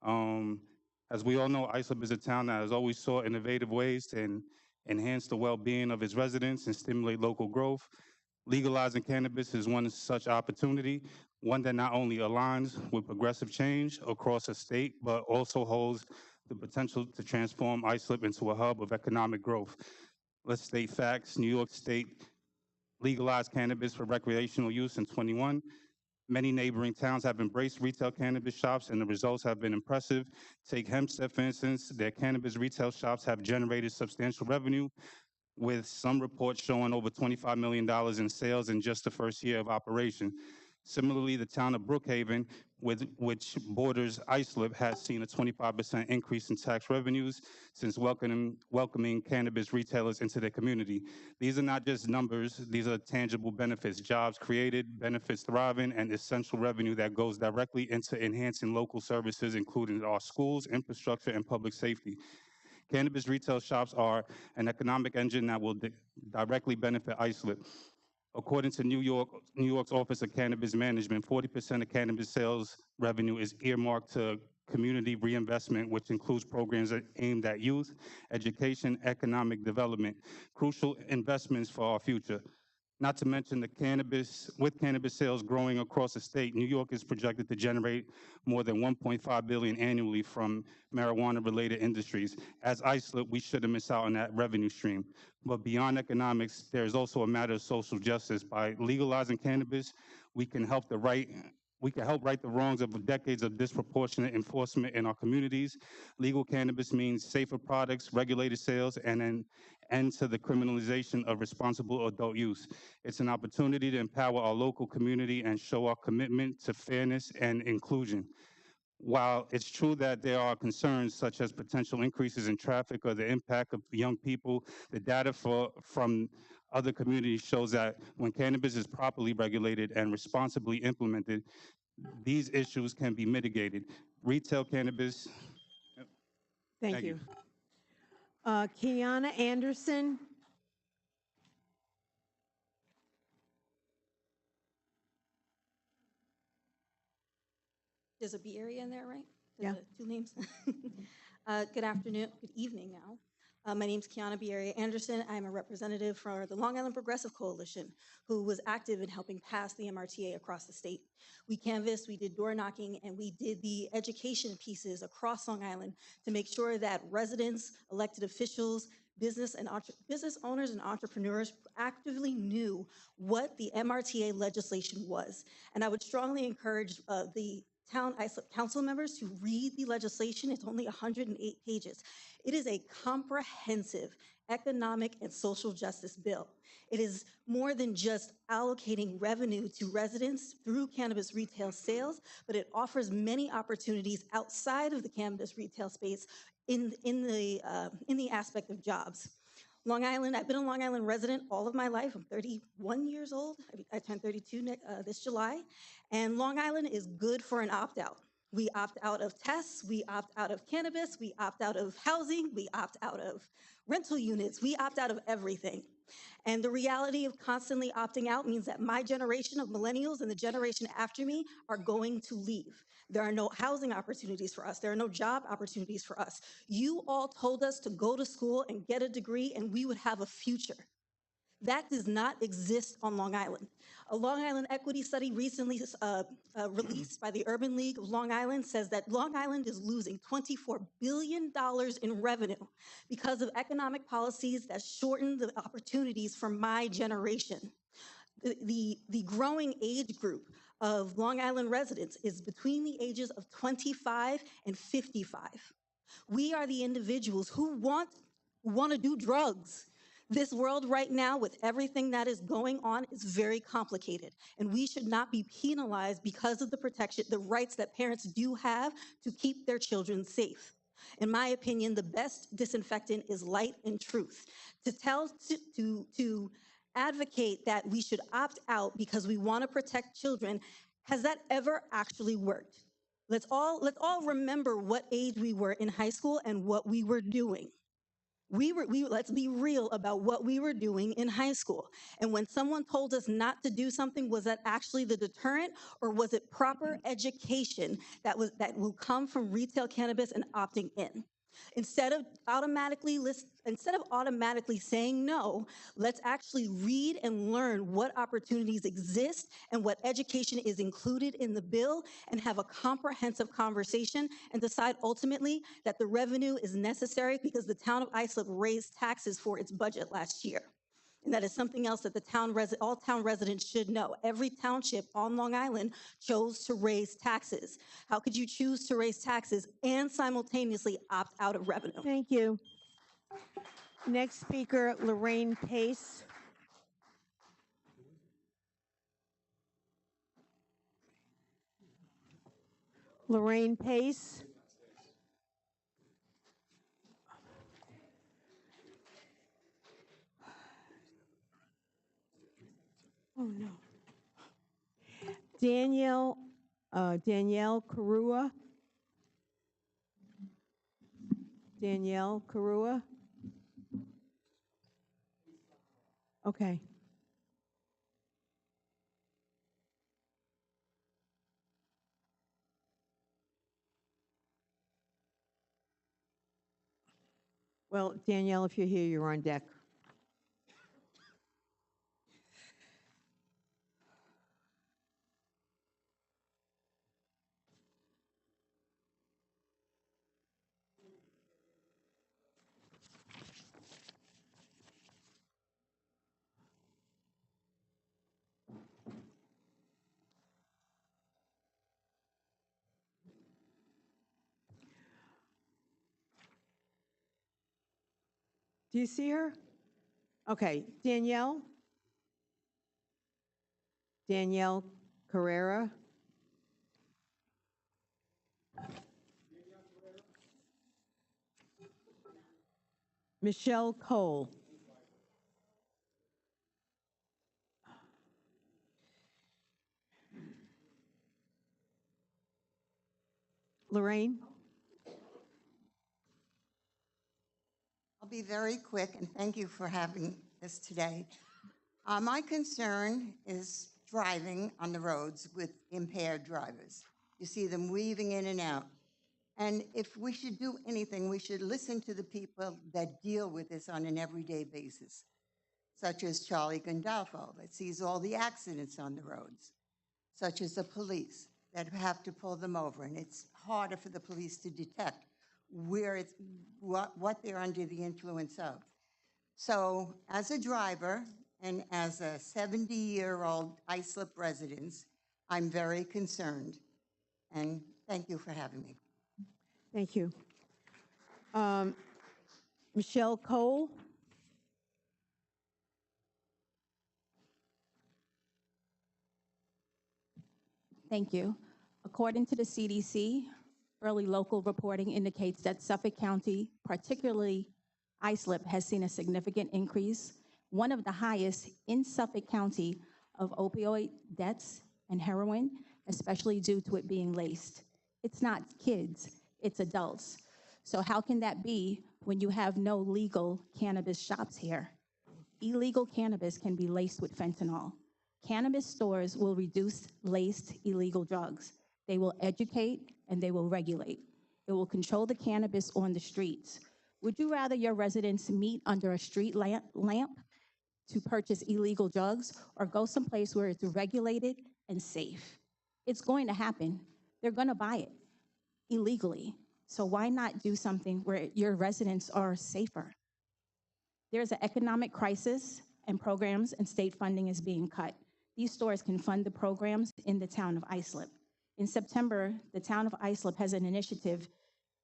As we all know, Islip is a town that has always sought innovative ways to enhance the well-being of its residents and stimulate local growth. Legalizing cannabis is one such opportunity, one that not only aligns with progressive change across a state, but also holds the potential to transform Islip into a hub of economic growth. Let's state facts. New York State legalized cannabis for recreational use in 21. Many neighboring towns have embraced retail cannabis shops, and the results have been impressive. Take Hempstead, for instance. Their cannabis retail shops have generated substantial revenue, with some reports showing over $25 million in sales in just the first year of operation. Similarly, the town of Brookhaven, which borders Islip, has seen a 25% increase in tax revenues since welcoming cannabis retailers into their community. These are not just numbers, these are tangible benefits, jobs created, benefits thriving, and essential revenue that goes directly into enhancing local services, including our schools, infrastructure, and public safety. Cannabis retail shops are an economic engine that will directly benefit Islip. According to New York's Office of Cannabis Management, 40% of cannabis sales revenue is earmarked to community reinvestment, which includes programs aimed at youth, education, economic development, crucial investments for our future. Not to mention with cannabis sales growing across the state, New York is projected to generate more than $1.5 billion annually from marijuana-related industries. As Islip, we shouldn't miss out on that revenue stream. But beyond economics, there is also a matter of social justice. By legalizing cannabis, we can help right the wrongs of decades of disproportionate enforcement in our communities. Legal cannabis means safer products, regulated sales, and an end to the criminalization of responsible adult use. It's an opportunity to empower our local community and show our commitment to fairness and inclusion. While it's true that there are concerns such as potential increases in traffic or the impact of young people, the data from other communities shows that when cannabis is properly regulated and responsibly implemented, these issues can be mitigated. Retail cannabis. Thank you. Kiana Anderson. There's a B area in there, right? Yeah. Two names. Good afternoon, good evening now. My name's Kiana Bieria Anderson. I'm a representative for the Long Island Progressive Coalition, who was active in helping pass the MRTA across the state. We canvassed, we did door knocking, and we did the education pieces across Long Island to make sure that residents, elected officials, business owners and entrepreneurs actively knew what the MRTA legislation was. And I would strongly encourage the town Islip council members to read the legislation. It's only 108 pages. It is a comprehensive economic and social justice bill. It is more than just allocating revenue to residents through cannabis retail sales, but it offers many opportunities outside of the cannabis retail space in the aspect of jobs. Long Island, I've been a Long Island resident all of my life. I'm 31 years old. I turned 32 this July. And Long Island is good for an opt-out. We opt out of tests, we opt out of cannabis, we opt out of housing, we opt out of rental units, we opt out of everything. And the reality of constantly opting out means that my generation of millennials and the generation after me are going to leave. There are no housing opportunities for us. There are no job opportunities for us. You all told us to go to school and get a degree and we would have a future. That does not exist on Long Island. A Long Island equity study recently released by the Urban League of Long Island says that Long Island is losing $24 billion in revenue because of economic policies that shorten the opportunities for my generation. The growing age group of Long Island residents is between the ages of 25 and 55. We are the individuals who want to do drugs. This world right now, with everything that is going on, is very complicated, and we should not be penalized because of the rights that parents do have to keep their children safe. In my opinion, the best disinfectant is light and truth. To advocate that we should opt out because we want to protect children, has that ever actually worked? Let's all remember what age we were in high school and what we were doing. Let's be real about what we were doing in high school. And when someone told us not to do something, was that actually the deterrent, or was it proper education that will come from retail cannabis and opting in? Instead of automatically saying no, let's actually read and learn what opportunities exist and what education is included in the bill, and have a comprehensive conversation and decide ultimately that the revenue is necessary because the town of Islip raised taxes for its budget last year. And that is something else that all town residents should know. Every township on Long Island chose to raise taxes. How could you choose to raise taxes and simultaneously opt out of revenue? Thank you. Next speaker, Lorraine Pace. Lorraine Pace. Oh, no. Danielle Carua. Danielle Carua. Okay. Well, Danielle, if you're here, you're on deck. Do you see her? Okay, Danielle? Danielle Carrera? Michelle Cole? Lorraine? I'll be very quick, and thank you for having this today. My concern is driving on the roads with impaired drivers. You see them weaving in and out. And if we should do anything, we should listen to the people that deal with this on an everyday basis, such as Charlie Gandolfo, that sees all the accidents on the roads, such as the police that have to pull them over. And it's harder for the police to detect where it's, what they're under the influence of. So as a driver and as a 70-year-old Islip resident, I'm very concerned. And thank you for having me. Thank you. Michelle Cole? Thank you. According to the CDC, early local reporting indicates that Suffolk County, particularly Islip, has seen a significant increase, one of the highest in Suffolk County, of opioid deaths and heroin, especially due to it being laced. It's not kids, it's adults. So how can that be when you have no legal cannabis shops here? Illegal cannabis can be laced with fentanyl. Cannabis stores will reduce laced illegal drugs. They will educate and they will regulate. It will control the cannabis on the streets. Would you rather your residents meet under a street lamp to purchase illegal drugs or go someplace where it's regulated and safe? It's going to happen. They're going to buy it illegally. So why not do something where your residents are safer? There's an economic crisis and programs and state funding is being cut. These stores can fund the programs in the town of Islip. In September, the town of Islip has an initiative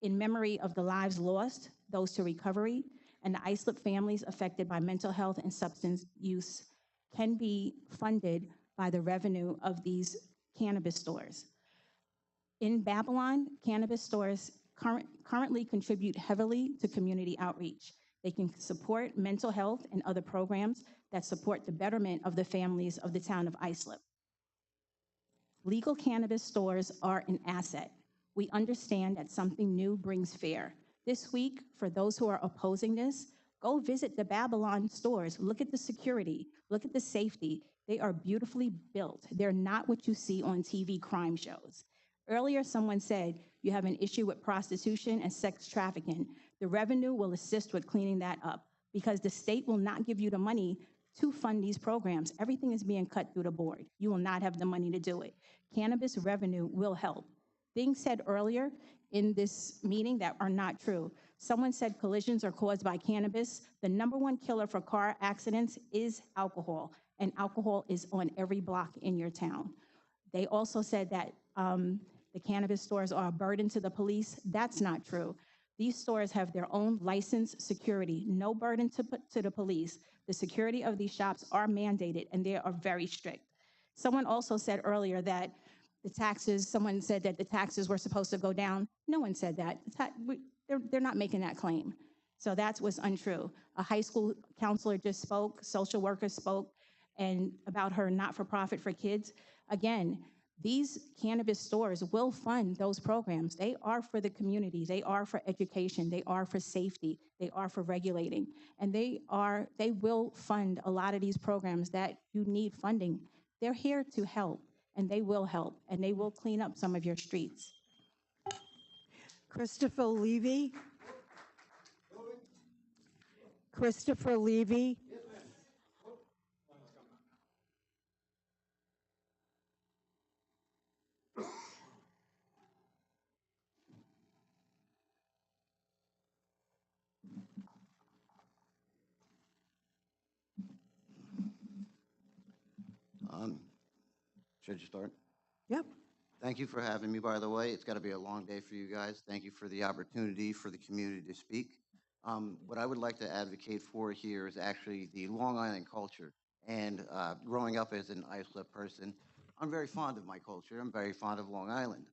in memory of the lives lost, those to recovery, and the Islip families affected by mental health and substance use can be funded by the revenue of these cannabis stores. In Babylon, cannabis stores currently contribute heavily to community outreach. They can support mental health and other programs that support the betterment of the families of the town of Islip. Legal cannabis stores are an asset. We understand that something new brings fear. This week, for those who are opposing this, go visit the Babylon stores. Look at the security, look at the safety. They are beautifully built. They're not what you see on TV crime shows. Earlier, someone said you have an issue with prostitution and sex trafficking. The revenue will assist with cleaning that up because the state will not give you the money to fund these programs. Everything is being cut through the board. You will not have the money to do it. Cannabis revenue will help. Things said earlier in this meeting that are not true. Someone said collisions are caused by cannabis. The #1 killer for car accidents is alcohol, and alcohol is on every block in your town. They also said that the cannabis stores are a burden to the police. That's not true. These stores have their own licensed security, no burden to the police. The security of these shops are mandated and they are very strict. Someone also said earlier that The taxes, someone said that the taxes were supposed to go down. No one said that. They're not making that claim. So that's what's untrue. A high school counselor just spoke, social worker spoke, and about her not-for-profit for kids. Again, these cannabis stores will fund those programs. They are for the community. They are for education. They are for safety. They are for regulating. And they will fund a lot of these programs that you need funding. They're here to help, and they will help, and they will clean up some of your streets. Christopher Levy. Christopher Levy. Should you start? Yep. Thank you for having me, by the way. It's got to be a long day for you guys. Thank you for the opportunity for the community to speak. What I would like to advocate for here is actually the Long Island culture. And growing up as an Islip person, I'm very fond of my culture. I'm very fond of Long Island.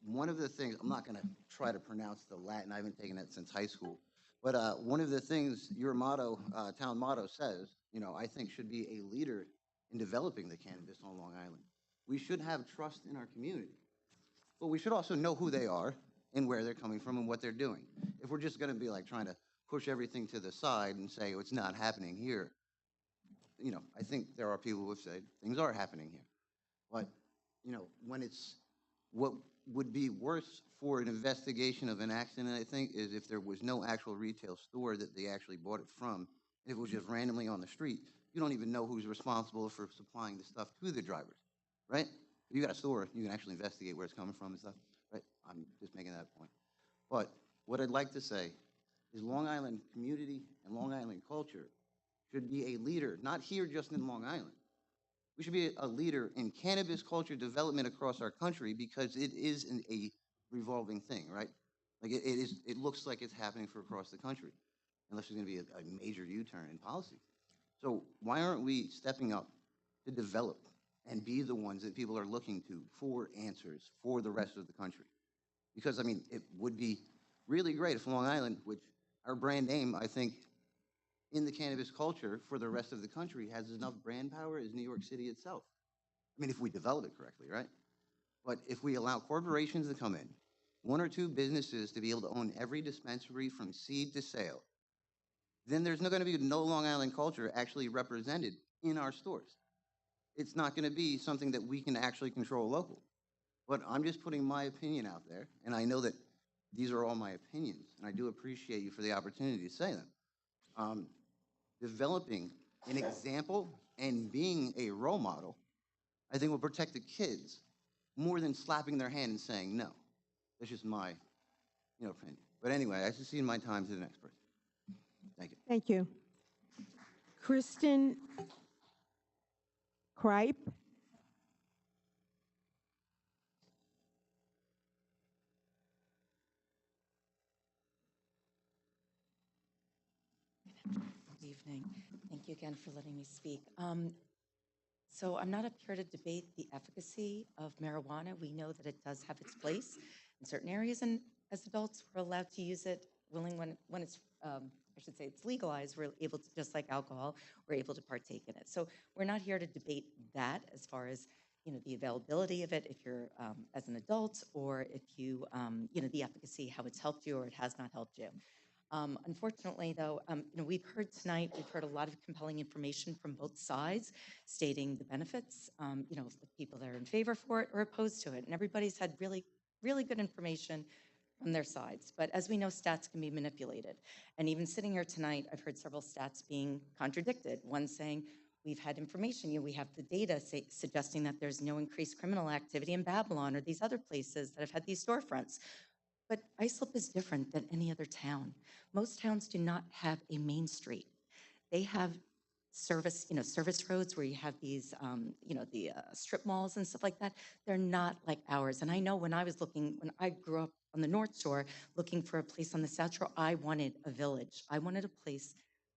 One of the things, I'm not going to try to pronounce the Latin, I haven't taken it since high school, but one of the things your motto, town motto says, I think should be a leader in developing the cannabis on Long Island. We should have trust in our community, but we should also know who they are and where they're coming from and what they're doing. If we're just going to be like trying to push everything to the side and say, oh, it's not happening here, I think there are people who have said things are happening here. But, when it's what would be worse for an investigation of an accident, I think, is if there was no actual retail store that they actually bought it from. If it was just randomly on the street, you don't even know who's responsible for supplying the stuff to the drivers, right? If you got a store, you can actually investigate where it's coming from and stuff, right? I'm just making that point. But what I'd like to say is Long Island community and Long Island culture should be a leader, not here just in Long Island. We should be a leader in cannabis culture development across our country because it is a revolving thing, right? Like it looks like it's happening for across the country, unless there's going to be a major U-turn in policy. So why aren't we stepping up to develop and be the ones that people are looking to for answers for the rest of the country? Because, I mean, it would be really great if Long Island, which our brand name, I think, in the cannabis culture for the rest of the country has enough brand power as New York City itself. I mean, if we develop it correctly, right? But if we allow corporations to come in, one or two businesses to be able to own every dispensary from seed to sale, then there's not going to be no Long Island culture actually represented in our stores. It's not going to be something that we can actually control local. But I'm just putting my opinion out there, and I know that these are all my opinions, and I do appreciate you for the opportunity to say them. Developing an example and being a role model, I think will protect the kids more than slapping their hand and saying no. That's just my opinion. But anyway, I should see my time to the next person. Thank you. Thank you. Kristen Kripe. Good evening. Thank you again for letting me speak. So I'm not up here to debate the efficacy of marijuana. We know that it does have its place in certain areas, and as adults, we're allowed to use it when it's, I should say, it's legalized. We're able to, just like alcohol, we're able to partake in it. So we're not here to debate that as far as the availability of it if you're as an adult, or if you, the efficacy, how it's helped you or it has not helped you. Unfortunately, though, we've heard tonight, we've heard a lot of compelling information from both sides stating the benefits, the people that are in favor for it or opposed to it. And everybody's had really, really good information from their sides. But as we know, stats can be manipulated. And even sitting here tonight, I've heard several stats being contradicted. One saying, we've had information, we have the data suggesting that there's no increased criminal activity in Babylon or these other places that have had these storefronts. But Islip is different than any other town. Most towns do not have a main street. They have service roads where you have these, the strip malls and stuff like that. They're not like ours. And I know when I grew up on the North Shore, looking for a place on the South Shore, I wanted a village. I wanted a place,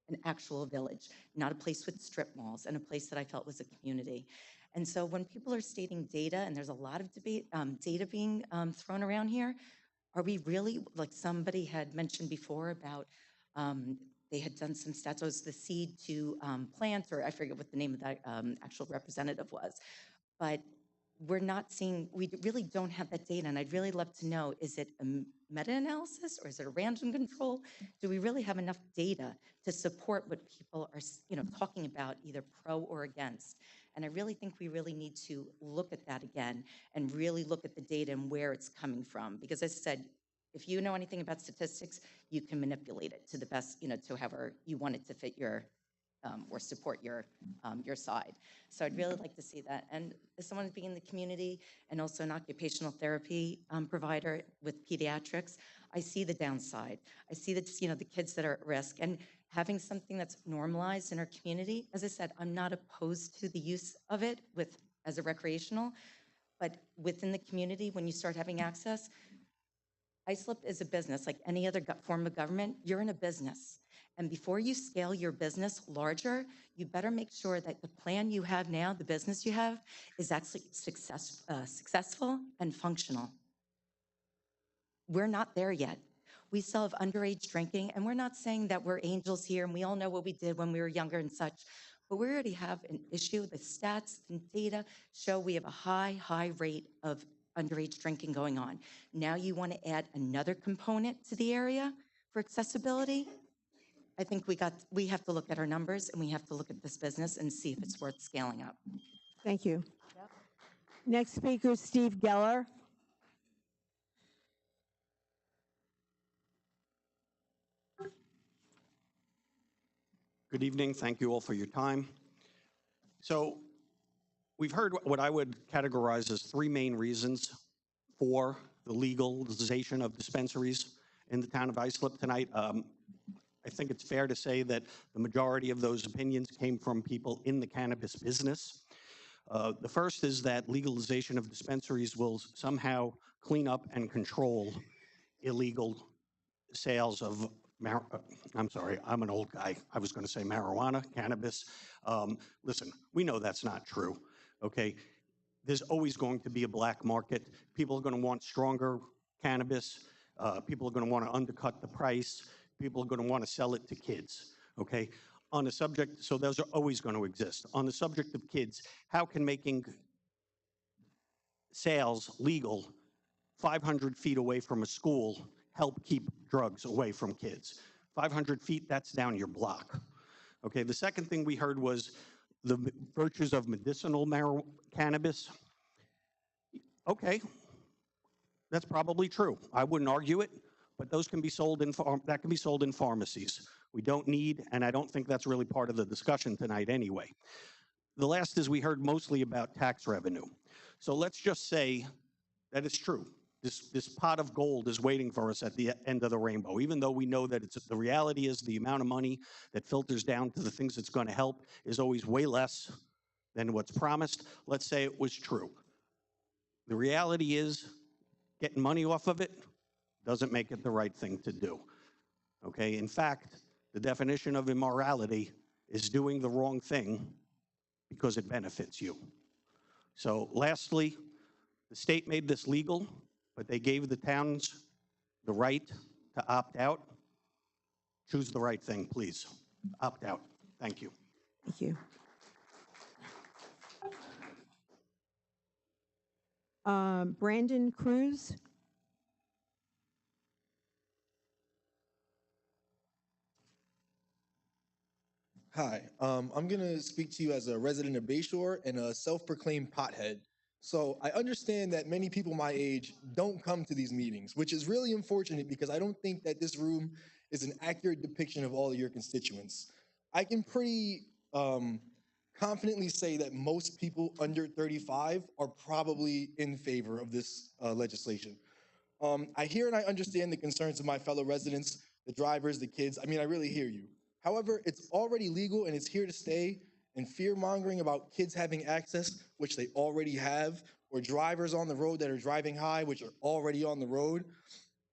an actual village, not a place with strip malls, and a place that I felt was a community. And so when people are stating data, and there's a lot of debate, data being thrown around here, are we really, like somebody had mentioned before about, they had done some stats, it was the seed to plant, or I forget what the name of that actual representative was. But we're not seeing, we really don't have that data, and I'd really love to know, is it a meta-analysis or is it a random control? Do we really have enough data to support what people are, talking about, either pro or against? And I really think we really need to look at that again and really look at the data and where it's coming from. Because as I said, if you know anything about statistics, you can manipulate it to the best, to however you want it to fit your or support your side. So I'd really like to see that. And as someone being in the community and also an occupational therapy provider with pediatrics, I see the downside. I see that, the kids that are at risk, and having something that's normalized in our community. As I said, I'm not opposed to the use of it as a recreational, but within the community, when you start having access, ISLIP is a business like any other form of government. You're in a business. And before you scale your business larger, you better make sure that the plan you have now, the business you have, is actually successful and functional. We're not there yet. We still have underage drinking, and we're not saying that we're angels here, and we all know what we did when we were younger and such, but we already have an issue. The stats and data show we have a high rate of underage drinking going on. Now you want to add another component to the area for accessibility? I think we have to look at our numbers, and we have to look at this business and see if it's worth scaling up. Thank you. Next speaker, Steve Geller. Good evening. Thank you all for your time. So we've heard what I would categorize as three main reasons for the legalization of dispensaries in the town of Islip tonight. I think it's fair to say that the majority of those opinions came from people in the cannabis business. The first is that legalization of dispensaries will somehow clean up and control illegal sales of I'm sorry, I'm an old guy. I was going to say marijuana, cannabis. Listen, we know that's not true, okay? There's always going to be a black market. People are going to want stronger cannabis. People are going to want to undercut the price. People are going to want to sell it to kids, okay? On the subject, so those are always going to exist. On the subject of kids, how can making sales legal 500 feet away from a school help keep drugs away from kids? 500 feet, that's down your block. Okay, the second thing we heard was the virtues of medicinal cannabis. Okay, that's probably true. I wouldn't argue it, but those can be sold in that can be sold in pharmacies. We don't need, and I don't think that's really part of the discussion tonight anyway. The last is we heard mostly about tax revenue. So let's just say that it's true. This pot of gold is waiting for us at the end of the rainbow, even though we know that the reality is the amount of money that filters down to the things that's going to help is always way less than what's promised. Let's say it was true. The reality is getting money off of it doesn't make it the right thing to do. Okay, in fact, the definition of immorality is doing the wrong thing because it benefits you. So lastly, the state made this legal, but they gave the towns the right to opt out. Choose the right thing, please. Opt out. Thank you. Thank you. Brandon Cruz. Hi, I'm going to speak to you as a resident of Bayshore and a self-proclaimed pothead. So I understand that many people my age don't come to these meetings, which is really unfortunate because I don't think that this room is an accurate depiction of all of your constituents. I can pretty confidently say that most people under 35 are probably in favor of this legislation. I hear and I understand the concerns of my fellow residents, the drivers, the kids. I mean, I really hear you. However, it's already legal and it's here to stay, and fear-mongering about kids having access, which they already have, or drivers on the road that are driving high, which are already on the road,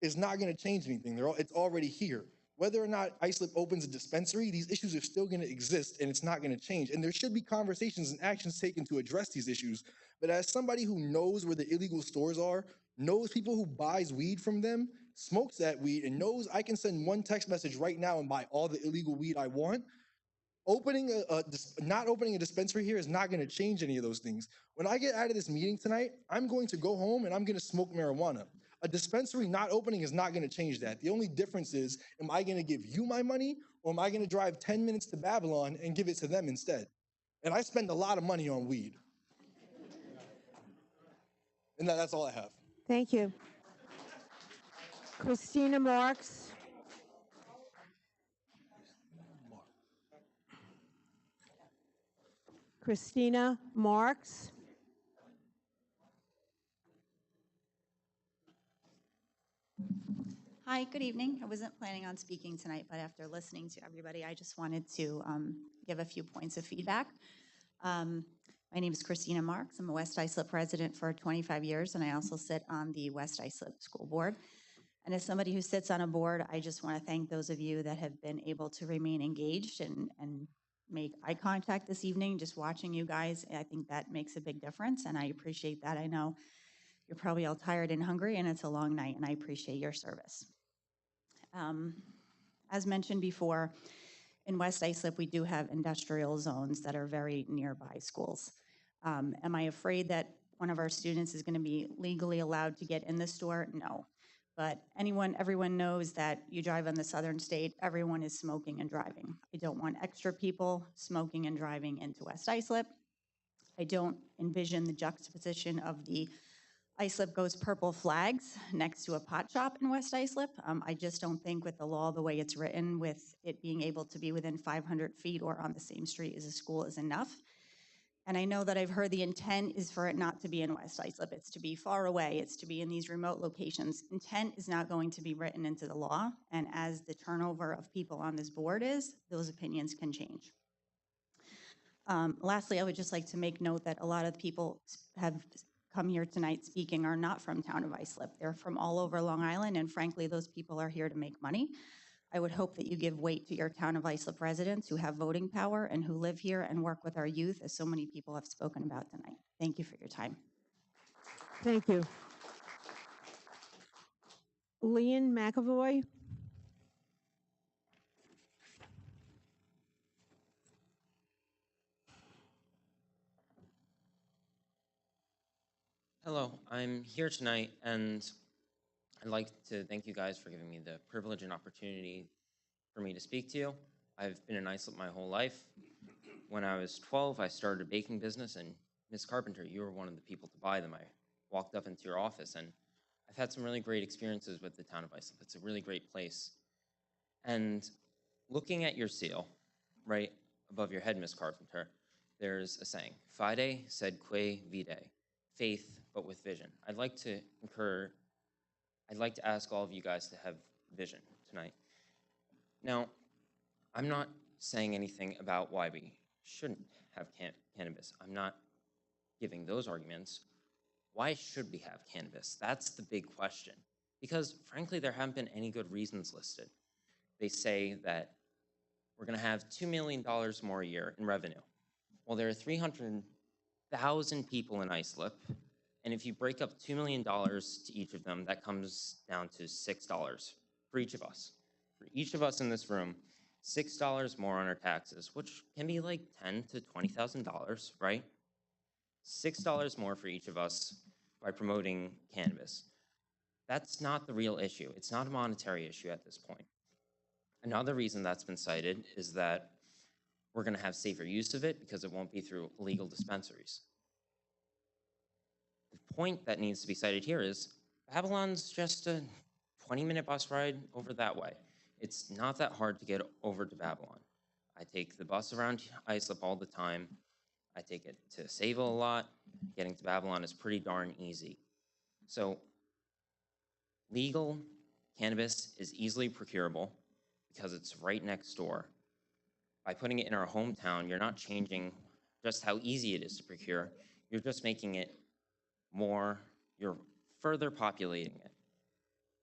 is not going to change anything. It's already here. Whether or not Islip opens a dispensary, these issues are still going to exist and it's not going to change. And there should be conversations and actions taken to address these issues. But as somebody who knows where the illegal stores are, knows people who buys weed from them, smokes that weed, and knows I can send one text message right now and buy all the illegal weed I want, not opening a dispensary here is not going to change any of those things. When I get out of this meeting tonight, I'm going to go home and I'm going to smoke marijuana. A dispensary not opening is not going to change that. The only difference is, am I going to give you my money, or am I going to drive 10 minutes to Babylon and give it to them instead? And I spend a lot of money on weed. And that's all I have. Thank you. Christina Marks. Christina Marks. Hi, good evening. I wasn't planning on speaking tonight, but after listening to everybody, I just wanted to give a few points of feedback. My name is Christina Marks. I'm a West Islip resident for 25 years, and I also sit on the West Islip School Board. And as somebody who sits on a board, I just want to thank those of you that have been able to remain engaged and make eye contact this evening. Just watching you guys, I think that makes a big difference, and I appreciate that. I know you're probably all tired and hungry, and it's a long night, and I appreciate your service. As mentioned before, in West Islip, we do have industrial zones that are very nearby schools. Am I afraid that one of our students is going to be legally allowed to get in the store? No. But everyone knows that you drive on the southern state, everyone is smoking and driving. I don't want extra people smoking and driving into West Islip. I don't envision the juxtaposition of the Islip Goes Purple flags next to a pot shop in West Islip. I just don't think with the law, the way it's written, with it being able to be within 500 feet or on the same street as a school is enough. And I know that I've heard the intent is for it not to be in West Islip. It's to be far away. It's to be in these remote locations. Intent is not going to be written into the law. And as the turnover of people on this board is, those opinions can change. Lastly, I would just like to make note that a lot of people have come here tonight speaking are not from town of Islip. They're from all over Long Island, and frankly, those people are here to make money. I would hope that you give weight to your town of Islip residents who have voting power and who live here and work with our youth, as so many people have spoken about tonight. Thank you for your time. Thank you. Leon McAvoy. Hello, I'm here tonight, and I'd like to thank you guys for giving me the privilege and opportunity for me to speak to you. I've been in Islip my whole life. When I was 12, I started a baking business, and Ms. Carpenter, you were one of the people to buy them. I walked up into your office, and I've had some really great experiences with the town of Islip. It's a really great place. And looking at your seal, right above your head, Ms. Carpenter, there's a saying, Fide sed quae vitae, faith but with vision. I'd like to ask all of you guys to have vision tonight. Now, I'm not saying anything about why we shouldn't have cannabis. I'm not giving those arguments. Why should we have cannabis? That's the big question. Because frankly, there haven't been any good reasons listed. They say that we're gonna have $2 million more a year in revenue. Well, there are 300,000 people in Islip, and if you break up $2 million to each of them, that comes down to $6 for each of us. For each of us in this room, $6 more on our taxes, which can be like $10,000 to $20,000, right? $6 more for each of us by promoting cannabis. That's not the real issue. It's not a monetary issue at this point. Another reason that's been cited is that we're gonna have safer use of it because it won't be through illegal dispensaries. The point that needs to be cited here is Babylon's just a 20-minute bus ride over that way. It's not that hard to get over to Babylon. I take the bus around Islip all the time. I take it to Sayville a lot. Getting to Babylon is pretty darn easy. So legal cannabis is easily procurable because it's right next door. By putting it in our hometown, you're not changing just how easy it is to procure. You're just making it more, you're further populating it.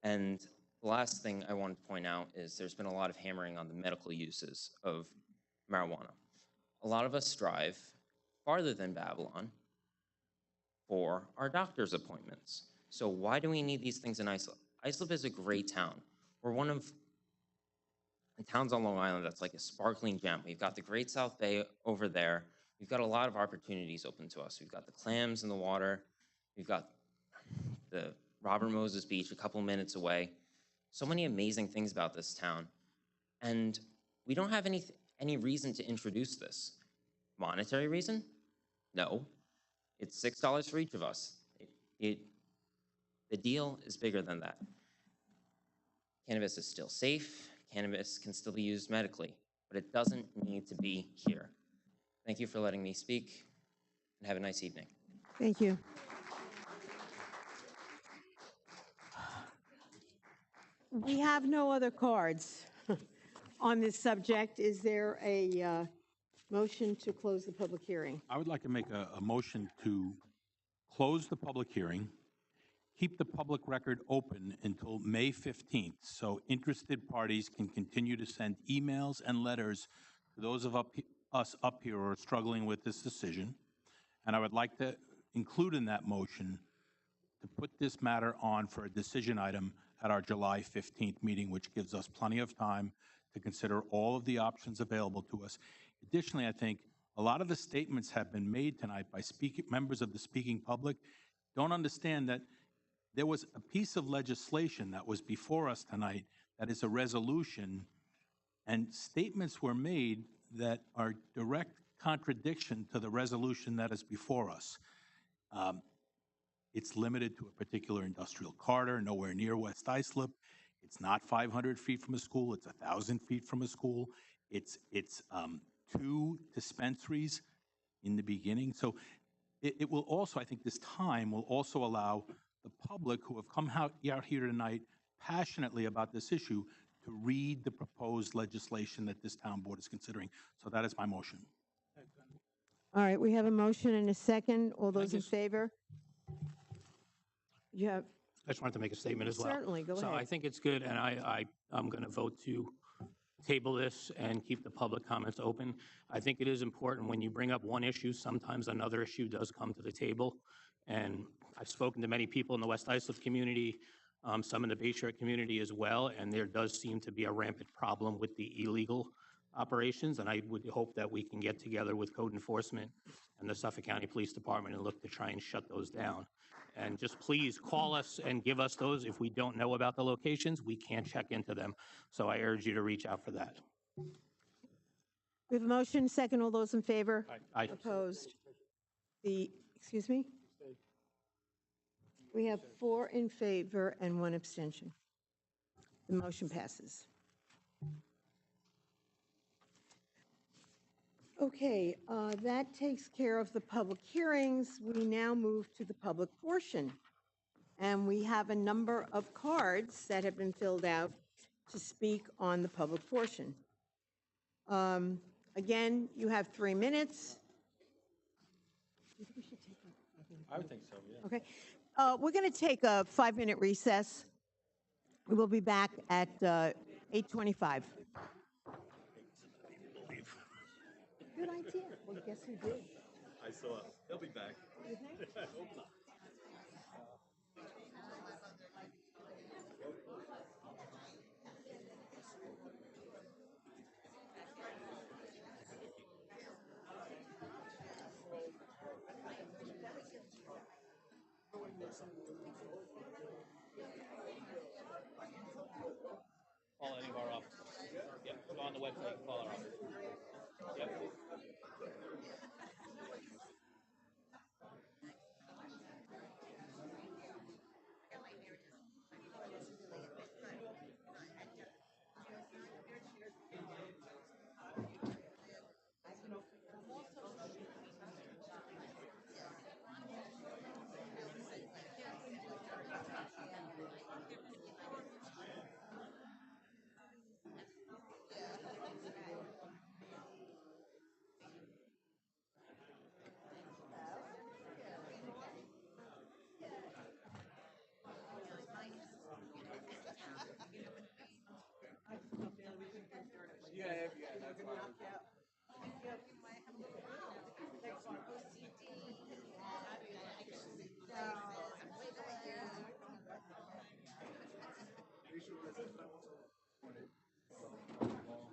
And The last thing I want to point out is there's been a lot of hammering on the medical uses of marijuana. A lot of us drive farther than Babylon for our doctor's appointments. So why do we need these things in Islip? Islip is a great town. We're one of the towns on Long Island that's like a sparkling gem. We've got the Great South Bay over there. We've got a lot of opportunities open to us. We've got the clams in the water. We've got the Robert Moses Beach a couple minutes away. So many amazing things about this town. And we don't have any reason to introduce this. Monetary reason? No. It's $6 for each of us. The deal is bigger than that. Cannabis is still safe. Cannabis can still be used medically, but it doesn't need to be here. Thank you for letting me speak, and have a nice evening. Thank you. We have no other cards on this subject. Is there a motion to close the public hearing? I would like to make a motion to close the public hearing, keep the public record open until May 15th, so interested parties can continue to send emails and letters to those of us up here who are struggling with this decision. And I would like to include in that motion to put this matter on for a decision item at our July 15th meeting, which gives us plenty of time to consider all of the options available to us. Additionally, I think a lot of the statements have been made tonight by members of the speaking public don't understand that there was a piece of legislation that was before us tonight that is a resolution, and statements were made that are direct contradiction to the resolution that is before us. It's limited to a particular industrial corridor, nowhere near West Islip. It's not 500 feet from a school, it's 1,000 feet from a school. It's 2 dispensaries in the beginning. So it will also, I think this time will also allow the public who have come out here tonight passionately about this issue to read the proposed legislation that this town board is considering. So that is my motion. All right, we have a motion and a second. All those in favor? You have, I just wanted to make a statement as well. Certainly, go So ahead. I think it's good, and I'm going to vote to table this and keep the public comments open. I think it is important when you bring up one issue, sometimes another issue does come to the table. And I've spoken to many people in the West Islip community, some in the Bayshore community as well, and there does seem to be a rampant problem with the illegal operations, and I would hope that we can get together with code enforcement and the Suffolk County Police Department and look to try and shut those down. And just please call us and give us those. If we don't know about the locations, we can't check into them. So I urge you to reach out for that. we have a motion, second. All those in favor? Aye. Opposed? Excuse me? We have 4 in favor and 1 abstention. The motion passes. Okay, that takes care of the public hearings. We now move to the public portion. And we have a number of cards that have been filled out to speak on the public portion. Again, you have 3 minutes. I would think so, yeah. Okay. We're going to take a 5-minute recess. We will be back at 8:25. Good idea. Well, guess who did? I saw it. He'll be back. You think? Open up. Call any of our offices. Yeah, go on the website and call our office. Yep.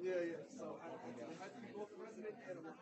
Yeah, yeah. So I had to be both president and a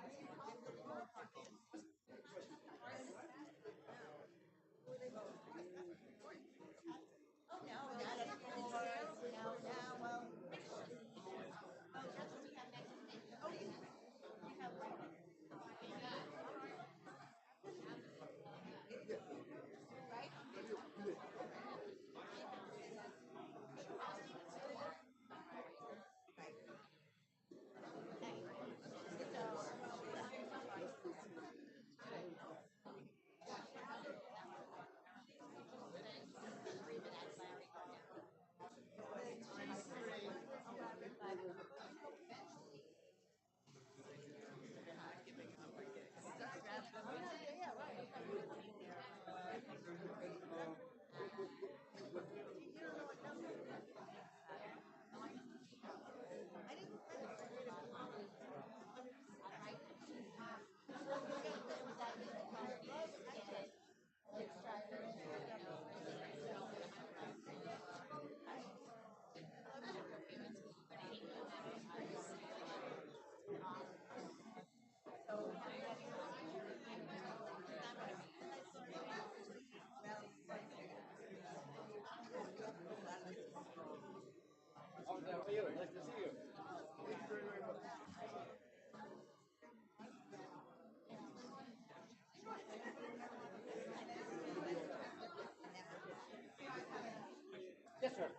Yes, sir.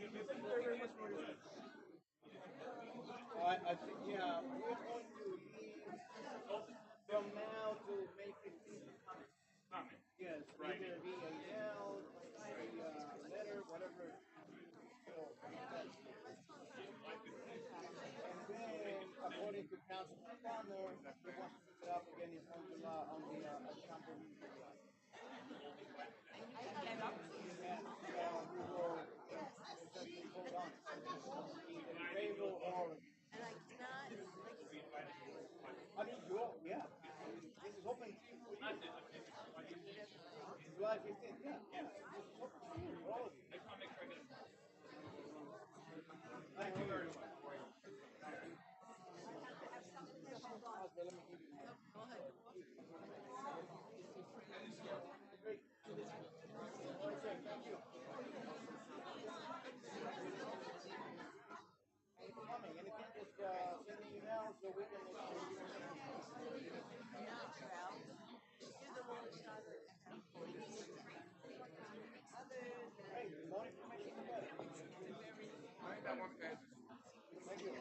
Thank you very much for your I think, yeah, we're going to be from now to May 15th. Yes, either via email, via letter, whatever. And then, according to Councilman Palmer, he wants to pick it up again in front of on the Chamber meeting. And we will vote on it. Either in favor or. I mean, you all, yeah. This is open for you. July 15th, yeah. This is open for you, for all of you. Thank you very much. Okay, let me give you. Go ahead. Great. Okay, thank you. Thank you for coming. Anything, just send me email so we can. Hey, the more information, the better. Thank you.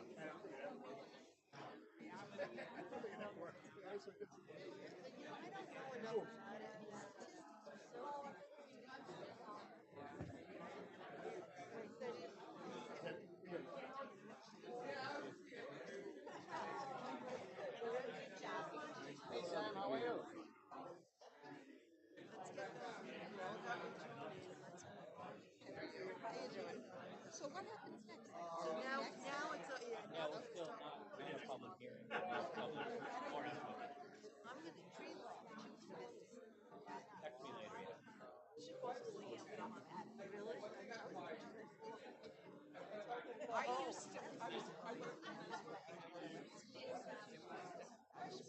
Hey, Sam, how are you? So what happens next? So now it's a, yeah, now We're still not, we did a public hearing, public more input. I'm gonna tree light. Text me later, yeah. Really? Are you still? There was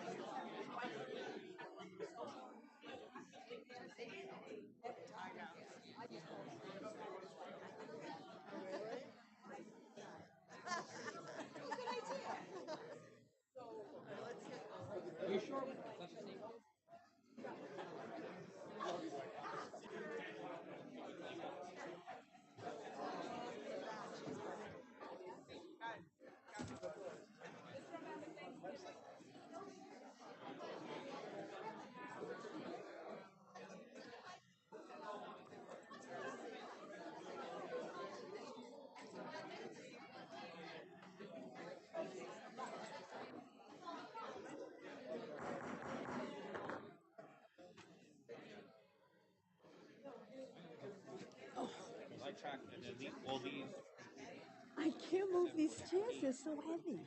a really and we used to have Good idea. Are you sure? That's the same. can't move these chairs, they're so heavy.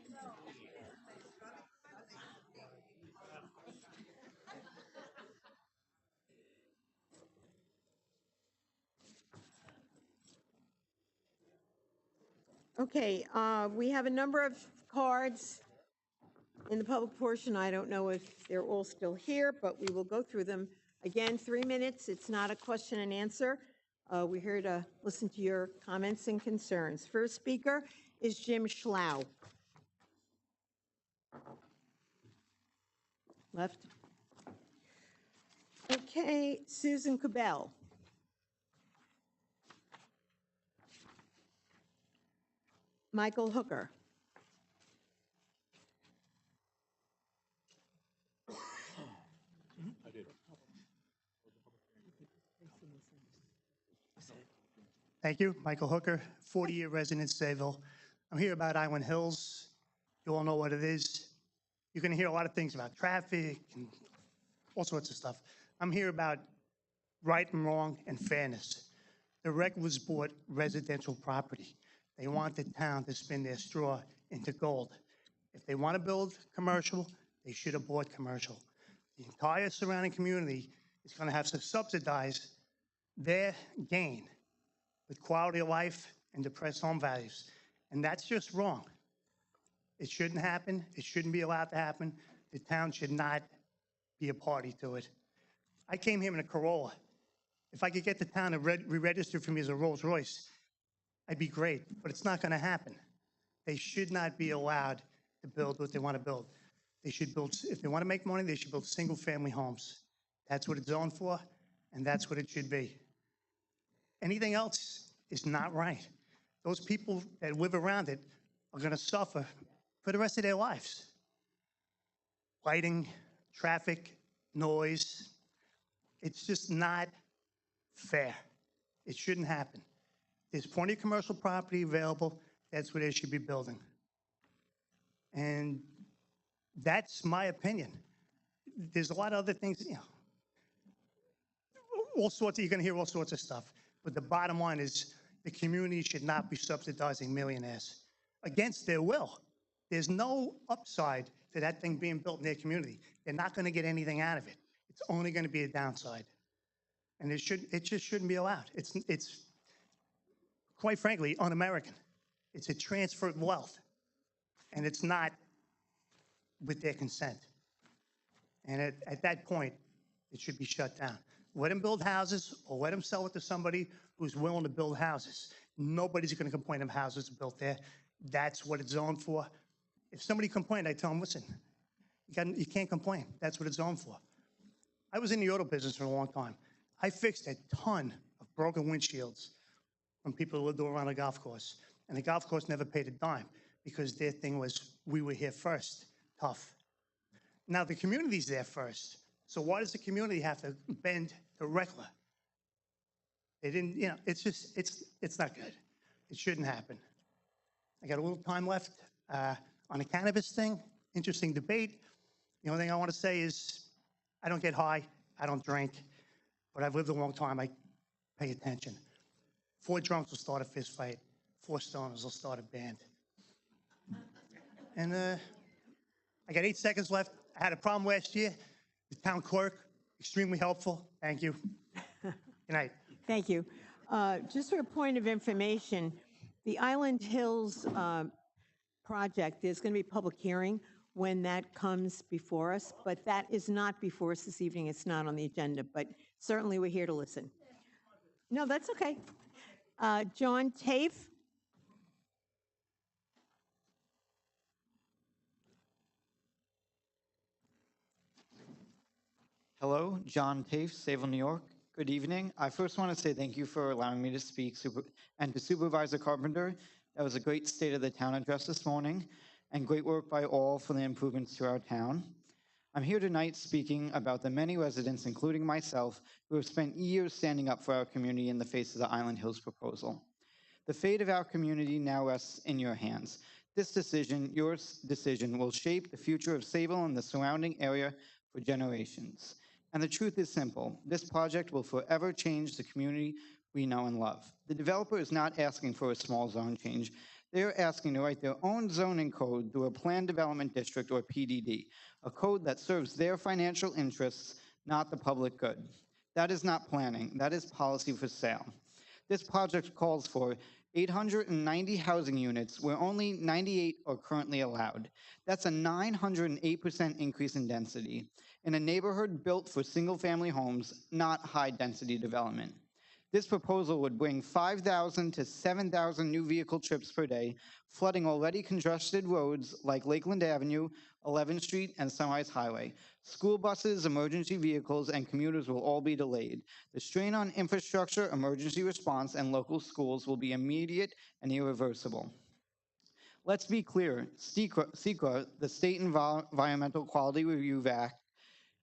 Okay, we have a number of cards in the public portion. I don't know if they're all still here, but we will go through them. Again, 3 minutes. It's not a question and answer. We're here to listen to your comments and concerns. First speaker is Jim Schlau. Left. Okay, Susan Cabell. Michael Hooker. Thank you. Michael Hooker, 40-year resident, Sayville. I'm here about Island Hills. You all know what it is. You're going to hear a lot of things about traffic and all sorts of stuff. I'm here about right and wrong and fairness. The rec was bought residential property. They want the town to spin their straw into gold. If they want to build commercial, they should have bought commercial. The entire surrounding community is going to have to subsidize their gain with quality of life and depressed home values. And that's just wrong. It shouldn't happen. It shouldn't be allowed to happen. The town should not be a party to it. I came here in a Corolla. If I could get the town to re-register for me as a Rolls Royce, I'd be great, but it's not gonna happen. They should not be allowed to build what they want to build. They should build, if they want to make money, they should build single-family homes. That's what it's zoned for, and that's what it should be. Anything else is not right. Those people that live around it are going to suffer for the rest of their lives. Lighting, traffic, noise, it's just not fair. It shouldn't happen. There's plenty of commercial property available. That's where they should be building. And that's my opinion. There's a lot of other things, you know, all sorts of, you're going to hear all sorts of stuff. But the bottom line is the community should not be subsidizing millionaires against their will. There's no upside to that thing being built in their community. They're not going to get anything out of it. It's only going to be a downside. And it just shouldn't be allowed. It's quite frankly un-American. It's a transfer of wealth. And it's not with their consent. And at that point, it should be shut down. Let them build houses or let them sell it to somebody who's willing to build houses. Nobody's going to complain if houses are built there. That's what it's zoned for. If somebody complained, I tell them, listen, you can't complain. That's what it's zoned for. I was in the auto business for a long time. I fixed a ton of broken windshields from people who lived around a golf course. And the golf course never paid a dime because their thing was, we were here first. Tough. Now the community's there first. So why does the community have to bend to Reckler? They didn't, you know, it's just, it's not good. It shouldn't happen. I got a little time left on the cannabis thing. Interesting debate. The only thing I want to say is I don't get high, I don't drink, but I've lived a long time. I pay attention. 4 drunks will start a fist fight. 4 stoners will start a band. And I got 8 seconds left. I had a problem last year. The town clerk, extremely helpful. Thank you. Good night. Thank you. Just for a point of information, the Island Hills project, there's going to be a public hearing when that comes before us, but that is not before us this evening. It's not on the agenda, but certainly we're here to listen. No, that's okay. John Tafe. Hello, John Tafe, Sayville, New York. Good evening. I first want to say thank you for allowing me to speak and to Supervisor Carpenter. That was a great state of the town address this morning and great work by all for the improvements to our town. I'm here tonight speaking about the many residents, including myself, who have spent years standing up for our community in the face of the Island Hills proposal. The fate of our community now rests in your hands. This decision, your decision, will shape the future of Sayville and the surrounding area for generations. And the truth is simple. This project will forever change the community we know and love. The developer is not asking for a small zone change. They're asking to write their own zoning code through a planned development district or PDD, a code that serves their financial interests, not the public good. That is not planning, that is policy for sale. This project calls for 890 housing units where only 98 are currently allowed. That's a 908% increase in density in a neighborhood built for single-family homes, not high-density development. This proposal would bring 5,000 to 7,000 new vehicle trips per day, flooding already congested roads like Lakeland Avenue, 11th Street, and Sunrise Highway. School buses, emergency vehicles, and commuters will all be delayed. The strain on infrastructure, emergency response, and local schools will be immediate and irreversible. Let's be clear, SEQA, the State Environmental Quality Review Act,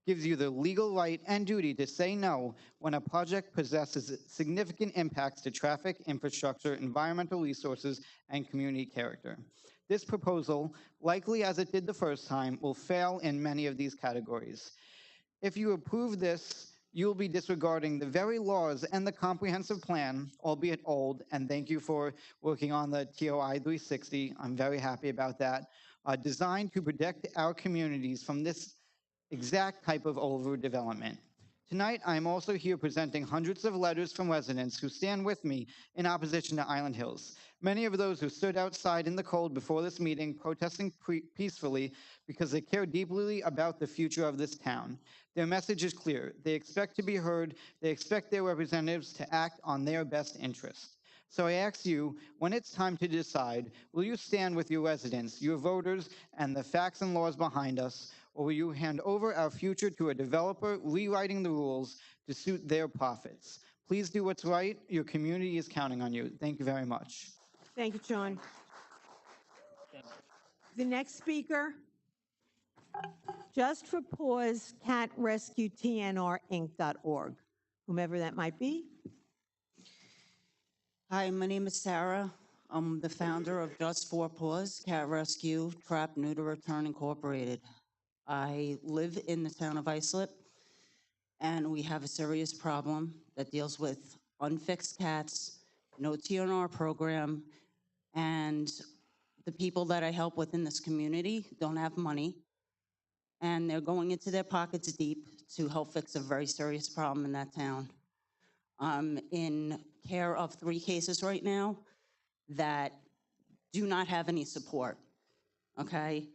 gives you the legal right and duty to say no when a project possesses significant impacts to traffic, infrastructure, environmental resources, and community character. This proposal, likely as it did the first time, will fail in many of these categories. If you approve this, you will be disregarding the very laws and the comprehensive plan, albeit old, and thank you for working on the TOI 360. I'm very happy about that, designed to protect our communities from this exact type of overdevelopment. Tonight, I'm also here presenting hundreds of letters from residents who stand with me in opposition to Island Hills. Many of those who stood outside in the cold before this meeting protesting peacefully because they care deeply about the future of this town. Their message is clear. They expect to be heard. They expect their representatives to act on their best interest. So I ask you, when it's time to decide, will you stand with your residents, your voters, and the facts and laws behind us, or will you hand over our future to a developer rewriting the rules to suit their profits? Please do what's right. Your community is counting on you. Thank you very much. Thank you, John. The next speaker, Just for Pause, Cat Rescue TNRinc.org, whomever that might be. Hi, my name is Sarah. I'm the founder of Just for Paws, Cat Rescue, Trap, Neuter, Return Incorporated. I live in the town of Islip, and we have a serious problem that deals with unfixed cats, no TNR program, and the people that I help with in this community don't have money, and they're going into their pockets deep to help fix a very serious problem in that town. I'm in care of 3 cases right now that do not have any support, okay?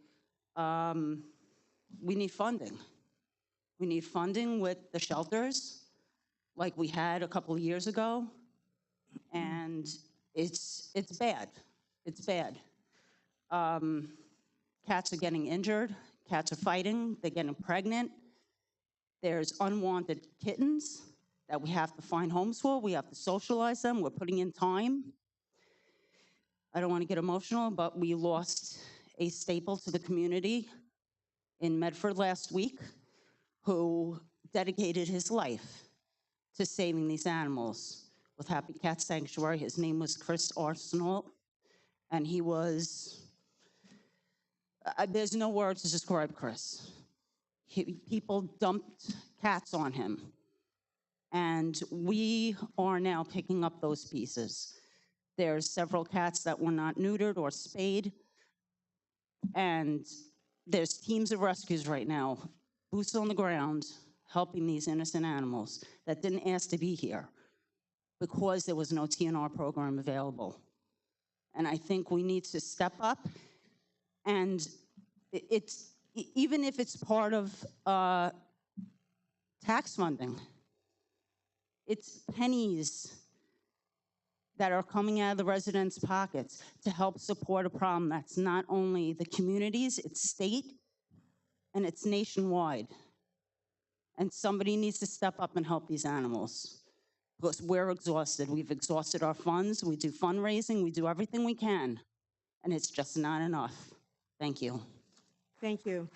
We need funding. We need funding with the shelters like we had a couple of years ago, and it's bad. It's bad. Cats are getting injured. Cats are fighting. They're getting pregnant. There's unwanted kittens that we have to find homes for. We have to socialize them. We're putting in time. I don't want to get emotional, but we lost a staple to the community in Medford last week who dedicated his life to saving these animals with Happy Cat Sanctuary. His name was Chris Arsenal, and he was, there's no words to describe Chris. People dumped cats on him. And we are now picking up those pieces. There's several cats that were not neutered or spayed. And there's teams of rescues right now, boots on the ground, helping these innocent animals that didn't ask to be here because there was no TNR program available. And I think we need to step up, and it's, even if it's part of tax funding, it's pennies that are coming out of the residents' pockets to help support a problem that's not only the communities, it's state, and it's nationwide. And somebody needs to step up and help these animals because we're exhausted. We've exhausted our funds. We do fundraising. We do everything we can, and it's just not enough. Thank you. Thank you.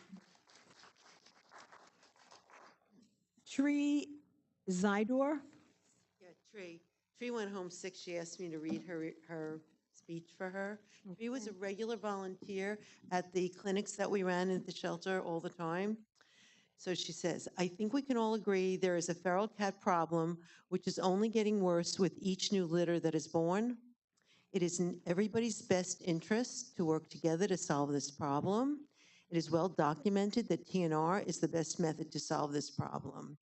Tree Zidor. Yeah, Tree went home sick. She asked me to read her speech for her. Tree was a regular volunteer at the clinics that we ran at the shelter all the time. So she says, I think we can all agree there is a feral cat problem, which is only getting worse with each new litter that is born. It is in everybody's best interest to work together to solve this problem. It is well documented that TNR is the best method to solve this problem.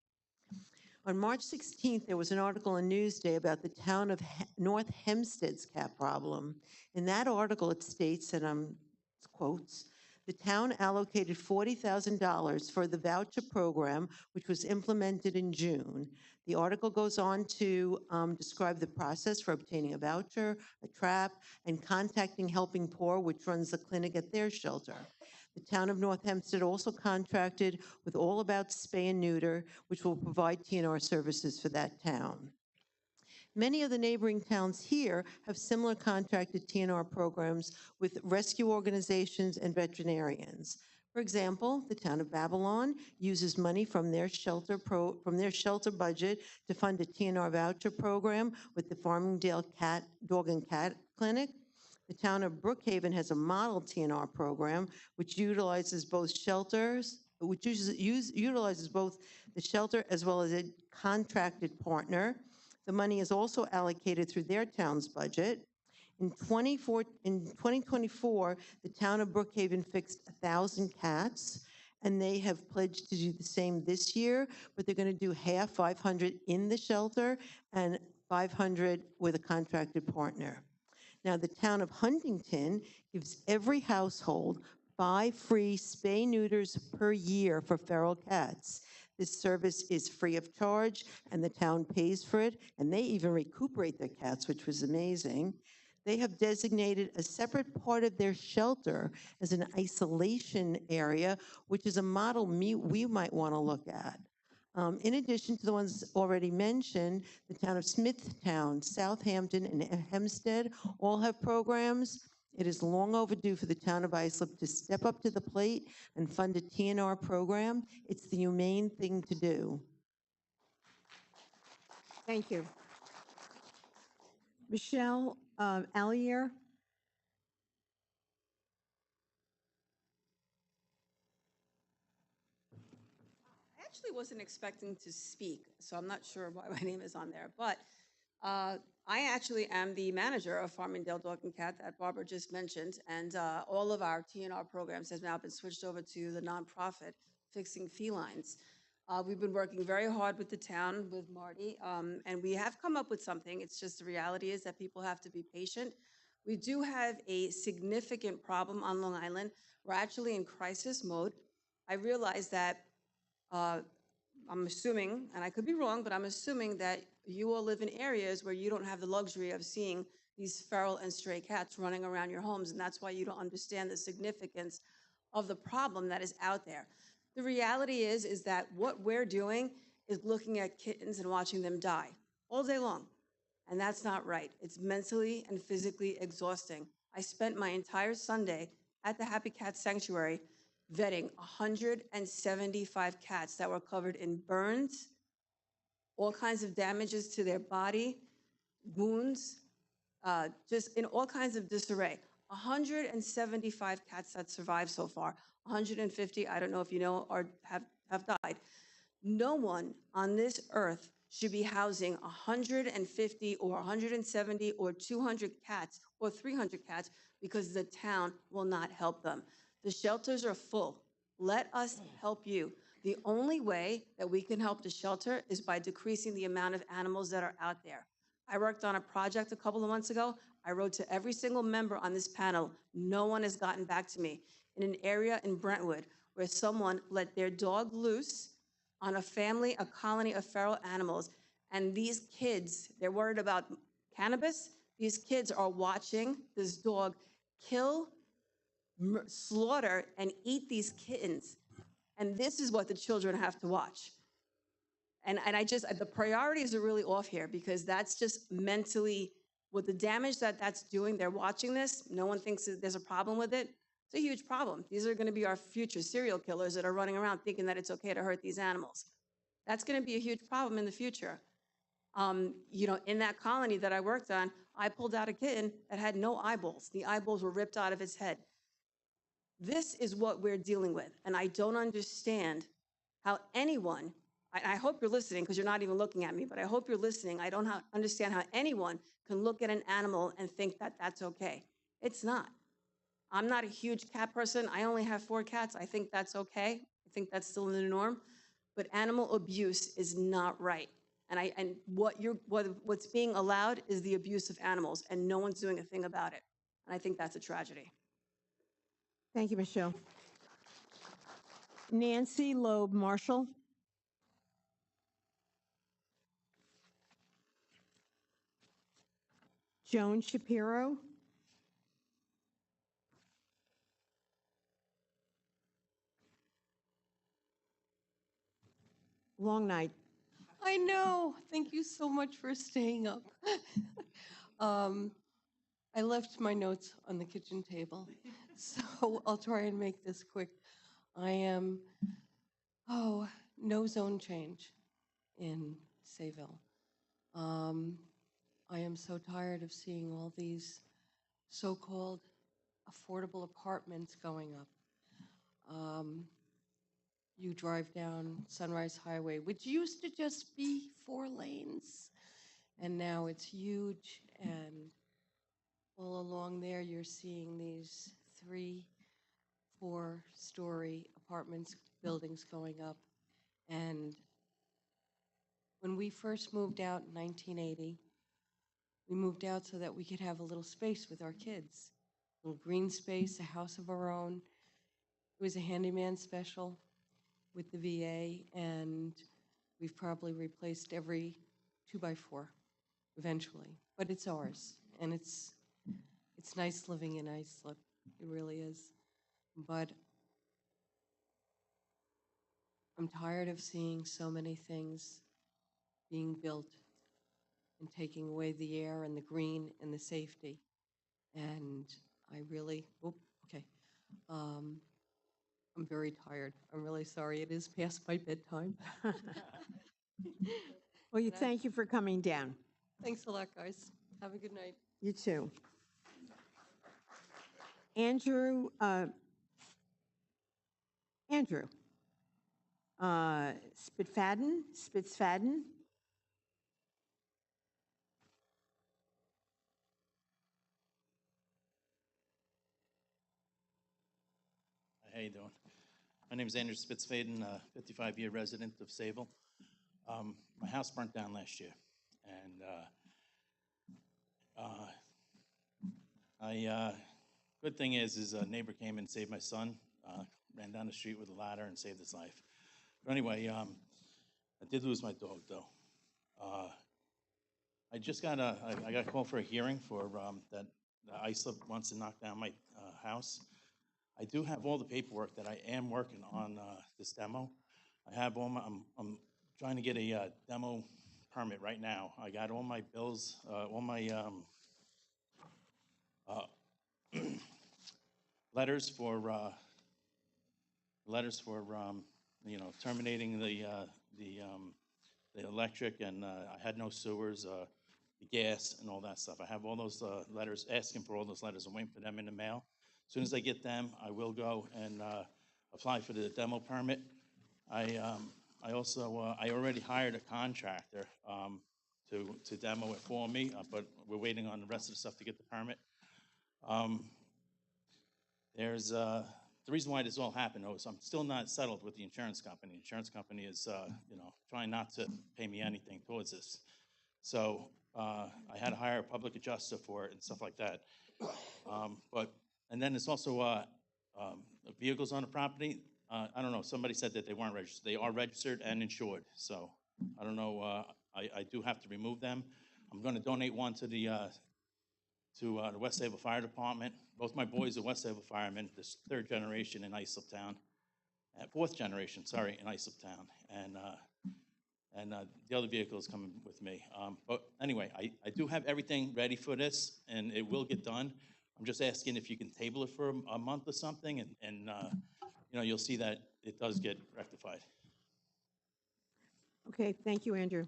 On March 16th, there was an article in Newsday about the town of North Hempstead's cat problem. In that article, it states, and I'm quotes, the town allocated $40,000 for the voucher program, which was implemented in June. The article goes on to describe the process for obtaining a voucher, a trap, and contacting Helping Poor, which runs the clinic at their shelter. The town of North Hempstead also contracted with All About Spay and Neuter, which will provide TNR services for that town. Many of the neighboring towns here have similar contracted TNR programs with rescue organizations and veterinarians. For example, the town of Babylon uses money from their shelter budget to fund a TNR voucher program with the Farmingdale Dog and Cat Clinic. The town of Brookhaven has a model TNR program which utilizes both utilizes both the shelter as well as a contracted partner. The money is also allocated through their town's budget. In 2024, the town of Brookhaven fixed 1,000 cats, and they have pledged to do the same this year, but they're going to do half, 500 in the shelter and 500 with a contracted partner. Now, the town of Huntington gives every household 5 free spay neuters per year for feral cats. This service is free of charge, and the town pays for it, and they even recuperate their cats, which was amazing. They have designated a separate part of their shelter as an isolation area, which is a model we might want to look at. In addition to the ones already mentioned, the town of Smithtown, Southampton, and Hempstead all have programs. It is long overdue for the town of Islip to step up to the plate and fund a TNR program. It's the humane thing to do. Thank you. Michelle Allier. I actually wasn't expecting to speak, so I'm not sure why my name is on there. But I actually am the manager of Farmingdale Dog and Cat that Barbara just mentioned, and all of our TNR programs have now been switched over to the nonprofit Fixing Felines. We've been working very hard with the town, with Marty, and we have come up with something. It's just the reality is that people have to be patient. We do have a significant problem on Long Island. We're actually in crisis mode. I realize that I'm assuming, and I could be wrong, but I'm assuming that you all live in areas where you don't have the luxury of seeing these feral and stray cats running around your homes, and that's why you don't understand the significance of the problem that is out there. The reality is that what we're doing is looking at kittens and watching them die all day long, and that's not right. It's mentally and physically exhausting. I spent my entire Sunday at the Happy Cat Sanctuary vetting 175 cats that were covered in burns, all kinds of damages to their body, wounds, just in all kinds of disarray. 175 cats that survived so far. 150, I don't know if you know, or have died. No one on this earth should be housing 150 or 170 or 200 cats or 300 cats because the town will not help them. The shelters are full. Let us help you. The only way that we can help the shelter is by decreasing the amount of animals that are out there. I worked on a project a couple of months ago. I wrote to every single member on this panel. No one has gotten back to me. In an area in Brentwood where someone let their dog loose on a colony of feral animals, and these kids, they're worried about cannabis. These kids are watching this dog kill, slaughter, and eat these kittens. And this is what the children have to watch. And the priorities are really off here because that's just mentally, with the damage that that's doing, they're watching this. No one thinks that there's a problem with it. It's a huge problem. These are going to be our future serial killers that are running around thinking that it's okay to hurt these animals. That's going to be a huge problem in the future. In that colony that I worked on, I pulled out a kitten that had no eyeballs. The eyeballs were ripped out of its head. This is what we're dealing with, and I don't understand how anyone I hope you're listening because you're not even looking at me, but I hope you're listening. I don't understand how anyone can look at an animal and think that that's okay. It's not. I'm not a huge cat person. I only have 4 cats. I think that's okay. I think that's still in the norm. But animal abuse is not right. And what's being allowed is the abuse of animals, and no one's doing a thing about it. And I think that's a tragedy. Thank you, Michelle. Nancy Loeb Marshall. Joan Shapiro. Long night. I know. Thank you so much for staying up. I left my notes on the kitchen table, so I'll try and make this quick. I am, no zone change in Sayville. I am so tired of seeing all these so-called affordable apartments going up. You drive down Sunrise Highway, which used to just be 4 lanes, and now it's huge, and all along there you're seeing these 3, 4-story apartments, buildings going up. And when we first moved out in 1980, we moved out so that we could have a little space with our kids, a little green space, a house of our own. It was a handyman special with the VA, and we've probably replaced every 2x4 eventually, but it's ours, and it's nice living in Islip. It really is. But I'm tired of seeing so many things being built and taking away the air and the green and the safety. And I really, okay. I'm very tired. I'm really sorry. It is past my bedtime. Well, thank you for coming down. Thanks a lot, guys. Have a good night. You too. Andrew, Spitzfadden. How you doing? My name is Andrew Spitzfaden, 55-year resident of Sayville. My house burnt down last year, and good thing is a neighbor came and saved my son, ran down the street with a ladder and saved his life. But anyway, I did lose my dog though. I got a call for a hearing for that Islip wants to knock down my house. I do have all the paperwork that I am working on this demo. I have all my, I'm trying to get a demo permit right now. I got all my bills, all my letters for terminating the electric, and I had no sewers, the gas, and all that stuff. I have all those letters, asking for all those letters. I'm waiting for them in the mail. As soon as I get them, I will go and apply for the demo permit. I also I already hired a contractor to demo it for me, but we're waiting on the rest of the stuff to get the permit. The reason why this all happened is I'm still not settled with the insurance company. The insurance company is trying not to pay me anything towards this. So I had to hire a public adjuster for it and stuff like that. And then there's also vehicles on the property. I don't know, somebody said that they weren't registered. They are registered and insured. So I don't know, I do have to remove them. I'm going to donate one to the West Sayville Fire Department. Both my boys are West Sayville firemen, this 3rd generation in Islip Town. 4th generation, sorry, in Islip Town. And the other vehicle is coming with me. But anyway, I do have everything ready for this, and it will get done. I'm just asking if you can table it for a month or something, and you'll see that it does get rectified. Okay, thank you, Andrew.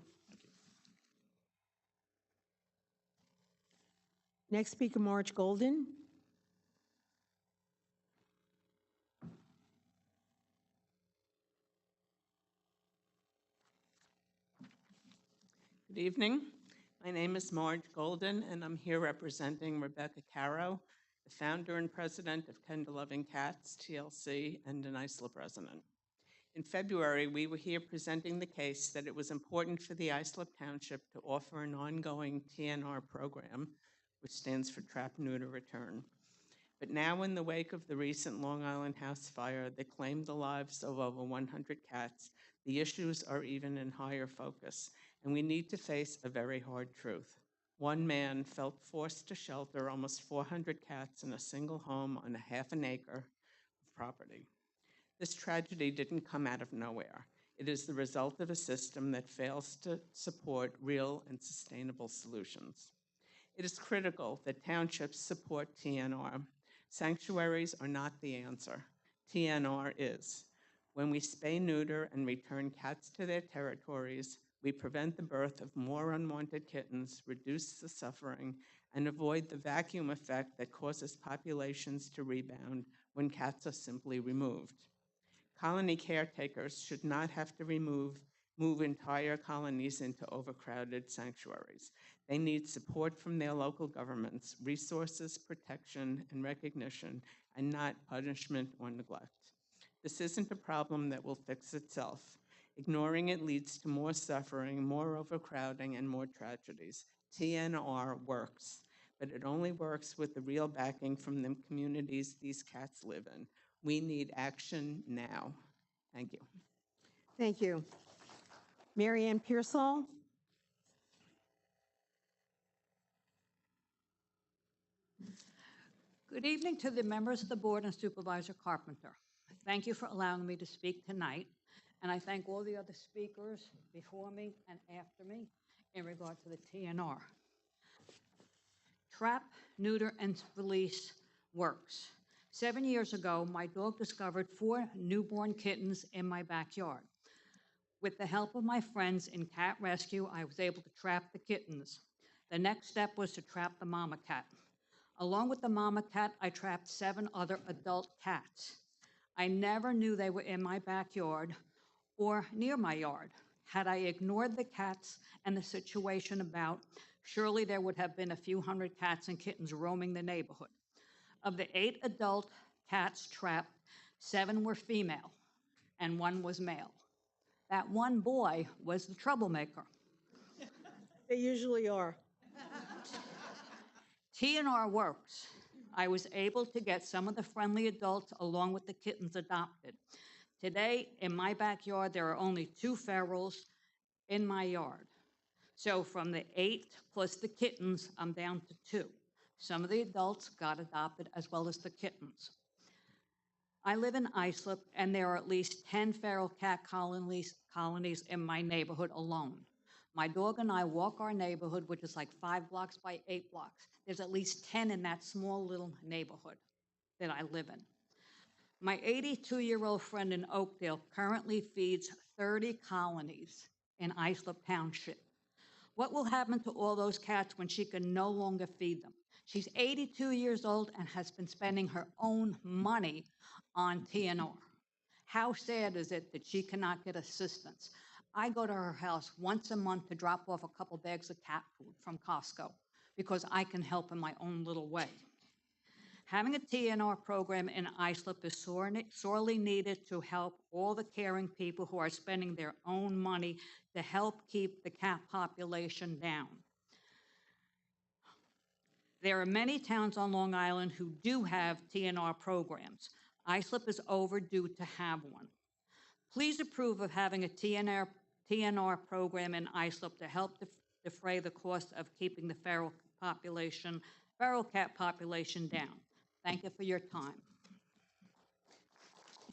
Next speaker, Marge Golden. Good evening. My name is Marge Golden, and I'm here representing Rebecca Caro, the founder and president of Tender Loving Cats, TLC, and an Islip resident. In February, we were here presenting the case that it was important for the Islip Township to offer an ongoing TNR program, which stands for Trap, Neuter, Return. But now, in the wake of the recent Long Island house fire that claimed the lives of over 100 cats, the issues are even in higher focus, and we need to face a very hard truth. One man felt forced to shelter almost 400 cats in a single home on a half an acre of property. This tragedy didn't come out of nowhere. It is the result of a system that fails to support real and sustainable solutions. It is critical that townships support TNR. Sanctuaries are not the answer. TNR is. When we spay, neuter, and return cats to their territories, we prevent the birth of more unwanted kittens, reduce the suffering, and avoid the vacuum effect that causes populations to rebound when cats are simply removed. Colony caretakers should not have to move entire colonies into overcrowded sanctuaries. They need support from their local governments, resources, protection, and recognition, and not punishment or neglect. This isn't a problem that will fix itself. Ignoring it leads to more suffering, more overcrowding, and more tragedies. TNR works, but it only works with the real backing from the communities these cats live in. We need action now. Thank you. Thank you. Mary Ann Pearsall? Good evening to the members of the board and Supervisor Carpenter. Thank you for allowing me to speak tonight, and I thank all the other speakers before me and after me in regard to the TNR. Trap, neuter, and release works. 7 years ago, my dog discovered 4 newborn kittens in my backyard. With the help of my friends in cat rescue, I was able to trap the kittens. The next step was to trap the mama cat. Along with the mama cat, I trapped 7 other adult cats. I never knew they were in my backyard or near my yard. Had I ignored the cats and the situation about, surely there would have been a few hundred cats and kittens roaming the neighborhood. Of the 8 adult cats trapped, 7 were female and 1 was male. That one boy was the troublemaker. They usually are. TNR works. I was able to get some of the friendly adults along with the kittens adopted. Today, in my backyard, there are only 2 ferals in my yard. So from the 8 plus the kittens, I'm down to 2. Some of the adults got adopted as well as the kittens. I live in Islip, and there are at least 10 feral cat colonies in my neighborhood alone. My dog and I walk our neighborhood, which is like 5 blocks by 8 blocks. There's at least 10 in that small little neighborhood that I live in. My 82-year-old friend in Oakdale currently feeds 30 colonies in Islip Township. What will happen to all those cats when she can no longer feed them? She's 82 years old and has been spending her own money on TNR. How sad is it that she cannot get assistance? I go to her house once a month to drop off a couple bags of cat food from Costco because I can help in my own little way. Having a TNR program in Islip is sorely needed to help all the caring people who are spending their own money to help keep the cat population down. There are many towns on Long Island who do have TNR programs. Islip is overdue to have one. Please approve of having a TNR program in Islip to help defray the cost of keeping the feral cat population down. Thank you for your time.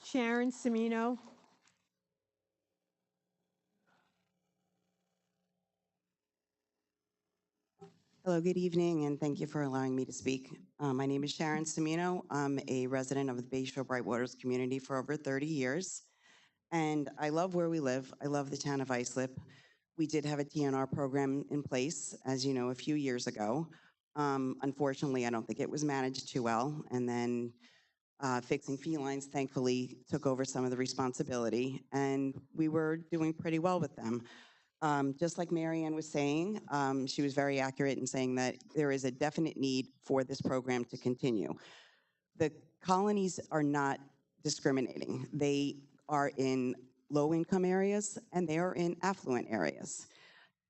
Sharon Semino? Hello, good evening, and thank you for allowing me to speak. My name is Sharon Semino. I'm a resident of the Bayshore Brightwaters community for over 30 years, and I love where we live. I love the town of Islip. We did have a TNR program in place, as you know, a few years ago. Unfortunately, I don't think it was managed too well, and then Fixing Felines, thankfully, took over some of the responsibility, and we were doing pretty well with them. Just like Marianne was saying, she was very accurate in saying that there is a definite need for this program to continue. The colonies are not discriminating. They are in low-income areas and they are in affluent areas.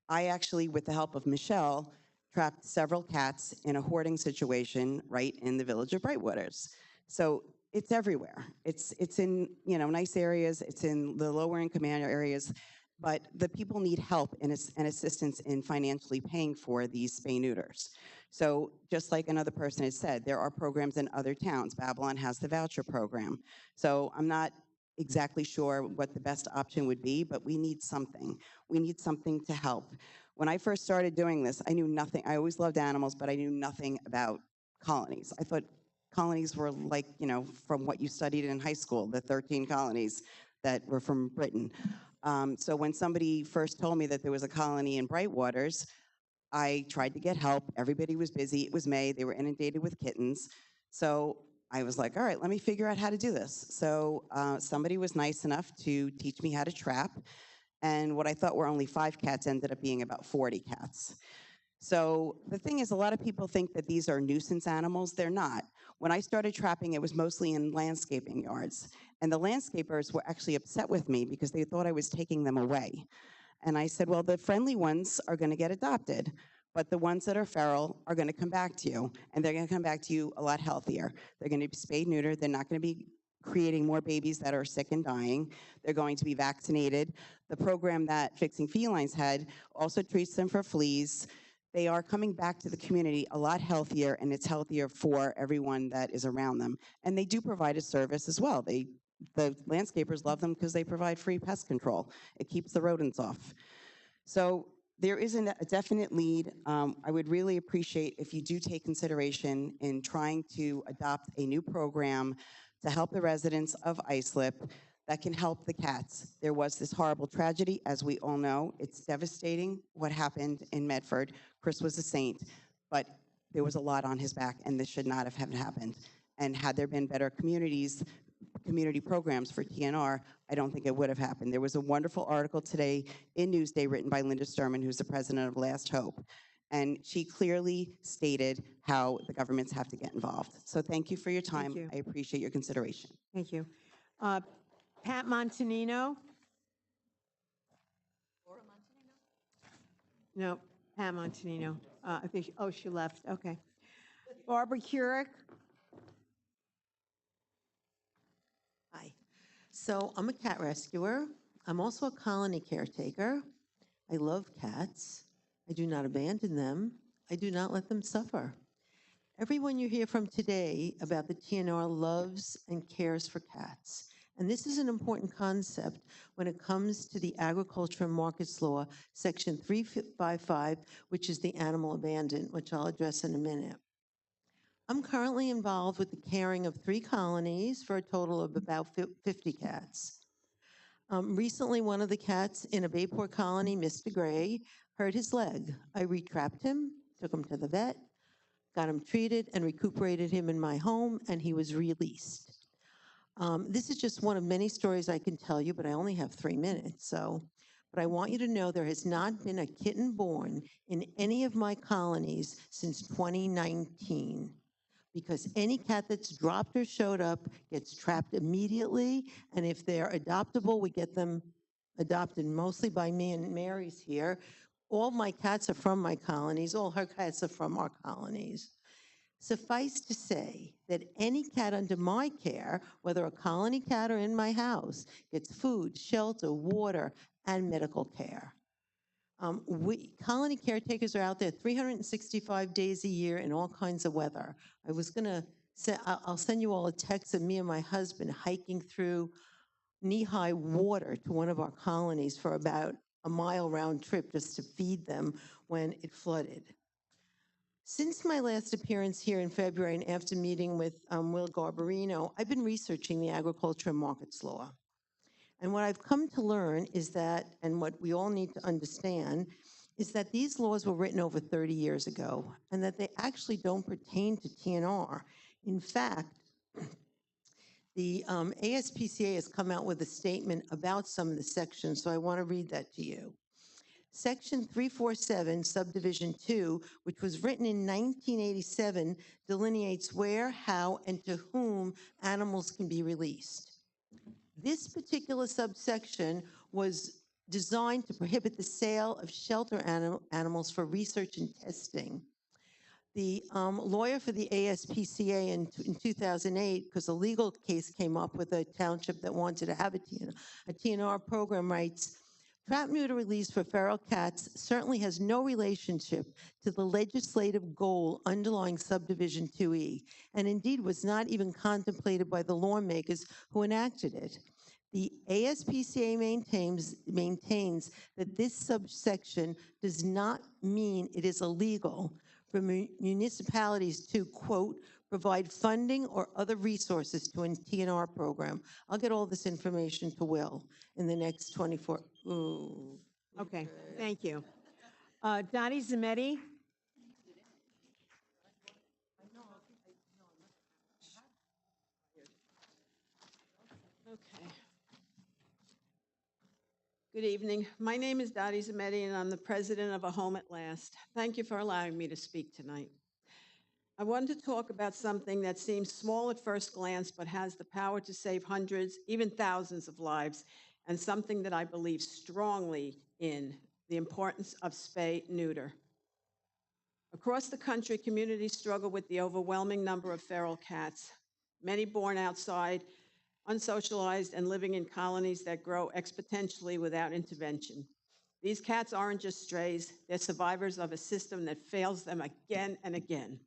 I actually, with the help of Michelle, trapped several cats in a hoarding situation right in the village of Brightwaters. So it's everywhere. It's in, you know, nice areas, it's in the lower income areas, but the people need help and assistance in financially paying for these spay neuters. So just like another person has said, there are programs in other towns. Babylon has the voucher program. So I'm not exactly sure what the best option would be, but we need something. We need something to help. When I first started doing this, I knew nothing. I always loved animals, but I knew nothing about colonies. I thought colonies were like, you know, from what you studied in high school, the 13 colonies that were from Britain. So when somebody first told me that there was a colony in Brightwaters, I tried to get help. Everybody was busy. It was May. They were inundated with kittens. So I was like, all right, let me figure out how to do this. So somebody was nice enough to teach me how to trap. And what I thought were only 5 cats ended up being about 40 cats. So the thing is, a lot of people think that these are nuisance animals. They're not. When I started trapping, it was mostly in landscaping yards. And the landscapers were actually upset with me because they thought I was taking them away. And I said, well, the friendly ones are going to get adopted, but the ones that are feral are going to come back to you, and they're going to come back to you a lot healthier. They're going to be spayed, neutered. They're not going to be creating more babies that are sick and dying. They're going to be vaccinated. The program that Fixing Felines had also treats them for fleas. They are coming back to the community a lot healthier, and it's healthier for everyone that is around them. And they do provide a service as well. The landscapers love them because they provide free pest control. It keeps the rodents off. So there is a definite lead. I would really appreciate if you do take consideration in trying to adopt a new program to help the residents of Islip that can help the cats. There was this horrible tragedy, as we all know. It's devastating what happened in Medford. Chris was a saint, but there was a lot on his back, and this should not have happened. And had there been better community programs for TNR, I don't think it would have happened. There was a wonderful article today in Newsday written by Linda Sturman, who's the president of Last Hope. And she clearly stated how the governments have to get involved. So thank you for your time. you. I appreciate your consideration. Thank you. Pat Montanino? No, Pat Montanino. I think, oh, she left, okay. Barbara Currick? Hi. So I'm a cat rescuer. I'm also a colony caretaker. I love cats. I do not abandon them. I do not let them suffer. Everyone you hear from today about the TNR loves and cares for cats. And this is an important concept when it comes to the Agriculture and Markets Law, Section 355, which is the animal abandonment, which I'll address in a minute. I'm currently involved with the caring of 3 colonies for a total of about 50 cats. Recently, one of the cats in a Bayport colony, Mr. Gray, hurt his leg. I retrapped him, took him to the vet, got him treated, and recuperated him in my home, and he was released. This is just one of many stories I can tell you, but I only have 3 minutes, but I want you to know there has not been a kitten born in any of my colonies since 2019. Because any cat that's dropped or showed up gets trapped immediately, and if they're adoptable, we get them adopted mostly by me, and Mary's here. All my cats are from my colonies. All her cats are from our colonies. Suffice to say that any cat under my care, whether a colony cat or in my house, gets food, shelter, water, and medical care. Colony caretakers are out there 365 days a year in all kinds of weather. I was gonna say, I'll send you all a text of me and my husband hiking through knee-high water to one of our colonies for about a mile round trip just to feed them when it flooded. Since my last appearance here in February and after meeting with Will Garbarino, I've been researching the Agriculture and Markets Law. And what I've come to learn is that, and what we all need to understand, is that these laws were written over 30 years ago and that they actually don't pertain to TNR. In fact, the ASPCA has come out with a statement about some of the sections, so I want to read that to you. Section 347, subdivision 2, which was written in 1987, delineates where, how, and to whom animals can be released. This particular subsection was designed to prohibit the sale of shelter animals for research and testing. The lawyer for the ASPCA in 2008, because a legal case came up with a township that wanted to have a TNR program, writes, trap neuter release for feral cats certainly has no relationship to the legislative goal underlying subdivision 2E, and indeed was not even contemplated by the lawmakers who enacted it. The ASPCA maintains that this subsection does not mean it is illegal for municipalities to, quote, provide funding or other resources to a TNR program. I'll get all this information to Will in the next 24. Ooh. Okay, thank you. Dottie Zametti? Okay. Good evening. My name is Dottie Zametti, and I'm the president of A Home at Last. Thank you for allowing me to speak tonight. I wanted to talk about something that seems small at first glance, but has the power to save hundreds, even thousands of lives, and something that I believe strongly in, the importance of spay-neuter. Across the country, communities struggle with the overwhelming number of feral cats, many born outside, unsocialized, and living in colonies that grow exponentially without intervention. These cats aren't just strays, they're survivors of a system that fails them again and again.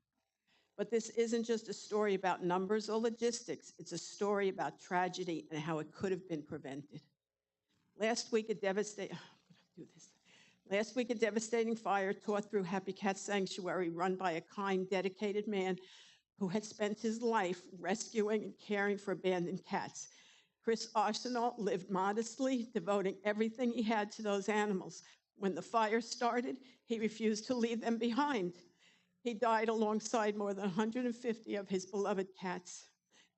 But this isn't just a story about numbers or logistics, it's a story about tragedy and how it could have been prevented. Last week, a devastating fire tore through Happy Cat Sanctuary, run by a kind, dedicated man who had spent his life rescuing and caring for abandoned cats. Chris Arsenault lived modestly, devoting everything he had to those animals. When the fire started, he refused to leave them behind. He died alongside more than 150 of his beloved cats.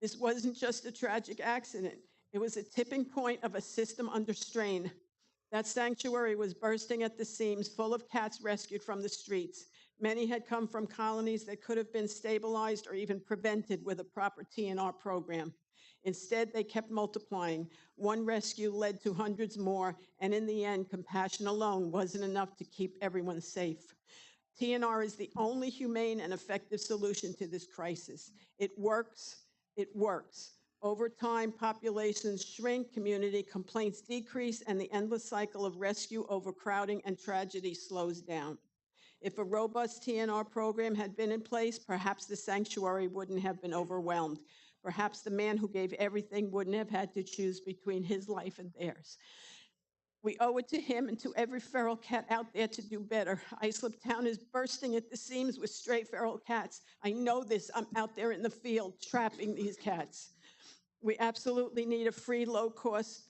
This wasn't just a tragic accident. It was a tipping point of a system under strain. That sanctuary was bursting at the seams, full of cats rescued from the streets. Many had come from colonies that could have been stabilized or even prevented with a proper TNR program. Instead, they kept multiplying. One rescue led to hundreds more, and in the end, compassion alone wasn't enough to keep everyone safe. TNR is the only humane and effective solution to this crisis. It works. It works. Over time, populations shrink, community complaints decrease, and the endless cycle of rescue, overcrowding, and tragedy slows down. If a robust TNR program had been in place, perhaps the sanctuary wouldn't have been overwhelmed. Perhaps the man who gave everything wouldn't have had to choose between his life and theirs. We owe it to him and to every feral cat out there to do better. Islip Town is bursting at the seams with stray feral cats. I know this. I'm out there in the field trapping these cats. We absolutely need a free, low-cost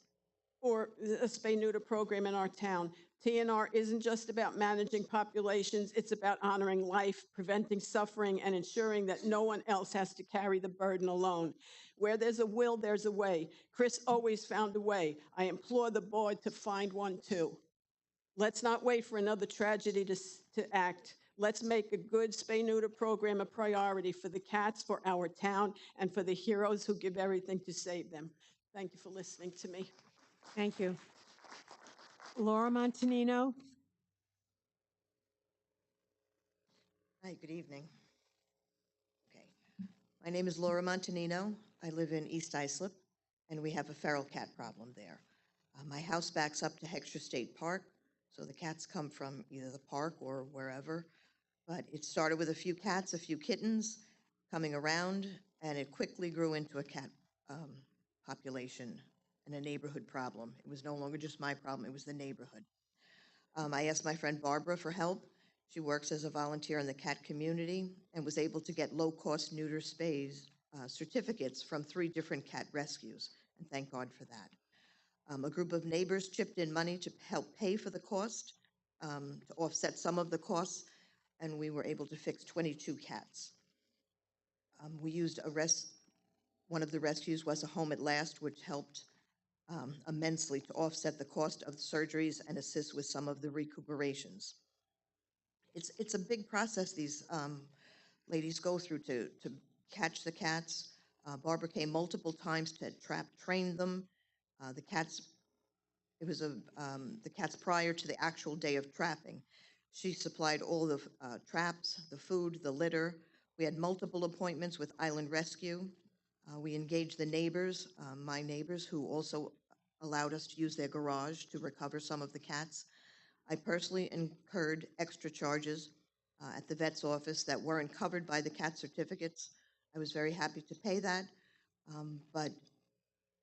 or a spay-neuter program in our town. TNR isn't just about managing populations, it's about honoring life, preventing suffering, and ensuring that no one else has to carry the burden alone. Where there's a will, there's a way. Chris always found a way. I implore the board to find one too. Let's not wait for another tragedy to act. Let's make a good spay-neuter program a priority for the cats, for our town, and for the heroes who give everything to save them. Thank you for listening to me. Thank you. Laura Montanino? Hi, good evening. Okay. My name is Laura Montanino. I live in East Islip, and we have a feral cat problem there. My house backs up to Heckscher State Park, so the cats come from either the park or wherever. But it started with a few cats, a few kittens coming around, and it quickly grew into a cat population and a neighborhood problem. It was no longer just my problem, it was the neighborhood. I asked my friend Barbara for help. She works as a volunteer in the cat community and was able to get low-cost neuter spays certificates from 3 different cat rescues, and thank God for that. A group of neighbors chipped in money to help pay for the cost, to offset some of the costs, and we were able to fix 22 cats. We used one of the rescues was A Home at Last, which helped immensely to offset the cost of the surgeries and assist with some of the recuperations. It's a big process these ladies go through to catch the cats. Barbara came multiple times to trap train them. The cats, it was the cats prior to the actual day of trapping. She supplied all the traps, the food, the litter. We had multiple appointments with Island Rescue. We engaged the neighbors, my neighbors, who also allowed us to use their garage to recover some of the cats. I personally incurred extra charges at the vet's office that weren't covered by the cat certificates. I was very happy to pay that, but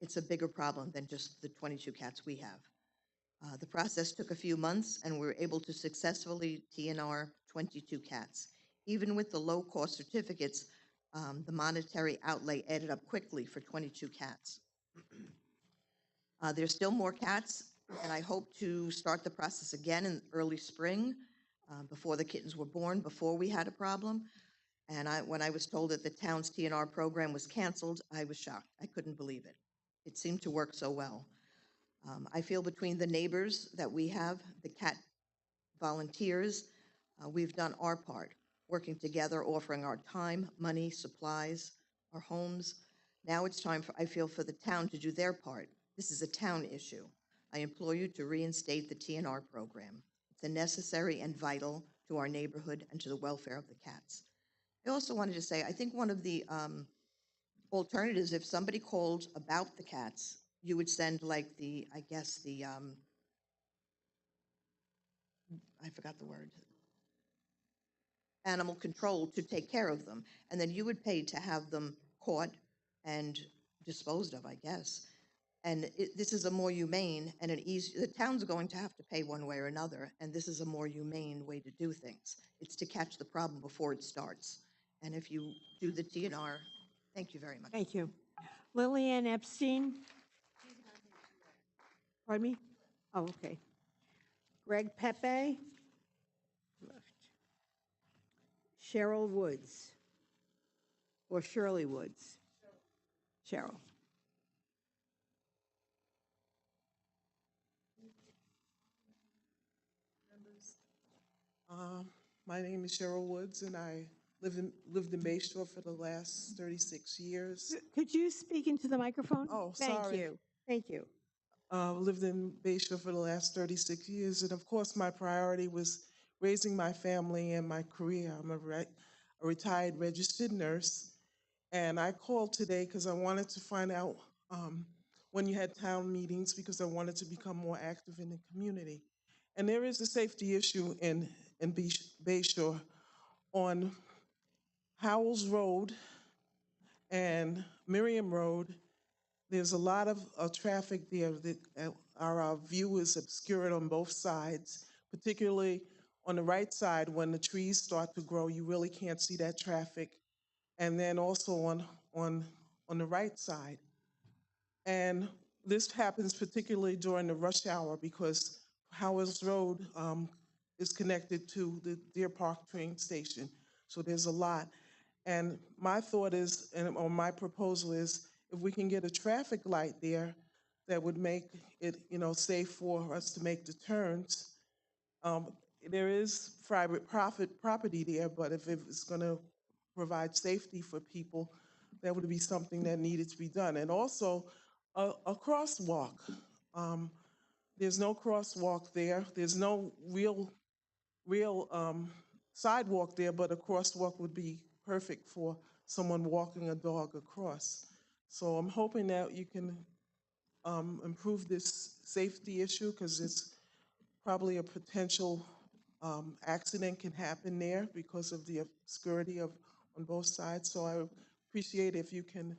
it's a bigger problem than just the 22 cats we have. The process took a few months, and we were able to successfully TNR 22 cats. Even with the low-cost certificates, the monetary outlay added up quickly for 22 cats. There's still more cats, and I hope to start the process again in early spring, before the kittens were born, before we had a problem. And when I was told that the town's TNR program was canceled, I was shocked. I couldn't believe it. It seemed to work so well. I feel between the neighbors that we have, the cat volunteers, we've done our part, working together, offering our time, money, supplies, our homes. Now it's time, I feel, for the town to do their part. This is a town issue. I implore you to reinstate the TNR program. It's necessary and vital to our neighborhood and to the welfare of the cats. I also wanted to say, I think one of the alternatives, if somebody called about the cats, you would send like the, I guess the, I forgot the word, animal control to take care of them. And then you would pay to have them caught and disposed of, I guess. And this is a more humane and an easy, the town's going to have to pay one way or another, and this is a more humane way to do things. It's to catch the problem before it starts. And if you do the TNR, thank you very much. Thank you. Lillian Epstein? Pardon me? Oh, okay. Greg Pepe? Left. Cheryl Woods? Or Shirley Woods? Cheryl. My name is Cheryl Woods, and I lived in Bay Shore for the last 36 years. Could you speak into the microphone? Oh, Thank sorry. you. Thank you. Lived in Bay Shore for the last 36 years, and of course, my priority was raising my family and my career. I'm a retired registered nurse, and I called today because I wanted to find out when you had town meetings because I wanted to become more active in the community. And there is a safety issue in Bay Shore on Howells Road and Miriam Road. There's a lot of traffic there that our view is obscured on both sides, particularly on the right side when the trees start to grow. You really can't see that traffic. And then also on the right side. And this happens particularly during the rush hour because Howells Road is connected to the Deer Park train station. So there's a lot. And my thought is, or my proposal is, if we can get a traffic light there that would make it, safe for us to make the turns. There is private property there, but if it's going to provide safety for people, that would be something that needed to be done. And also a crosswalk. There's no crosswalk there. There's no real sidewalk there, but a crosswalk would be perfect for someone walking a dog across. So I'm hoping that you can improve this safety issue because it's probably a potential accident can happen there because of the obscurity on both sides. So I appreciate if you can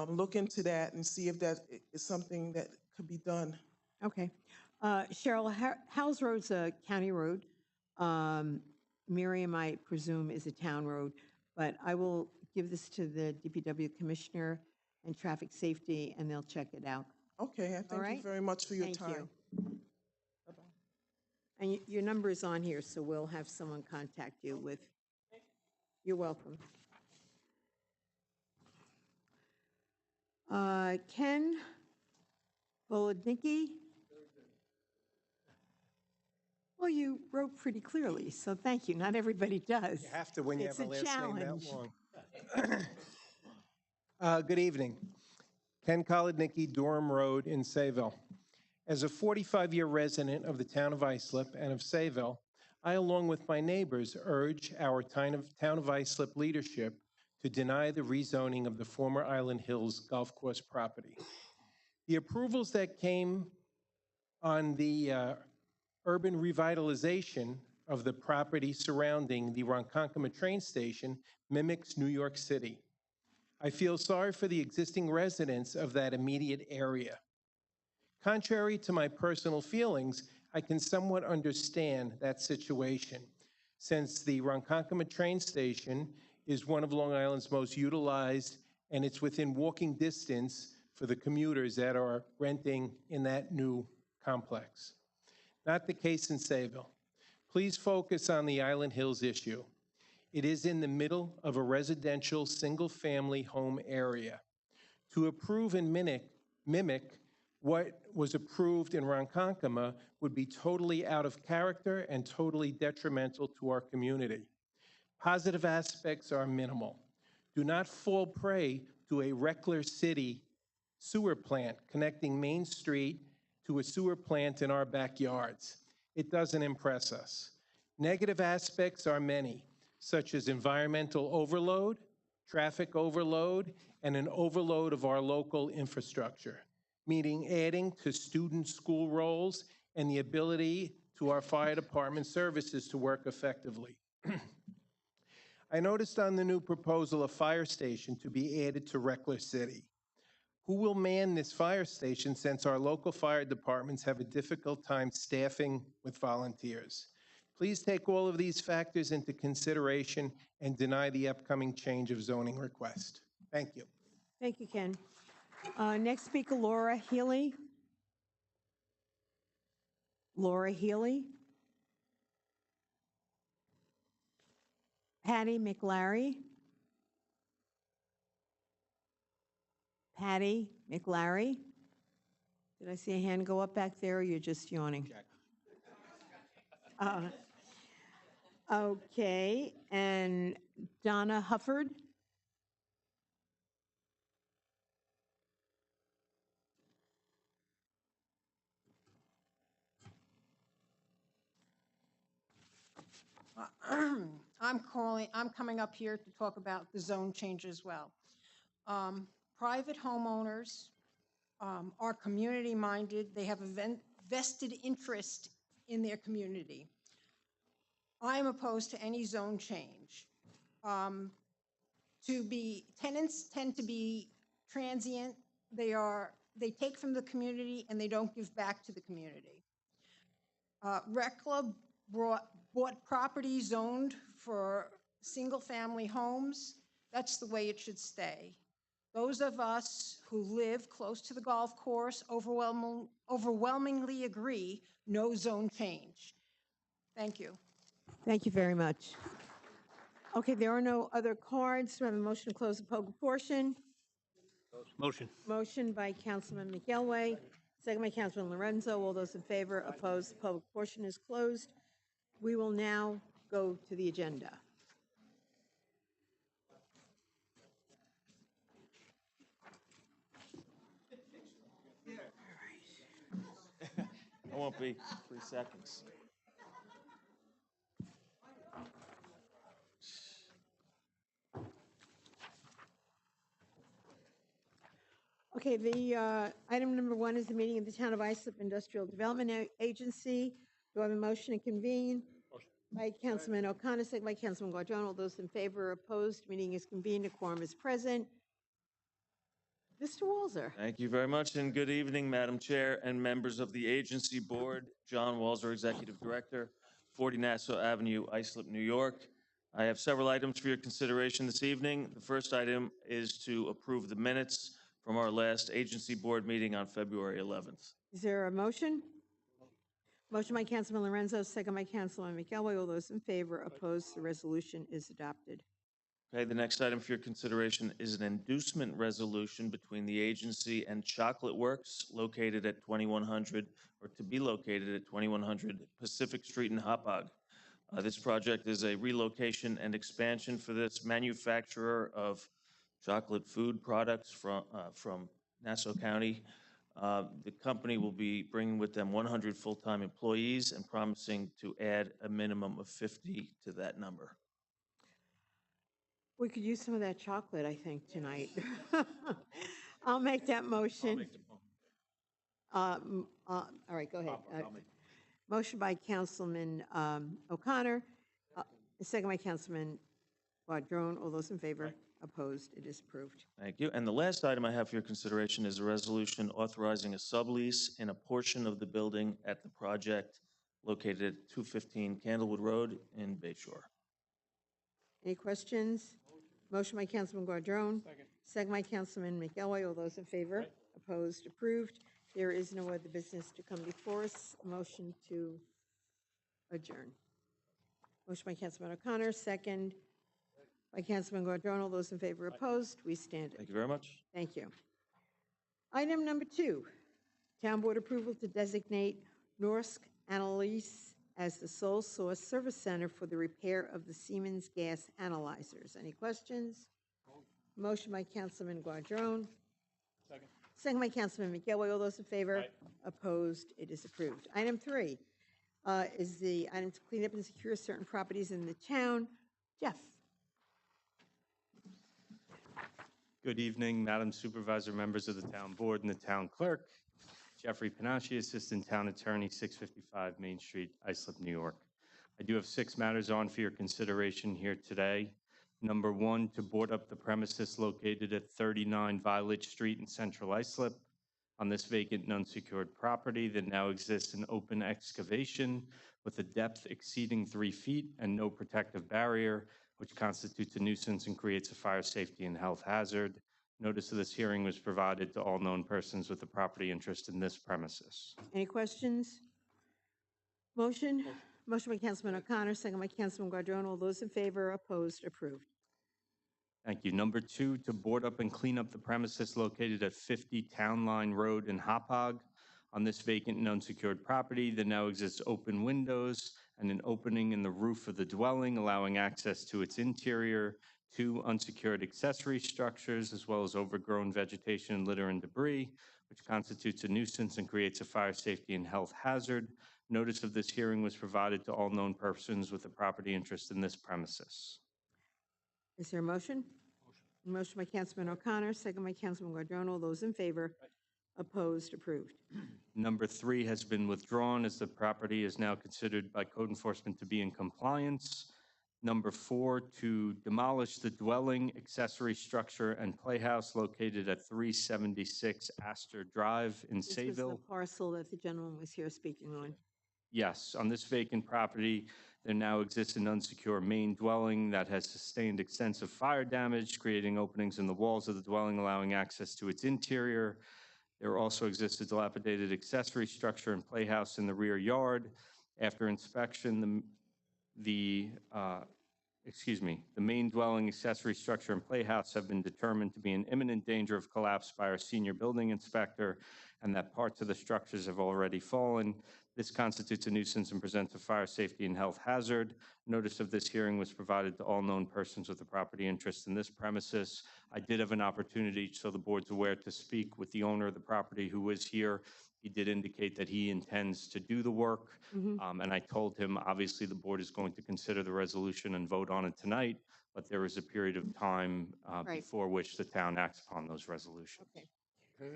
look into that and see if that is something that could be done. Okay. Cheryl, Howells Road's a county road. Miriam, I presume, is a town road, but I will give this to the DPW commissioner and traffic safety, and they'll check it out. Okay, I thank you very much for your Thank time. you. And your number is on here, so we'll have someone contact you with. You're welcome. Ken Volodnicki? Well, you wrote pretty clearly, so thank you. Not everybody does. You have to when you It's have a last name challenge. that long. Good evening. Ken Kolodnicki, Durham Road in Sayville. As a 45-year resident of the town of Islip and of Sayville, I, along with my neighbors, urge our town of Islip leadership to deny the rezoning of the former Island Hills Golf Course property. The approvals that came on the urban revitalization of the property surrounding the Ronkonkoma train station mimics New York City. I feel sorry for the existing residents of that immediate area. Contrary to my personal feelings, I can somewhat understand that situation, since the Ronkonkoma train station is one of Long Island's most utilized, and it's within walking distance for the commuters that are renting in that new complex. Not the case in Sayville. Please focus on the Island Hills issue. It is in the middle of a residential single-family home area. To approve and mimic what was approved in Ronkonkoma would be totally out of character and totally detrimental to our community. Positive aspects are minimal. Do not fall prey to a Reckler City sewer plant connecting Main Street to a sewer plant in our backyards. It doesn't impress us. Negative aspects are many, such as environmental overload, traffic overload, and an overload of our local infrastructure, meaning adding to student school rolls and the ability to our fire department services to work effectively. I noticed on the new proposal a fire station to be added to Reckler City. Who will man this fire station since our local fire departments have a difficult time staffing with volunteers? Please take all of these factors into consideration and deny the upcoming change of zoning request. Thank you. Thank you, Ken. Next speaker, Laura Healy. Laura Healy. Patty McLary. Patty McLary. Did I see a hand go up back there, or you're just yawning? Okay, and Donna Hufford. I'm coming up here to talk about the zone change as well. Private homeowners are community-minded. They have a vested interest in their community. I'm opposed to any zone change. Tenants tend to be transient. They take from the community and they don't give back to the community. Rec Club bought property zoned for single-family homes. That's the way it should stay. Those of us who live close to the golf course overwhelmingly agree, no zone change. Thank you. Thank you very much. Okay, there are no other cards. Do I have a motion to close the public portion? Motion. Motion by Councilman McElway, second by Councilman Lorenzo. All those in favor, opposed, the public portion is closed. We will now go to the agenda. It won't be 3 seconds. Okay, the item number 1 is the meeting of the Town of Islip Industrial Development Agency. Do I have a motion to convene? Motion. By Councilman O'Connor, second by Councilman Guardone. All those in favor, opposed, meeting is convened, a quorum is present. Mr. Walzer. Thank you very much, and good evening, Madam Chair and members of the agency board. John Walzer, Executive Director, 40 Nassau Avenue, Islip, New York. I have several items for your consideration this evening. The first item is to approve the minutes from our last agency board meeting on February 11th. Is there a motion? Motion by Councilman Lorenzo, second by Councilman McElway. All those in favor, opposed, the resolution is adopted. Okay, the next item for your consideration is an inducement resolution between the agency and Chocolate Works located at 2100, or to be located at 2100 Pacific Street in Hauppauge. This project is a relocation and expansion for this manufacturer of chocolate food products from Nassau County. The company will be bringing with them 100 full-time employees and promising to add a minimum of 50 to that number. We could use some of that chocolate, I think, tonight. I'll make that motion. All right, go ahead. Motion by Councilman O'Connor, second by Councilman Guadrone. All those in favor? Opposed? It is approved. Thank you. And the last item I have for your consideration is a resolution authorizing a sublease in a portion of the building at the project located at 215 Candlewood Road in Bayshore. Any questions? Motion by Councilman Guadrone. Second by Councilman McElroy. All those in favor? Opposed? Approved. There is no other business to come before us. Motion to adjourn. Motion by Councilman O'Connor, second by Councilman Guadrone. All those in favor? Opposed? We stand. Thank you very much. Thank you. Item number 2, Town Board approval to designate Norsk Analyse as the sole source service center for the repair of the Siemens gas analyzers. Any questions? Motion by Councilman Guadrone. Second by Councilman McElroy. All those in favor? Opposed? It is approved. Item 3 is the item to clean up and secure certain properties in the town. Jeff. Good evening, Madam Supervisor, members of the Town Board, and the Town Clerk. Jeffrey Panacci, Assistant Town Attorney, 655 Main Street, Islip, New York. I do have 6 matters on for your consideration here today. Number 1, to board up the premises located at 39 Violet Street in Central Islip. On this vacant and unsecured property, there now exists an open excavation with a depth exceeding 3 feet and no protective barrier, which constitutes a nuisance and creates a fire safety and health hazard. Notice of this hearing was provided to all known persons with a property interest in this premises. Any questions? Motion? Motion by Councilman O'Connor, second by Councilman Guadrone. All those in favor? Opposed? Approved. Thank you. Number 2, to board up and clean up the premises located at 50 Town Line Road in Hauppauge. On this vacant and unsecured property, there now exists open windows and an opening in the roof of the dwelling, allowing access to its interior, 2 unsecured accessory structures, as well as overgrown vegetation, litter, and debris, which constitutes a nuisance and creates a fire safety and health hazard. Notice of this hearing was provided to all known persons with a property interest in this premises. Is there a motion? Motion by Councilman O'Connor, second by Councilman Guadrone. All those in favor? Opposed? Approved. Number 3 has been withdrawn as the property is now considered by code enforcement to be in compliance. Number 4, to demolish the dwelling, accessory structure, and playhouse located at 376 Astor Drive in This was the Sayville. parcel that the gentleman was here speaking on. Yes, on this vacant property, there now exists an unsecure main dwelling that has sustained extensive fire damage, creating openings in the walls of the dwelling, allowing access to its interior. There also exists a dilapidated accessory structure and playhouse in the rear yard. After inspection, the main dwelling, accessory structure, and playhouse have been determined to be in imminent danger of collapse by our senior building inspector, and that parts of the structures have already fallen. This constitutes a nuisance and presents a fire safety and health hazard. Notice of this hearing was provided to all known persons with a property interest in this premises. I did have an opportunity, so the board's aware, to speak with the owner of the property who is here. He did indicate that he intends to do the work, and I told him, obviously, the board is going to consider the resolution and vote on it tonight, but there is a period of time Right. before which the town acts upon those resolutions. Okay.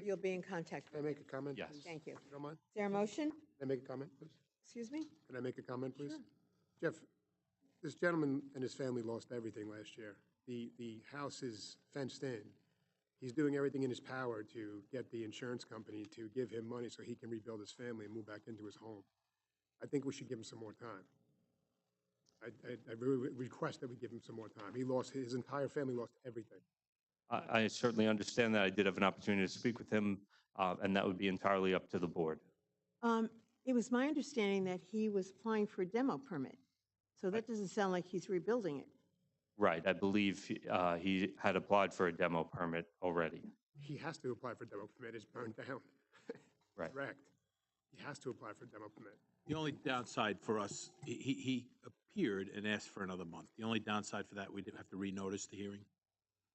You'll be in contact. Can I make a comment? Yes. please? Thank you. If you don't mind? Is there a motion? Can I make a comment, please? Excuse me? Can I make a comment, please? Sure. Jeff, this gentleman and his family lost everything last year. The house is fenced in. He's doing everything in his power to get the insurance company to give him money so he can rebuild his family and move back into his home. I think we should give him some more time. I really request that we give him some more time. His entire family lost everything. I certainly understand that. I did have an opportunity to speak with him, and that would be entirely up to the board. It was my understanding that he was applying for a demo permit. So that doesn't sound like he's rebuilding it. Right, I believe he had applied for a demo permit already. He has to apply for demo permit, it's burned down. Right. Correct. He has to apply for demo permit. The only downside for us, he appeared and asked for another month. The only downside for that, we'd have to renotice the hearing,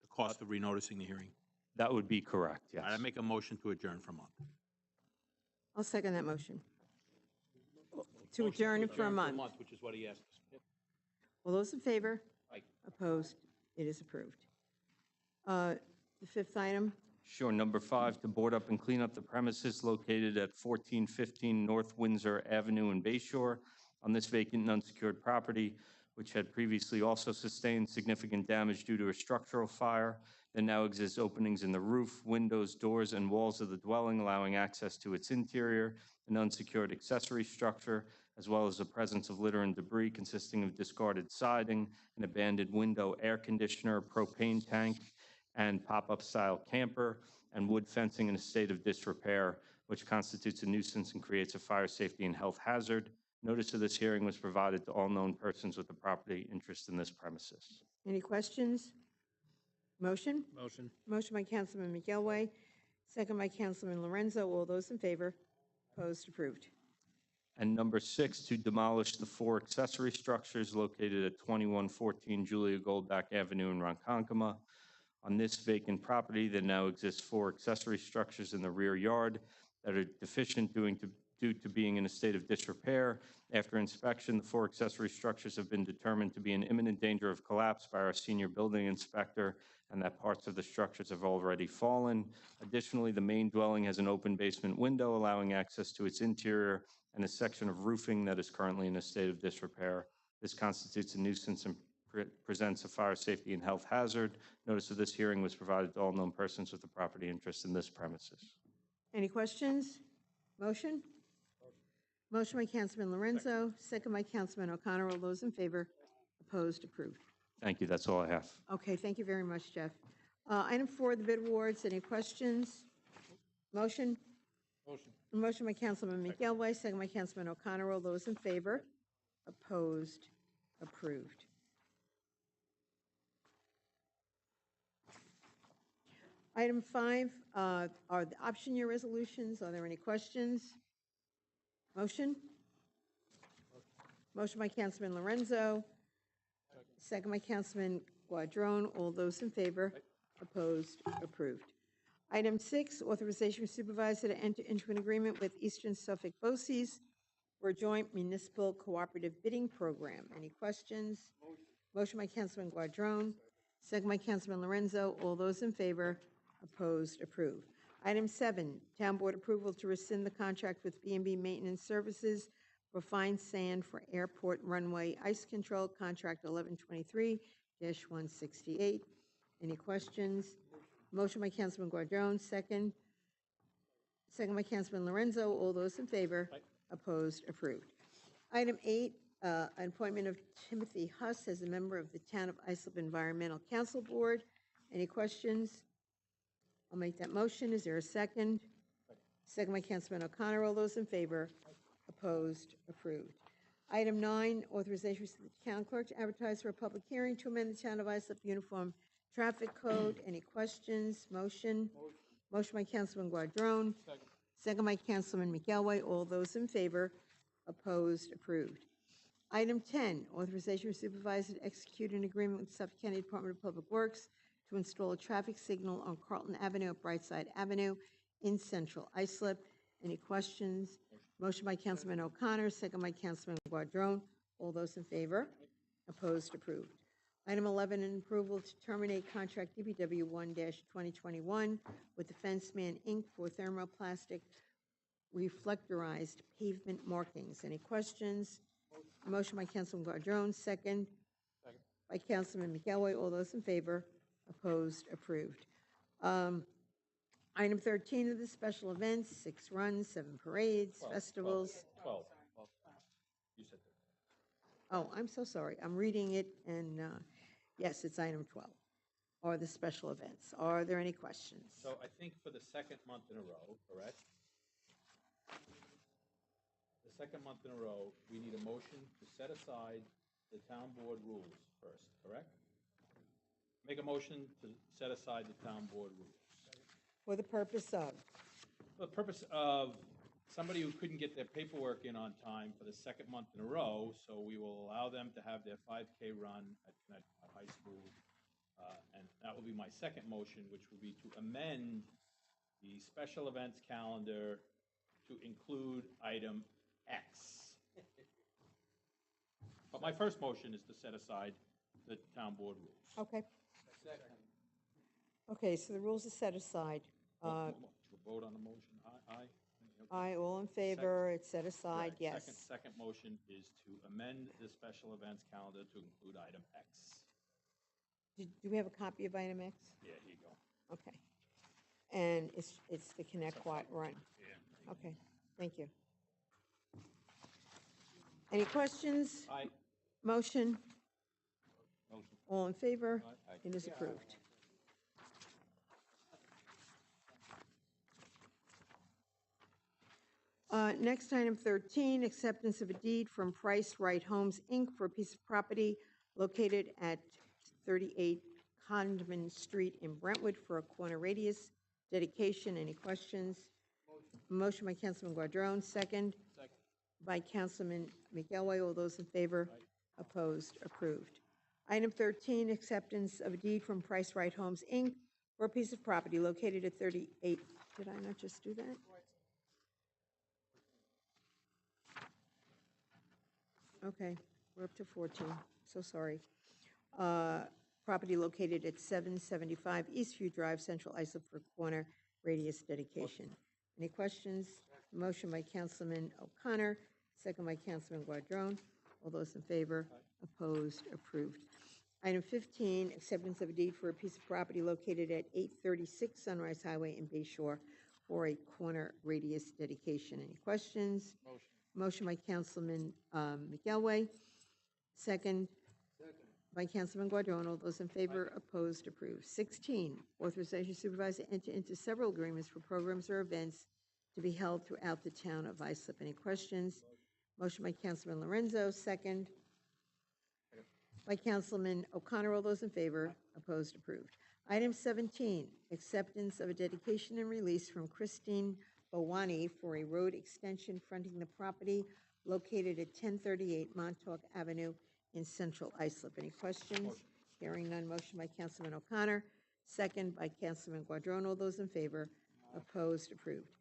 the cost of renoticing the hearing. That would be correct, yes. I make a motion to adjourn for a month. I'll second that motion. To adjourn it for a month. Which is what he asked us. Yep. All those in favor? Aye. Opposed? It is approved. The fifth item, Sure. Number 5, to board up and clean up the premises located at 1415 North Windsor Avenue in Bay Shore. On this vacant and unsecured property, which had previously also sustained significant damage due to a structural fire, there now exists openings in the roof, windows, doors, and walls of the dwelling, allowing access to its interior, an unsecured accessory structure, as well as the presence of litter and debris consisting of discarded siding, an abandoned window air conditioner, propane tank, and pop-up style camper, and wood fencing in a state of disrepair, which constitutes a nuisance and creates a fire safety and health hazard. Notice of this hearing was provided to all known persons with a property interest in this premises. any questions? Motion? Motion. Motion by Councilman McElway, second by Councilman Lorenzo. All those in favor? Opposed? Approved. And number 6, to demolish the 4 accessory structures located at 2114 Julia Goldback Avenue in Ronkonkoma. On this vacant property, there now exists 4 accessory structures in the rear yard that are deficient due to being in a state of disrepair. After inspection, the 4 accessory structures have been determined to be in imminent danger of collapse by our senior building inspector, and that parts of the structures have already fallen. Additionally, the main dwelling has an open basement window allowing access to its interior and a section of roofing that is currently in a state of disrepair. This constitutes a nuisance and presents a fire safety and health hazard. Notice of this hearing was provided to all known persons with a property interest in this premises. Any questions? Motion? Motion by Councilman Lorenzo, second by Councilman O'Connor. All those in favor? Opposed? Approved. Thank you. That's all I have. Okay, thank you very much, Jeff. Item 4, the bid awards. Any questions? Motion? Motion. Motion by Councilman McElway, second by Councilman O'Connor. All those in favor? Opposed? Approved. Item 5 are the option year resolutions. Are there any questions? Motion? Motion by Councilman Lorenzo, second by Councilman Guadrone. All those in favor? Opposed? Approved. Item 6, authorization for supervisor to enter into an agreement with Eastern Suffolk BOCES for a joint municipal cooperative bidding program. Any questions? Motion by Councilman Guadrone, second by Councilman Lorenzo. All those in favor? Opposed? Approved. Item 7, town board approval to rescind the contract with B&B Maintenance Services for fine sand for airport runway ice control, contract 1123-168. Any questions? Motion by Councilman Guadrone, second. Second by Councilman Lorenzo. All those in favor? Opposed? Approved. Item 8, an appointment of Timothy Huss as a member of the Town of Islip Environmental Council Board. Any questions? I'll make that motion. Is there a second? Second by Councilman O'Connor. All those in favor? Opposed? Approved. Item 9, authorization for the town clerk to advertise for a public hearing to amend the Town of Islip Uniform Traffic Code. Any questions? Motion? Motion by Councilman Guadrone. Second by Councilman McElway. All those in favor? Opposed? Approved. Item 10, authorization for supervisor to execute an agreement with Suffolk County Department of Public Works to install a traffic signal on Carlton Avenue at Brightside Avenue in central Islip. Any questions? Motion by Councilman O'Connor, second by Councilman Guadrone. All those in favor? Opposed? Approved. Item 11, an approval to terminate contract DPW 1-2021 with the Fenceman, Inc. for thermoplastic reflectorized pavement markings. Any questions? Motion by Councilman Guadrone, second by Councilman McElway. All those in favor? Opposed? Approved. Item 13 of the special events, 6 runs, 7 parades, festivals. 12. You said 13. Oh, I'm so sorry. I'm reading it, and yes, it's item 12, or the special events. Are there any questions? So I think for the second month in a row, correct? The second month in a row, we need a motion to set aside the town board rules first, correct? Make a motion to set aside the town board rules. For the purpose of, For the purpose of somebody who couldn't get their paperwork in on time for the second month in a row, so we will allow them to have their 5K run at Connecticut High School. And that will be my second motion, which would be to amend the special events calendar to include item X. But my first motion is to set aside the town board rules. okay. Okay, so the rules are set aside. Vote on the motion, aye? Okay. Aye, all in favor, it's set aside, Right, yes. Second motion is to amend the special events calendar to include item X. Do we have a copy of item X? Yeah, here you go. Okay. And it's the Connect What run? Yeah. Okay, thank you. Any questions? Aye. Motion? Motion. All in favor? Aye. It is approved. Next, item 13, acceptance of a deed from Price Right Homes, Inc. for a piece of property located at 38 Condman Street in Brentwood for a corner radius dedication. Any questions? Motion by Councilman Guadrone, second. Second. By Councilman McElway. All those in favor? Opposed? Approved. Item 13, acceptance of a deed from Price Right Homes, Inc. for a piece of property located at 38, did I not just do that? Okay, we're up to 14, so sorry. Property located at 775 Eastview Drive, Central Islip for corner radius dedication. Any questions? Motion by Councilman O'Connor, second by Councilman Guadrone. All those in favor? Opposed? Approved. Item 15, acceptance of a deed for a piece of property located at 836 Sunrise Highway in Bay Shore for a corner radius dedication. Any questions? Motion. Motion by Councilman McElway, second by Councilman Guadrone. All those in favor, opposed, approved. 16, authorization supervisor to enter into several agreements for programs or events to be held throughout the town of Islip. Any questions? Motion by Councilman Lorenzo, second by Councilman O'Connor. All those in favor, opposed, approved. Item 17, acceptance of a dedication and release from Christine Bawani for a road extension fronting the property located at 1038 Montauk Avenue in Central Islip. Any questions? Motion. Hearing none. Motion by Councilman O'Connor, second by Councilman Guadrone. All those in favor, opposed, approved.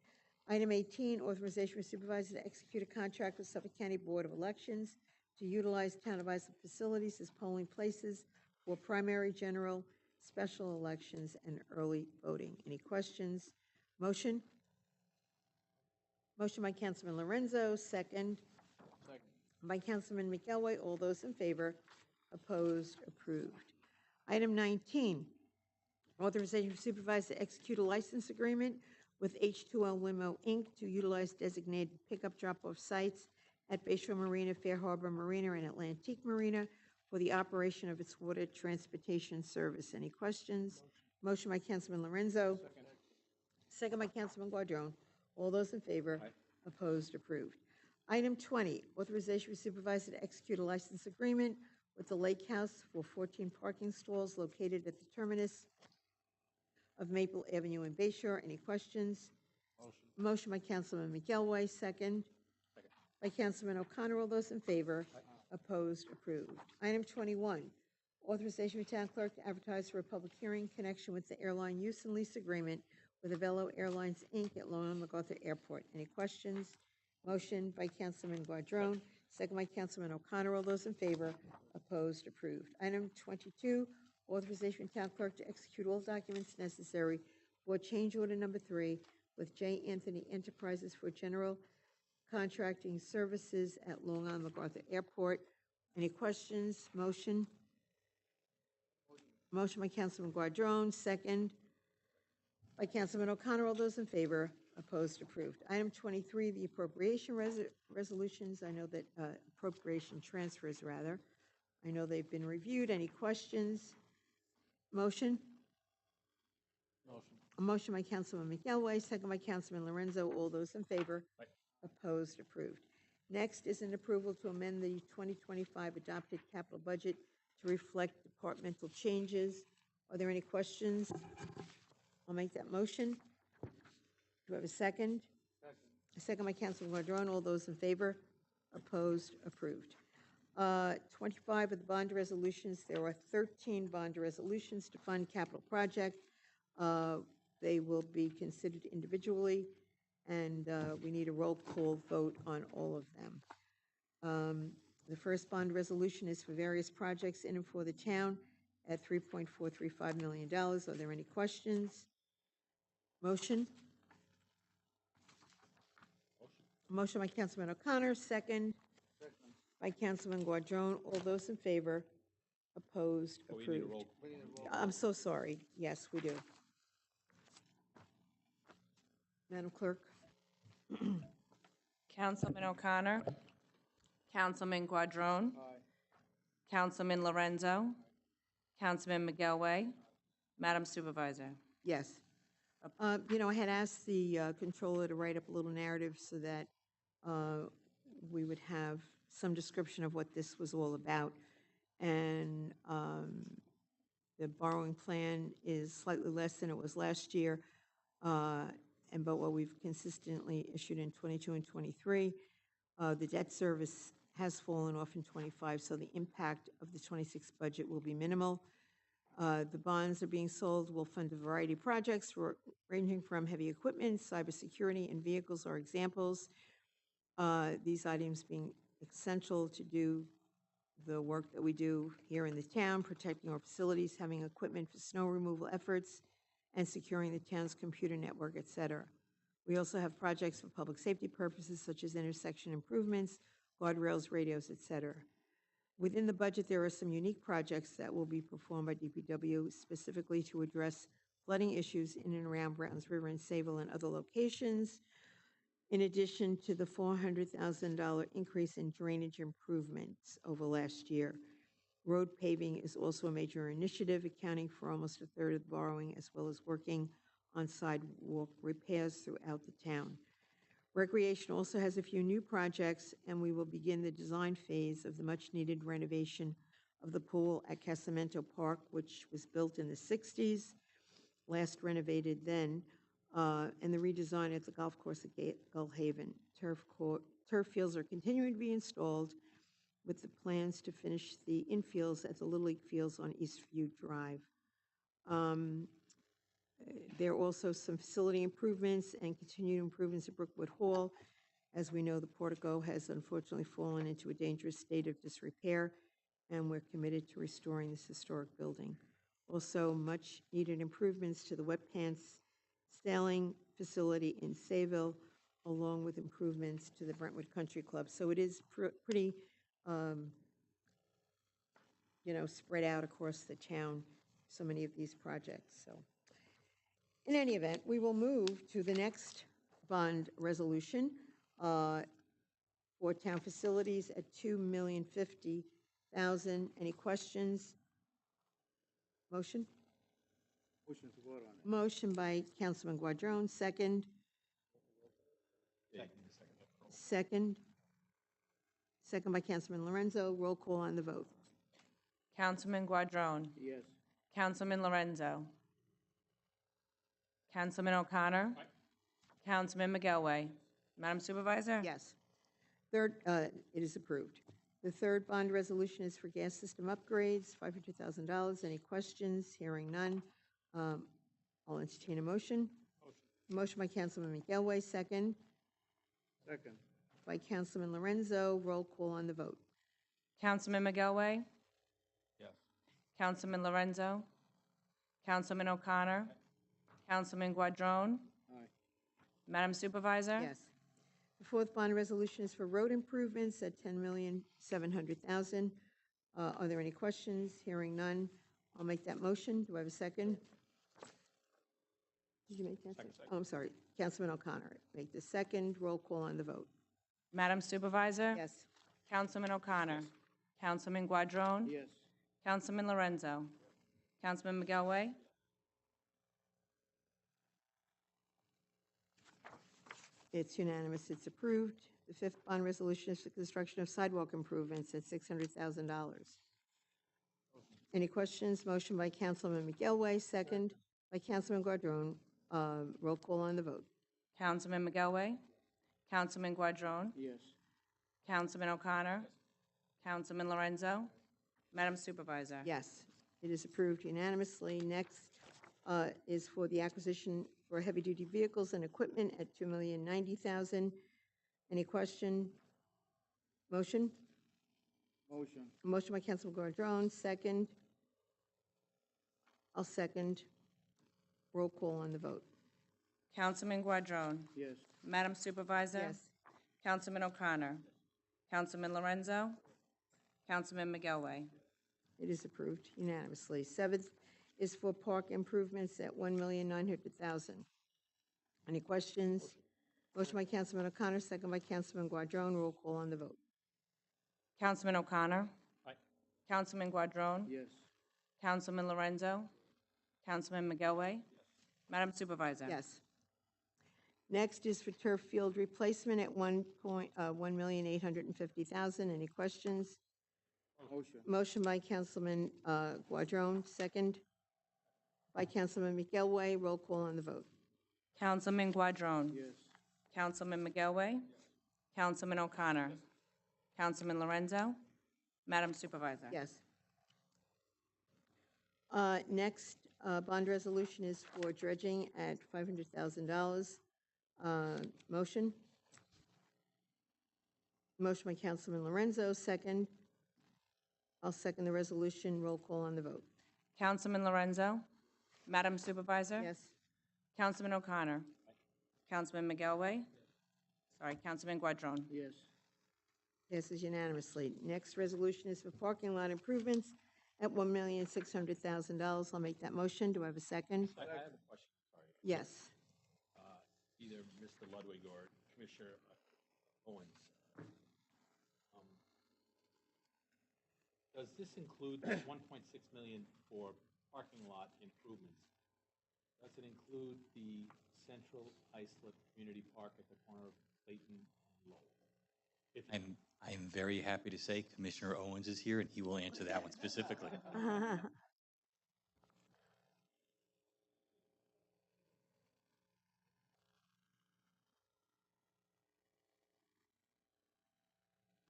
Item 18, authorization for supervisor to execute a contract with Suffolk County Board of Elections to utilize Town of Islip facilities as polling places for primary, general, special elections, and early voting. Any questions? Motion? Motion by Councilman Lorenzo, second by Councilman McElway. All those in favor, opposed, approved. Item 19, authorization for supervisor to execute a license agreement with H2L Limo, Inc. to utilize designated pickup drop-off sites at Bayshore Marina, Fair Harbor Marina, and Atlantique Marina for the operation of its water transportation service. Any questions? Motion by Councilman Lorenzo. Second by Councilman Guadrone. All those in favor? Opposed? Approved. Item 20, authorization for supervisor to execute a license agreement with the Lake House for 14 parking stalls located at the terminus of Maple Avenue in Bayshore. Any questions? Motion by Councilman McElway, second by Councilman O'Connor. All those in favor? Opposed? Approved. Item 21, authorization for town clerk to advertise for a public hearing in connection with the airline use and lease agreement with Avello Airlines, Inc. at Lone MacArthur Airport. Any questions? Motion by Councilman Guadrone, second by Councilman O'Connor. All those in favor? Opposed? Approved. Item 22, authorization for town clerk to execute all documents necessary for change order number 3 with J. Anthony Enterprises for general contracting services at Long Island MacArthur Airport. Any questions? Motion? Motion by Councilman Guadrone, second by Councilman O'Connor. All those in favor? Opposed? Approved. Item 23, the appropriation resolutions. I know that appropriation transfers, rather. I know they've been reviewed. Any questions? Motion? Motion. A motion by Councilman McElway, second by Councilman Lorenzo. All those in favor? Opposed? Approved. Next is an approval to amend the 2025 adopted capital budget to reflect departmental changes. Are there any questions? I'll make that motion. Do I have a second? A second by Councilman Guardron. All those in favor? Opposed? Approved. 25 of the bond resolutions. There are 13 bond resolutions to fund capital project. They will be considered individually, and we need a roll call vote on all of them. The first bond resolution is for various projects in and for the town at $3.435 million. Are there any questions? Motion? Motion by Councilman O'Connor, second by Councilman Guardron. All those in favor? Opposed? Oh, we need a Approved. roll. I'm so sorry. Yes, we do. Madam Clerk? Councilman O'Connor. Councilman Guardron. Councilman Lorenzo. Councilman McGelway. Madam Supervisor. Yes. I had asked the controller to write up a little narrative so that we would have some description of what this was all about. And the borrowing plan is slightly less than it was last year, but what we've consistently issued in 22 and 23. The debt service has fallen off in 25, so the impact of the 26 budget will be minimal. The bonds are being sold will fund a variety of projects ranging from heavy equipment, cybersecurity, and vehicles are examples. These items being essential to do the work that we do here in the town, protecting our facilities, having equipment for snow removal efforts, and securing the town's computer network, et cetera. We also have projects for public safety purposes such as intersection improvements, guardrails, radios, et cetera. Within the budget, there are some unique projects that will be performed by DPW specifically to address flooding issues in and around Browns River and Sayville and other locations, in addition to the $400,000 increase in drainage improvements over last year. Road paving is also a major initiative, accounting for almost a third of the borrowing, as well as working on sidewalk repairs throughout the town. Recreation also has a few new projects, and we will begin the design phase of the much-needed renovation of the pool at Casamento Park, which was built in the 60s, last renovated then, and the redesign at the golf course at Gull Haven. Turf fields are continuing to be installed, with the plans to finish the infields at the Little League fields on Eastview Drive. There are also some facility improvements and continued improvements at Brookwood Hall. As we know, the portico has unfortunately fallen into a dangerous state of disrepair, and we're committed to restoring this historic building. Also, much-needed improvements to the wet pants sailing facility in Sayville, along with improvements to the Brentwood Country Club. So it is pretty, spread out across the town, so many of these projects. So, in any event, we will move to the next bond resolution for town facilities at $2,050,000. Any questions? Motion? Motion to vote on it. Motion by Councilman Guardron, second. Second. Second by Councilman Lorenzo. Roll call on the vote. Councilman Guardron. Yes. Councilman Lorenzo. Councilman O'Connor. Councilman McGelway. Madam Supervisor? Yes. Third, it is approved. The third bond resolution is for gas system upgrades, $500,000. Any questions? Hearing none. I'll entertain a motion. Motion by Councilman McGelway, second. Second. By Councilman Lorenzo. Roll call on the vote. Councilman McGelway. Yes. Councilman Lorenzo. Councilman O'Connor. Councilman Guardron. Aye. Madam Supervisor? Yes. The fourth bond resolution is for road improvements at $10,700,000. Are there any questions? Hearing none. I'll make that motion. Do I have a second? Did you make that? Second. Oh, I'm sorry. Councilman O'Connor. Make the second. Roll call on the vote. Madam Supervisor? Yes. Councilman O'Connor. Councilman Guardron. Yes. Councilman Lorenzo. Councilman McGelway. It's unanimous. It's approved. The fifth bond resolution is for construction of sidewalk improvements at $600,000. Any questions? Motion by Councilman McElway, second by Councilman Guardron. Roll call on the vote. Councilman McGelway, Councilman Guadrone, Yes. Councilman O'Connor, Councilman Lorenzo, Madam Supervisor. Yes, it is approved unanimously. Next is for the acquisition for heavy-duty vehicles and equipment at $2,090,000. Any question? Motion? Motion. Motion by Councilman Guardron, second. I'll second. Roll call on the vote. Councilman Guadrone, Yes. Madam Supervisor. Yes. Councilman O'Connor, Councilman Lorenzo, Councilman McGelway. It is approved unanimously. Seventh is for park improvements at $1,900,000. Any questions? Motion by Councilman O'Connor, second by Councilman Guardron. Roll call on the vote. Councilman O'Connor. Aye. Councilman Guadrone. Yes. Councilman Lorenzo, Councilman McGelway. Madam Supervisor. Yes. Next is for turf field replacement at $1,850,000. Any questions? Motion. Motion by Councilman Guardron, second by Councilman McElway. Roll call on the vote. Councilman Guadrone. Yes. Councilman McGelway, Councilman O'Connor, Councilman Lorenzo, Madam Supervisor. Yes. Next, bond resolution is for dredging at $500,000. Motion? Motion by Councilman Lorenzo, second. I'll second the resolution. Roll call on the vote. Councilman Lorenzo, Madam Supervisor. Yes. Councilman O'Connor, Councilman McGelway, Councilman Guadrone. Yes. Passes unanimously. Next resolution is for parking lot improvements at $1,600,000. I'll make that motion. Do I have a second? I have a question, sorry. Yes. Either Mr. Ludwig or Commissioner Owens. Does this include the 1.6 million for parking lot improvements? Does it include the Central Islip Community Park at the corner of Clayton and Lowell? I am very happy to say Commissioner Owens is here, and he will answer that one specifically.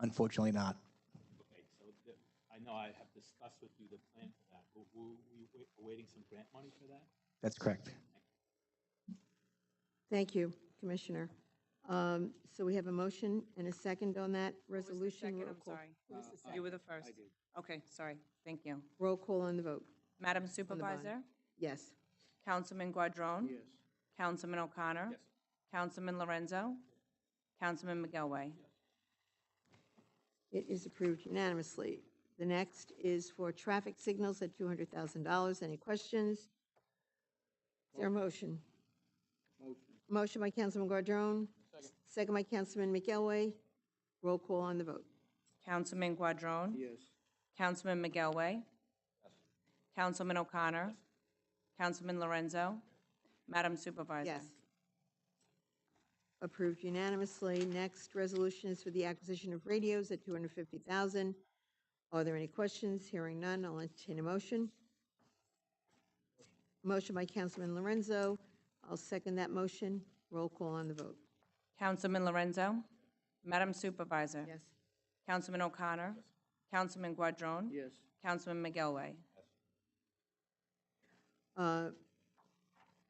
Unfortunately not. Okay, so I know I have discussed with you the plan for that. Will we awaiting some grant money for that? That's correct. Thank you, Commissioner. So we have a motion and a second on that resolution. Second, Roll I'm call. sorry. You were the first. I did. Okay, sorry. Thank you. Roll call on the vote. Madam Supervisor. Yes. Councilman Guadrone. Yes. Councilman O'Connor. Yes. Councilman Lorenzo. Councilman McGelway. It is approved unanimously. The next is for traffic signals at $200,000. Any questions? Is there a motion? Motion. Motion by Councilman Guardron. Second by Councilman McElway. Roll call on the vote. Councilman Guadrone. Yes. Councilman McGelway. Councilman O'Connor. Councilman Lorenzo. Madam Supervisor. Yes. Approved unanimously. Next resolution is for the acquisition of radios at $250,000. Are there any questions? Hearing none, I'll entertain a motion. Motion by Councilman Lorenzo. I'll second that motion. Roll call on the vote. Councilman Lorenzo. Madam Supervisor. Yes. Councilman O'Connor. Councilman Guadrone. Yes. Councilman McGelway.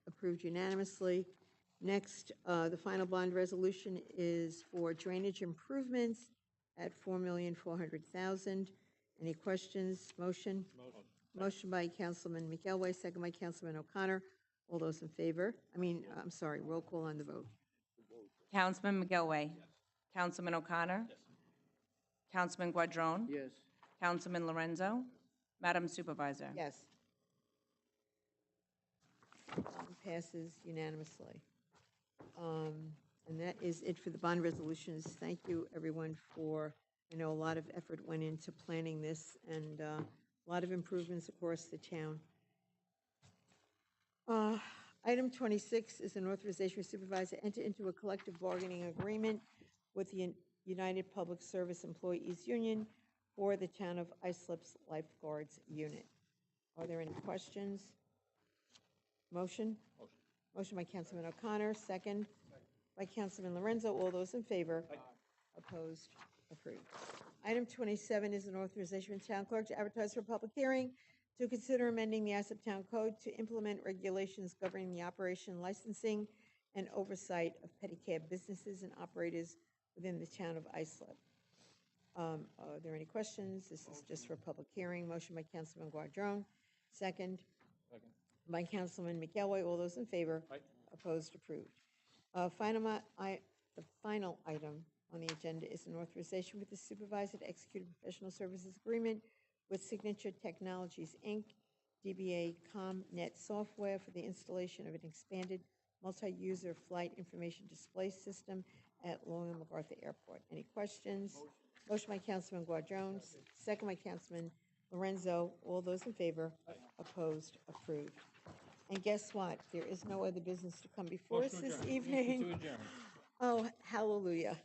Approved unanimously. Next, the final bond resolution is for drainage improvements at $4,400,000. Any questions? Motion? Motion by Councilman McElway, second by Councilman O'Connor. All those in favor? I'm sorry, roll call on the vote. Councilman McGelway. Councilman O'Connor. Councilman Guadrone. Yes. Councilman Lorenzo. Madam Supervisor. Yes. Passes unanimously. And that is it for the bond resolutions. Thank you, everyone, I know a lot of effort went into planning this and a lot of improvements across the town. Item 26 is an authorization for supervisor to enter into a collective bargaining agreement with the United Public Service Employees Union for the Town of Islip's Lifeguards Unit. Are there any questions? Motion? Motion by Councilman O'Connor, second by Councilman Lorenzo. All those in favor? Opposed? Approved. Item 27 is an authorization from Town Clerk to advertise for public hearing to consider amending the Islip Town Code to implement regulations governing the operation, licensing, and oversight of pedicab businesses and operators within the town of Islip. Are there any questions? This is just for a public hearing. Motion by Councilman Guardron, second by Councilman McElroy. All those in favor? Opposed? Approved. The final item on the agenda is an authorization with the supervisor to execute a professional services agreement with Signature Technologies, Inc., DBA ComNet Software for the installation of an expanded multi-user flight information display system at Long and MacArthur Airport. Any questions? Motion by Councilman Guardron, second by Councilman Lorenzo. All those in favor? Opposed? Approved. And guess what? There is no other business to come before us Motion to this adjourn. evening. To adjourn. Oh, hallelujah.